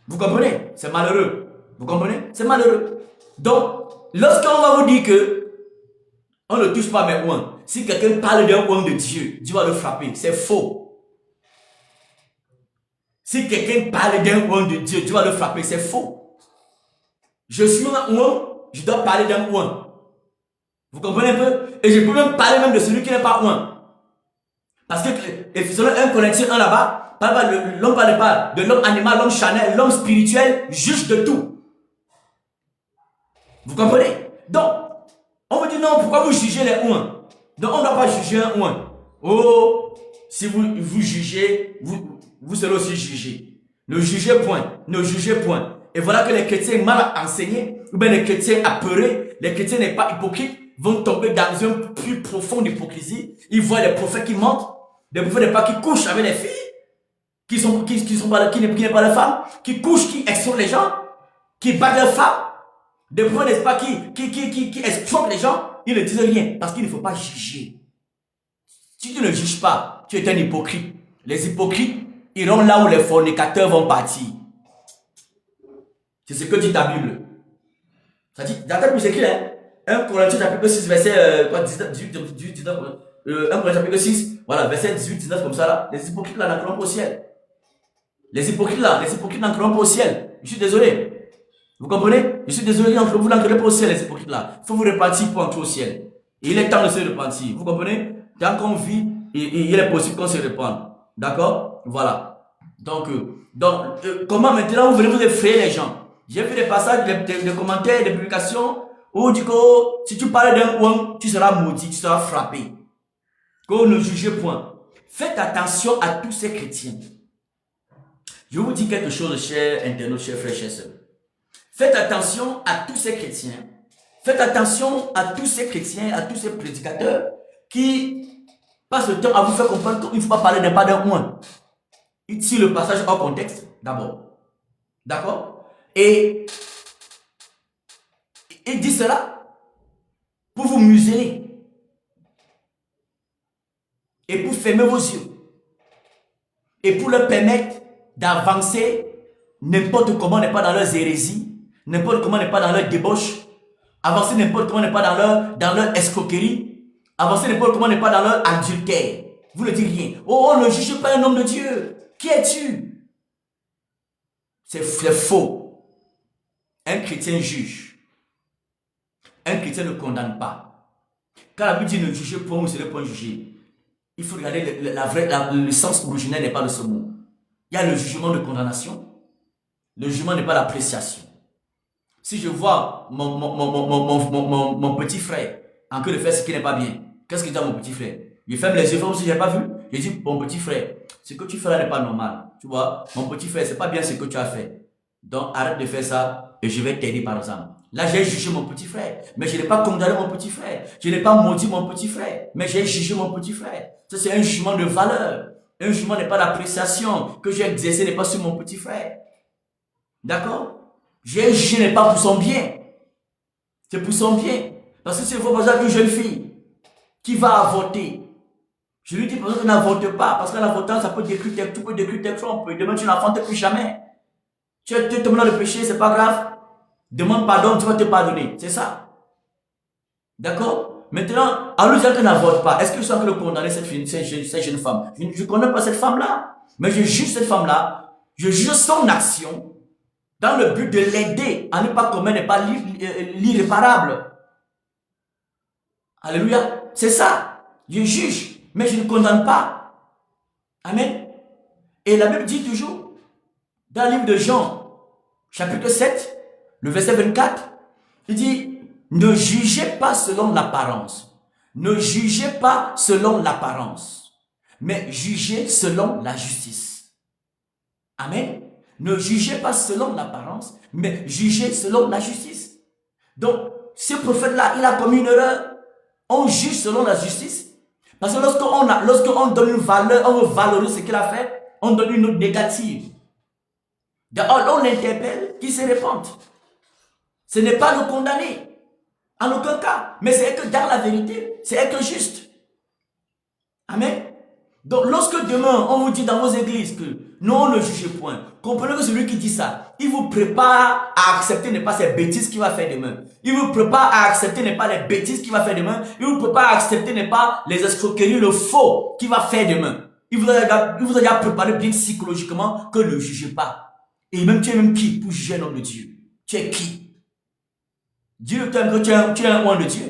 Vous comprenez? C'est malheureux. Vous comprenez? C'est malheureux. Donc, lorsqu'on va vous dire que on ne touche pas mes ouins, si quelqu'un parle d'un ouin de Dieu, Dieu va le frapper. C'est faux. Si quelqu'un parle d'un ouin de Dieu, Dieu va le frapper. C'est faux. Je suis un ouin, je dois parler d'un ouin. Vous comprenez un peu? Et je peux même parler même de celui qui n'est pas ouin. Parce que, selon 1 Corinthiens 1 là-bas, l'homme parle pas de l'homme animal, l'homme charnel, l'homme spirituel, juge de tout. Vous comprenez? Donc, on vous dit non, pourquoi vous jugez les ouins? Donc, on ne doit pas juger un ouin. Oh, si vous jugez, vous serez aussi jugé. Ne jugez point, ne jugez point. Et voilà que les chrétiens mal enseignés, ou bien les chrétiens apeurés, les chrétiens n'est pas hypocrites, vont tomber dans un plus profond d'hypocrisie. Ils voient les prophètes qui mentent, des prophètes qui couchent avec les filles, qui n'est pas les femmes, qui couchent, qui extorquent les gens, qui battent leurs femmes, des prophètes, n'est-ce pas, qui escroquent les gens. Ils ne disent rien, parce qu'il ne faut pas juger. Si tu ne juges pas, tu es un hypocrite. Les hypocrites iront là où les fornicateurs vont partir. C'est ce que dit ta Bible. Ça dit, dans ta Bible, c'est écrit, hein? 1 Corinthiens chapitre 6, verset 18, 19, 1 Corinthiens chapitre 6, voilà, verset 18, 19, comme ça là. Les hypocrites là n'entreront pas au ciel. Les hypocrites n'entreront pas au ciel. Je suis désolé. Vous comprenez? Je suis désolé, vous n'entrerez pas au ciel, les hypocrites là. Il faut vous repentir pour entrer au ciel. Et il est temps de se repentir. Vous comprenez? Tant qu'on vit, il est possible qu'on se repente. D'accord? Voilà. Donc, comment maintenant vous venez vous effrayer les gens? J'ai vu des passages, des commentaires, des publications où dit que si tu parles d'un ouin, tu seras maudit, tu seras frappé. Qu'on ne juge point. Faites attention à tous ces chrétiens. Je vous dis quelque chose, chers internautes, chers frères, chers sœurs. Faites attention à tous ces chrétiens. Faites attention à tous ces chrétiens, à tous ces prédicateurs qui passent le temps à vous faire comprendre qu'il ne faut pas parler d'un pas d'un ouin. Il tire le passage hors contexte, d'abord. D'accord? Et il dit cela pour vous museler et pour fermer vos yeux et pour leur permettre d'avancer n'importe comment, n'est pas dans leurs hérésies, n'importe comment n'est pas dans leur débauche, avancer n'importe comment n'est pas dans leur escroquerie, avancer n'importe comment n'est pas dans leur adultère. Vous ne dites rien. Oh, ne juge pas un homme de Dieu. Qui es-tu? C'est faux. Un chrétien juge. Un chrétien ne condamne pas. Quand la Bible dit ne jugez point, vous ne serez point jugé. Il faut regarder le sens originel n'est pas de ce mot. Il y a le jugement de condamnation. Le jugement n'est pas l'appréciation. Si je vois mon petit frère en train de faire ce qui n'est pas bien, qu'est-ce que je dis à mon petit frère? Je ferme les yeux comme si je n'avais pas vu. Je dis, mon petit frère, ce que tu fais là n'est pas normal. Tu vois, mon petit frère, c'est pas bien ce que tu as fait. Donc arrête de faire ça et je vais t'aider par exemple. Là, j'ai jugé mon petit frère, mais je n'ai pas condamné mon petit frère. Je n'ai pas maudit mon petit frère, mais j'ai jugé mon petit frère. Ça, c'est un jugement de valeur. Un jugement n'est pas d'appréciation que j'ai exercé, n'est pas sur mon petit frère. D'accord? J'ai jugé n'est pas pour son bien. C'est pour son bien. Parce que si vous par exemple une jeune fille qui va avorter, je lui dis par exemple n'avorte pas, parce qu'en avortant, ça peut détruire tes trompes. Demain, tu n'enfantes plus jamais. Tu es tombé dans le péché, c'est pas grave. Demande pardon, tu vas te pardonner. C'est ça. D'accord? Maintenant, en lui disant qu'elle n'avorte pas, est-ce que je suis en train de condamner cette jeune femme? Je ne condamne pas cette femme-là. Mais je juge cette femme-là. Je juge son action. dans le but de l'aider à ne pas commettre, ne pas l'irréparable. Alléluia. C'est ça. Je juge, mais je ne condamne pas. Amen. Et la Bible dit toujours, dans le livre de Jean, chapitre 7, le verset 24, il dit, ne jugez pas selon l'apparence. Ne jugez pas selon l'apparence, mais jugez selon la justice. Amen. Ne jugez pas selon l'apparence, mais jugez selon la justice. Donc, ce prophète-là, il a commis une erreur. On juge selon la justice. Parce que lorsqu'on donne une valeur, on valorise ce qu'il a fait, on donne une note négative. On l'interpelle, qu'il se répande. Ce n'est pas le condamner, en aucun cas. Mais c'est que dans la vérité, c'est être juste. Amen. Donc, lorsque demain, on vous dit dans vos églises que non, on ne juge point, comprenez que celui qui dit ça, il vous prépare à accepter n'est pas ces bêtises qu'il va faire demain. Il vous prépare à accepter n'est pas les bêtises qu'il va faire demain. Il vous prépare à accepter n'est pas les escroqueries, le faux qu'il va faire demain. Il vous a déjà préparé bien psychologiquement que ne jugez pas. Et même, tu es même qui pour juger un homme de Dieu? Tu es qui? Dieu t'aime que tu es un oint de Dieu.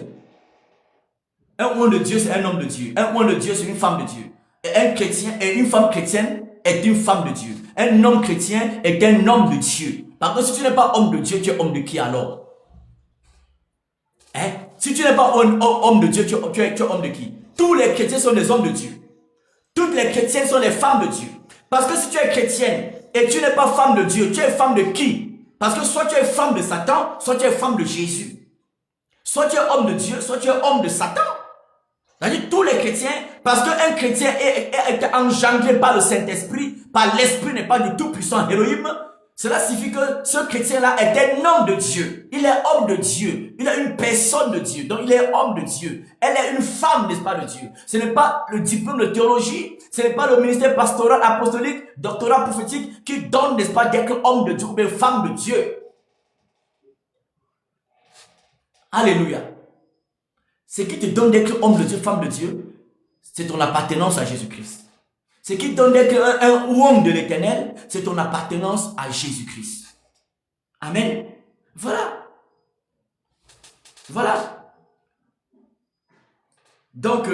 Un oint de Dieu, c'est un homme de Dieu. Un oint de Dieu, c'est une femme de Dieu. Et un chrétien et une femme chrétienne est une femme de Dieu. Un homme chrétien est un homme de Dieu. Parce que si tu n'es pas homme de Dieu, tu es homme de qui alors? Hein? Si tu n'es pas homme de Dieu, tu es homme de qui? Tous les chrétiens sont des hommes de Dieu. Toutes les chrétiennes sont des femmes de Dieu. Parce que si tu es chrétienne et tu n'es pas femme de Dieu, tu es femme de qui? Parce que soit tu es femme de Satan, soit tu es femme de Jésus. Soit tu es homme de Dieu, soit tu es homme de Satan. C'est-à-dire tous les chrétiens, parce qu'un chrétien est engendré par le Saint-Esprit, par l'Esprit n'est pas du tout puissant Elohim, cela signifie que ce chrétien-là est un homme de Dieu. Il est homme de Dieu. Il est une personne de Dieu. Donc il est homme de Dieu. Elle est une femme, n'est-ce pas, de Dieu. Ce n'est pas le diplôme de théologie, ce n'est pas le ministère pastoral, apostolique, doctorat prophétique qui donne, n'est-ce pas, d'être homme de Dieu ou bien femme de Dieu. Alléluia. Ce qui te donne d'être homme de Dieu, femme de Dieu, c'est ton appartenance à Jésus-Christ. Ce qui te donne d'être un homme de l'Éternel, c'est ton appartenance à Jésus-Christ. Amen. Voilà. Voilà. Donc,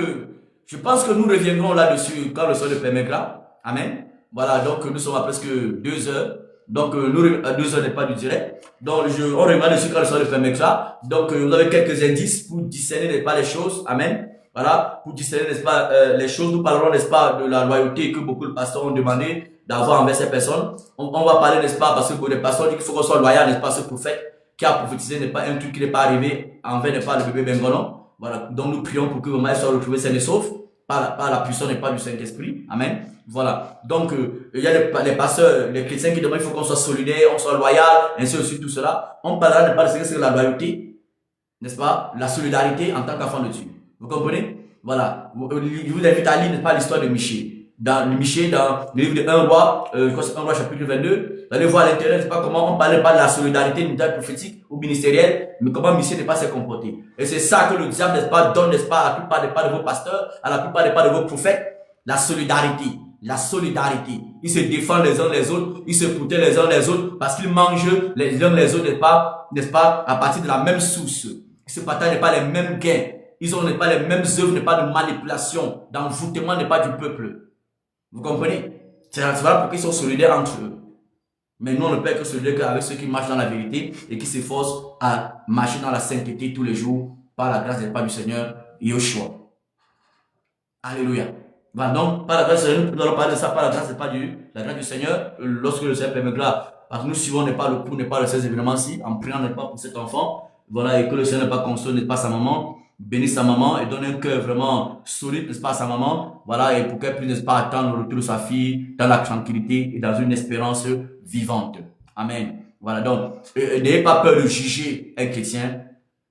je pense que nous reviendrons là-dessus quand le Seigneur le permettra. Amen. Voilà, donc nous sommes à presque 2 heures. Donc, nous, à 2 heures n'est pas du direct. Donc, on reviendra dessus quand le Seigneur le permettra. Donc, vous avez quelques indices pour discerner, n'est-ce pas, les choses. Amen. Voilà, pour discerner, n'est-ce pas, les choses. Nous parlerons, n'est-ce pas, de la loyauté que beaucoup de pasteurs ont demandé d'avoir envers ces personnes. On va parler, n'est-ce pas, parce que pour les pasteurs disent qu'il faut qu'on soit loyal, n'est-ce pas, ce prophète qui a prophétisé n'est pas un truc qui n'est pas arrivé envers, n'est pas, le bébé Bengonon. Voilà, donc nous prions pour que vraiment il soit retrouvé sain et sauf par la puissance et pas du Saint-Esprit. Amen. Voilà. Donc, il y a les pasteurs, les chrétiens qui demandent qu'il faut qu'on soit solidaire, on soit loyal, ainsi de suite, tout cela. On parlera de pas de ce que c'est la loyauté, n'est-ce pas, la solidarité en tant qu'enfant de Dieu. Vous comprenez? Voilà. Je vous invite à lire, n'est-ce pas, l'histoire de Michée. Dans le Michée, dans le livre de 1 roi, je crois que c'est 1 roi chapitre 22, vous allez voir à l'intérieur, c'est pas comment on parlait pas de la solidarité militaire prophétique ou ministérielle, mais comment Michée n'est pas s'est comporté. Et c'est ça que le diable, n'est-ce pas, donne, n'est-ce pas, à la plupart des pas de vos pasteurs, à la plupart des pas de vos prophètes, la solidarité. La solidarité. Ils se défendent les uns les autres, ils se protègent les uns les autres, parce qu'ils mangent les uns les autres, n'est-ce pas, à partir de la même source. Ils se partagent, n'est pas les mêmes gains. Ils ont, n'est pas les mêmes œuvres, n'est pas de manipulation, d'envoûtement, n'est pas du peuple. Vous comprenez? C'est voilà pourquoi ils sont solidaires entre eux. Mais nous, on ne peut être solidaires qu'avec ceux qui marchent dans la vérité et qui s'efforcent à marcher dans la sainteté tous les jours par la grâce et pas du Seigneur Yeshua. Alléluia. Voilà, donc, par la grâce du Seigneur, nous allons parler de ça, par la grâce et pas la grâce du Seigneur, lorsque le Seigneur permettra, parce que nous suivons n'est pas le coup, n'est pas le ces événements-ci, en priant n'est pas pour cet enfant, voilà, et que le Seigneur n'est pas console, n'est pas sa maman, bénisse sa maman et donne un cœur vraiment solide, n'est-ce pas, à sa maman, voilà, et pour qu'elle puisse, n'est-ce pas, attendre le retour de sa fille dans la tranquillité et dans une espérance vivante. Amen. Voilà, donc, n'ayez pas peur de juger un chrétien,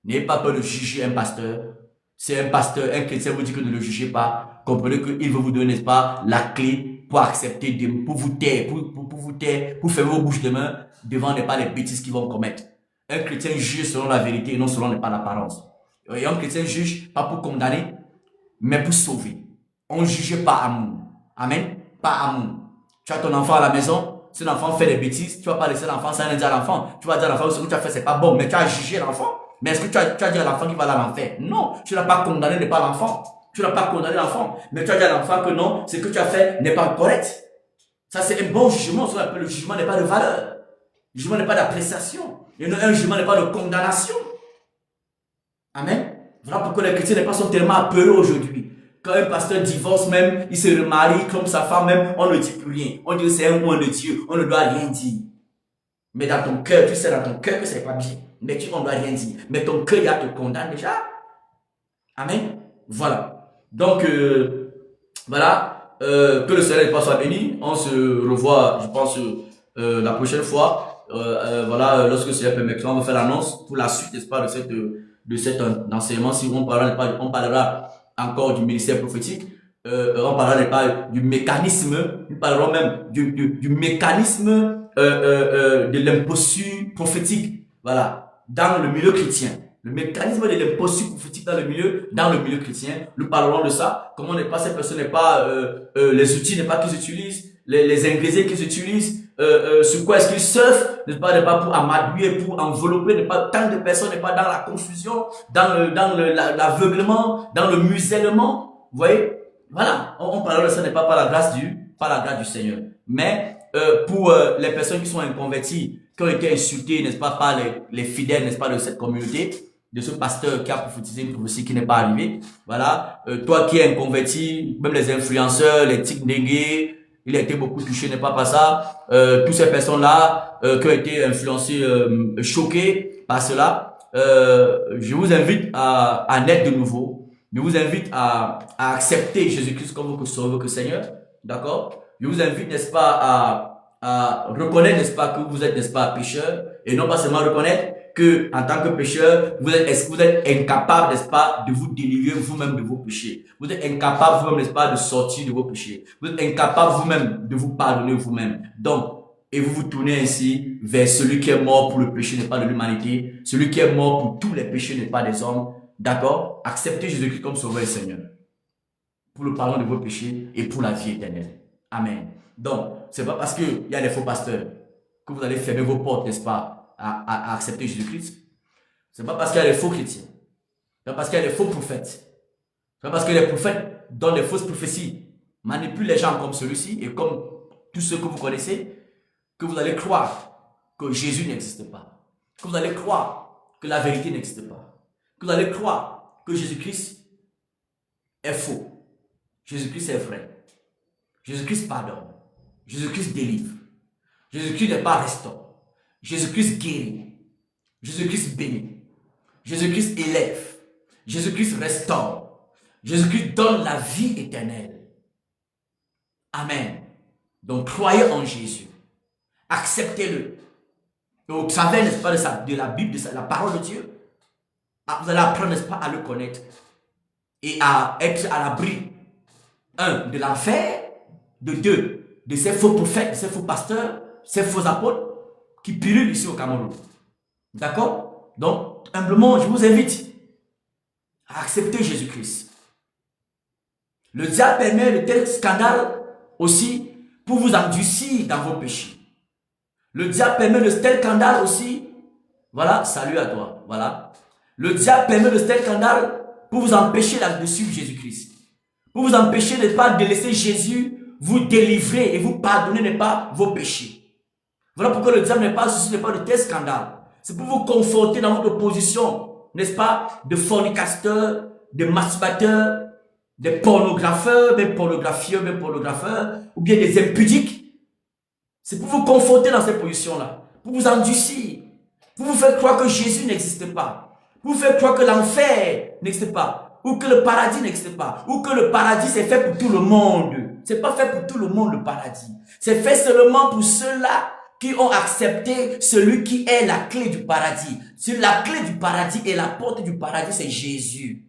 n'ayez pas peur de juger un pasteur. C'est un pasteur, un chrétien vous dit que ne le jugez pas, comprenez qu'il veut vous donner, n'est-ce pas, la clé pour accepter, pour vous taire, pour vous taire, pour fermer vos bouches de main devant, n'est pas, les bêtises qu'ils vont commettre. Un chrétien juge selon la vérité et non selon, n'est pas, l'apparence. Et un chrétien juge pas pour condamner, mais pour sauver. On ne juge pas amour. Amen. Pas amour. Tu as ton enfant à la maison, si l'enfant fait des bêtises, tu vas pas laisser l'enfant sans rien dire à l'enfant. Tu vas dire à l'enfant, ce que tu as fait, c'est pas bon, mais tu as jugé l'enfant. Mais est-ce que tu as dit à l'enfant qu'il va aller à l'enfer? Non, tu n'as pas condamné, n'est pas l'enfant. Tu n'as pas condamné l'enfant. Mais tu as dit à l'enfant que non, ce que tu as fait n'est pas correct. Ça, c'est un bon jugement. Le jugement n'est pas de valeur. Le jugement n'est pas d'appréciation. Un jugement n'est pas de condamnation. Amen. Voilà pourquoi les chrétiens sont tellement apeurés aujourd'hui. Quand un pasteur divorce même, il se remarie comme sa femme même, on ne dit plus rien. On dit que c'est un mot de Dieu, on ne doit rien dire. Mais dans ton cœur, tu sais dans ton cœur que c'est pas bien. Mais on ne doit rien dire. Mais ton cœur, il te condamne déjà. Amen. Voilà. Donc, voilà. Que le Seigneur soit béni. On se revoit, je pense, la prochaine fois. Voilà, lorsque le Seigneur permettra, on va faire l'annonce pour la suite, n'est-ce pas, de cet enseignement. Si on parlera encore du ministère prophétique, on parlera pas du mécanisme, nous parlerons même du mécanisme de l'imposture prophétique, voilà, dans le milieu chrétien. Le mécanisme de l'imposture prophétique dans le milieu chrétien, nous parlerons de ça. Comment n'est pas ces personnes, n'est pas les outils, n'est pas qu'ils utilisent, les ingrédients qu'ils utilisent, sur quoi est-ce qu'ils surfent, n'est pas pour amadouer, pour envelopper, n'est pas tant de personnes, n'est pas dans la confusion, dans l'aveuglement, dans le musellement. Vous voyez, voilà, on parle de ça, n'est pas par la grâce du Seigneur. Mais pour les personnes qui sont inconverties, qui ont été insultées, n'est-ce pas, par les fidèles, n'est-ce pas, de cette communauté, de ce pasteur qui a prophétisé une prophétie qui n'est pas arrivée. Voilà, toi qui es inconverti, même les influenceurs, les tic-dégués, il a été beaucoup touché, n'est pas par ça. Toutes ces personnes-là qui ont été influencées, choquées par cela, je vous invite à naître de nouveau. Je vous invite à accepter Jésus-Christ comme votre Sauveur, que Seigneur. D'accord? Je vous invite, n'est-ce pas, à reconnaître, n'est-ce pas, que vous êtes, n'est-ce pas, pécheur. Et non pas seulement reconnaître que, en tant que pécheur, vous êtes incapable, n'est-ce pas, de vous délivrer vous-même de vos péchés. Vous êtes incapable vous-même, n'est-ce pas, de sortir de vos péchés. Vous êtes incapable vous-même de vous pardonner vous-même. Donc, et vous vous tournez ainsi vers celui qui est mort pour le péché, n'est pas de l'humanité. Celui qui est mort pour tous les péchés, n'est pas des hommes. D'accord? Acceptez Jésus-Christ comme Sauveur et Seigneur. Pour le pardon de vos péchés et pour la vie éternelle. Amen. Donc, c'est pas parce qu'il y a des faux pasteurs que vous allez fermer vos portes, n'est-ce pas, à accepter Jésus-Christ. C'est pas parce qu'il y a des faux chrétiens. C'est pas parce qu'il y a des faux prophètes. C'est pas parce que les prophètes donnent des fausses prophéties, manipulent les gens comme celui-ci et comme tous ceux que vous connaissez, que vous allez croire que Jésus n'existe pas. Que vous allez croire que la vérité n'existe pas. Que vous allez croire que Jésus-Christ est faux. Jésus-Christ est vrai. Jésus-Christ pardonne. Jésus-Christ délivre. Jésus-Christ n'est pas restaure. Jésus-Christ guérit. Jésus-Christ bénit. Jésus-Christ élève. Jésus-Christ restaure. Jésus-Christ donne la vie éternelle. Amen. Donc croyez en Jésus. Acceptez-le. Et au travers, n'est-ce pas, de la Bible, de la parole de Dieu, vous allez apprendre, n'est-ce pas, à le connaître et à être à l'abri, un, de l'enfer, de deux, de ces faux prophètes, de ces faux pasteurs, ces faux apôtres qui pullulent ici au Cameroun. D'accord? Donc, humblement, je vous invite à accepter Jésus-Christ. Le diable permet de tels scandales aussi pour vous endurcir dans vos péchés. Le diable permet de tels scandales aussi. Voilà, salut à toi. Voilà. Le diable permet de tels scandales pour vous empêcher de suivre Jésus-Christ. Pour vous empêcher de ne pas de laisser Jésus vous délivrer et vous pardonner, n'est pas, vos péchés. Voilà pourquoi le diable n'est pas de tels scandales. C'est pour vous conforter dans votre position, n'est-ce pas, de fornicateurs, de masturbateurs, des pornographeurs, même pornographeurs, ou bien des impudiques. C'est pour vous conforter dans cette position-là, pour vous endurcir, pour vous faire croire que Jésus n'existe pas, pour vous faire croire que l'enfer n'existe pas, ou que le paradis n'existe pas, ou que le paradis c'est fait pour tout le monde. C'est pas fait pour tout le monde, le paradis. C'est fait seulement pour ceux-là qui ont accepté celui qui est la clé du paradis. Sur la clé du paradis et la porte du paradis, c'est Jésus.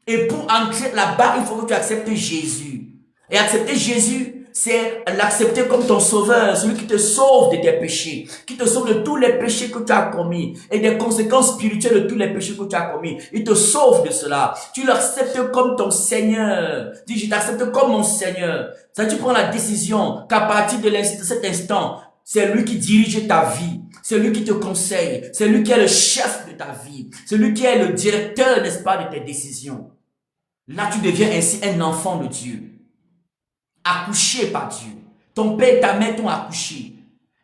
Et pour entrer là-bas, il faut que tu acceptes Jésus. Et accepter Jésus c'est l'accepter comme ton sauveur, celui qui te sauve de tes péchés, qui te sauve de tous les péchés que tu as commis et des conséquences spirituelles de tous les péchés que tu as commis. Il te sauve de cela. Tu l'acceptes comme ton Seigneur. Dis, je t'accepte comme mon Seigneur. Ça, tu prends la décision qu'à partir de cet instant, c'est lui qui dirige ta vie. C'est lui qui te conseille. C'est lui qui est le chef de ta vie. C'est lui qui est le directeur, n'est-ce pas, de tes décisions. Là, tu deviens ainsi un enfant de Dieu. Accouché par Dieu. Ton père et ta mère t'ont accouché.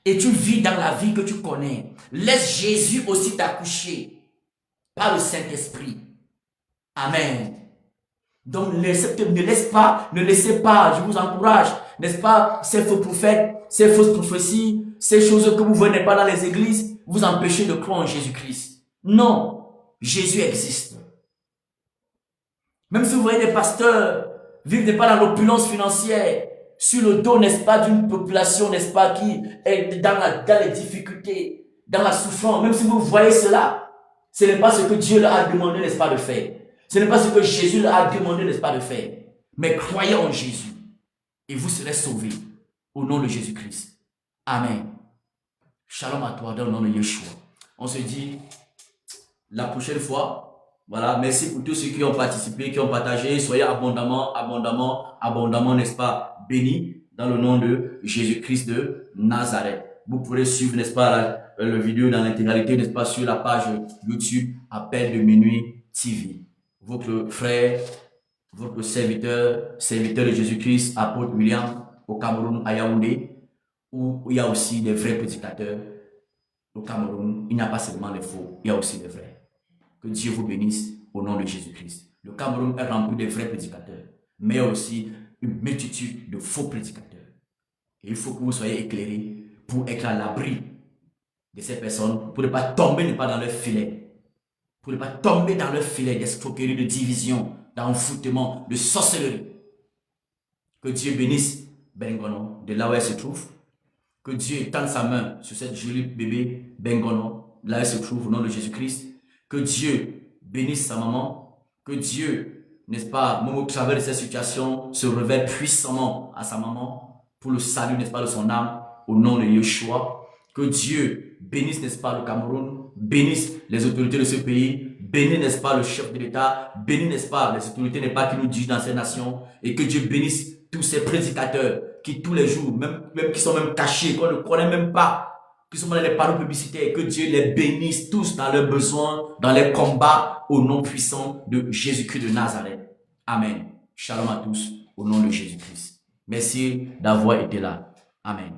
Et tu vis dans la vie que tu connais. Laisse Jésus aussi t'accoucher par le Saint-Esprit. Amen. Donc ne laissez pas, je vous encourage, n'est-ce pas, ces faux prophètes, ces fausses prophéties, ces choses que vous ne venez pas dans les églises, vous empêchez de croire en Jésus-Christ. Non, Jésus existe. Même si vous voyez des pasteurs vivre, n'est pas dans l'opulence financière, sur le dos, n'est-ce pas, d'une population, n'est-ce pas, qui est dans les difficultés, dans la souffrance, même si vous voyez cela, ce n'est pas ce que Dieu leur a demandé, n'est-ce pas, de faire. Ce n'est pas ce que Jésus leur a demandé, n'est-ce pas, de faire. Mais croyez en Jésus et vous serez sauvés au nom de Jésus-Christ. Amen. Shalom à toi dans le nom de Yeshua. On se dit la prochaine fois. Voilà, merci pour tous ceux qui ont participé, qui ont partagé. Soyez abondamment, n'est-ce pas, bénis dans le nom de Jésus-Christ de Nazareth. Vous pourrez suivre, n'est-ce pas, le vidéo dans l'intégralité, n'est-ce pas, sur la page YouTube Appel de minuit TV. Votre frère, votre serviteur de Jésus-Christ, apôtre William, au Cameroun, à Yaoundé, où il y a aussi des vrais prédicateurs. Au Cameroun, il n'y a pas seulement les faux, il y a aussi des vrais. Que Dieu vous bénisse au nom de Jésus-Christ. Le Cameroun est rempli de vrais prédicateurs, mais il y a aussi une multitude de faux prédicateurs. Et il faut que vous soyez éclairés pour être à l'abri de ces personnes, pour ne pas tomber dans leur filet. Pour ne pas tomber dans leur filet d'escroquerie, de division, d'enfoutement, de sorcellerie. Que Dieu bénisse Bengono, de là où elle se trouve. Que Dieu étende sa main sur cette jolie bébé Bengono, là où elle se trouve au nom de Jésus-Christ. Que Dieu bénisse sa maman. Que Dieu, n'est-ce pas, même au travers de cette situation, se révèle puissamment à sa maman pour le salut, n'est-ce pas, de son âme au nom de Yeshua. Que Dieu bénisse, n'est-ce pas, le Cameroun, bénisse les autorités de ce pays, bénisse, n'est-ce pas, le chef de l'État, bénisse, n'est-ce pas, les autorités, n'est-ce pas, qui nous dirigent dans ces nations, et que Dieu bénisse tous ces prédicateurs qui tous les jours, même qui sont même cachés, qu'on ne connaît même pas, qui sont dans les panneaux publicitaires, que Dieu les bénisse tous dans leurs besoins, dans les combats, au nom puissant de Jésus-Christ de Nazareth. Amen. Shalom à tous, au nom de Jésus-Christ. Merci d'avoir été là. Amen.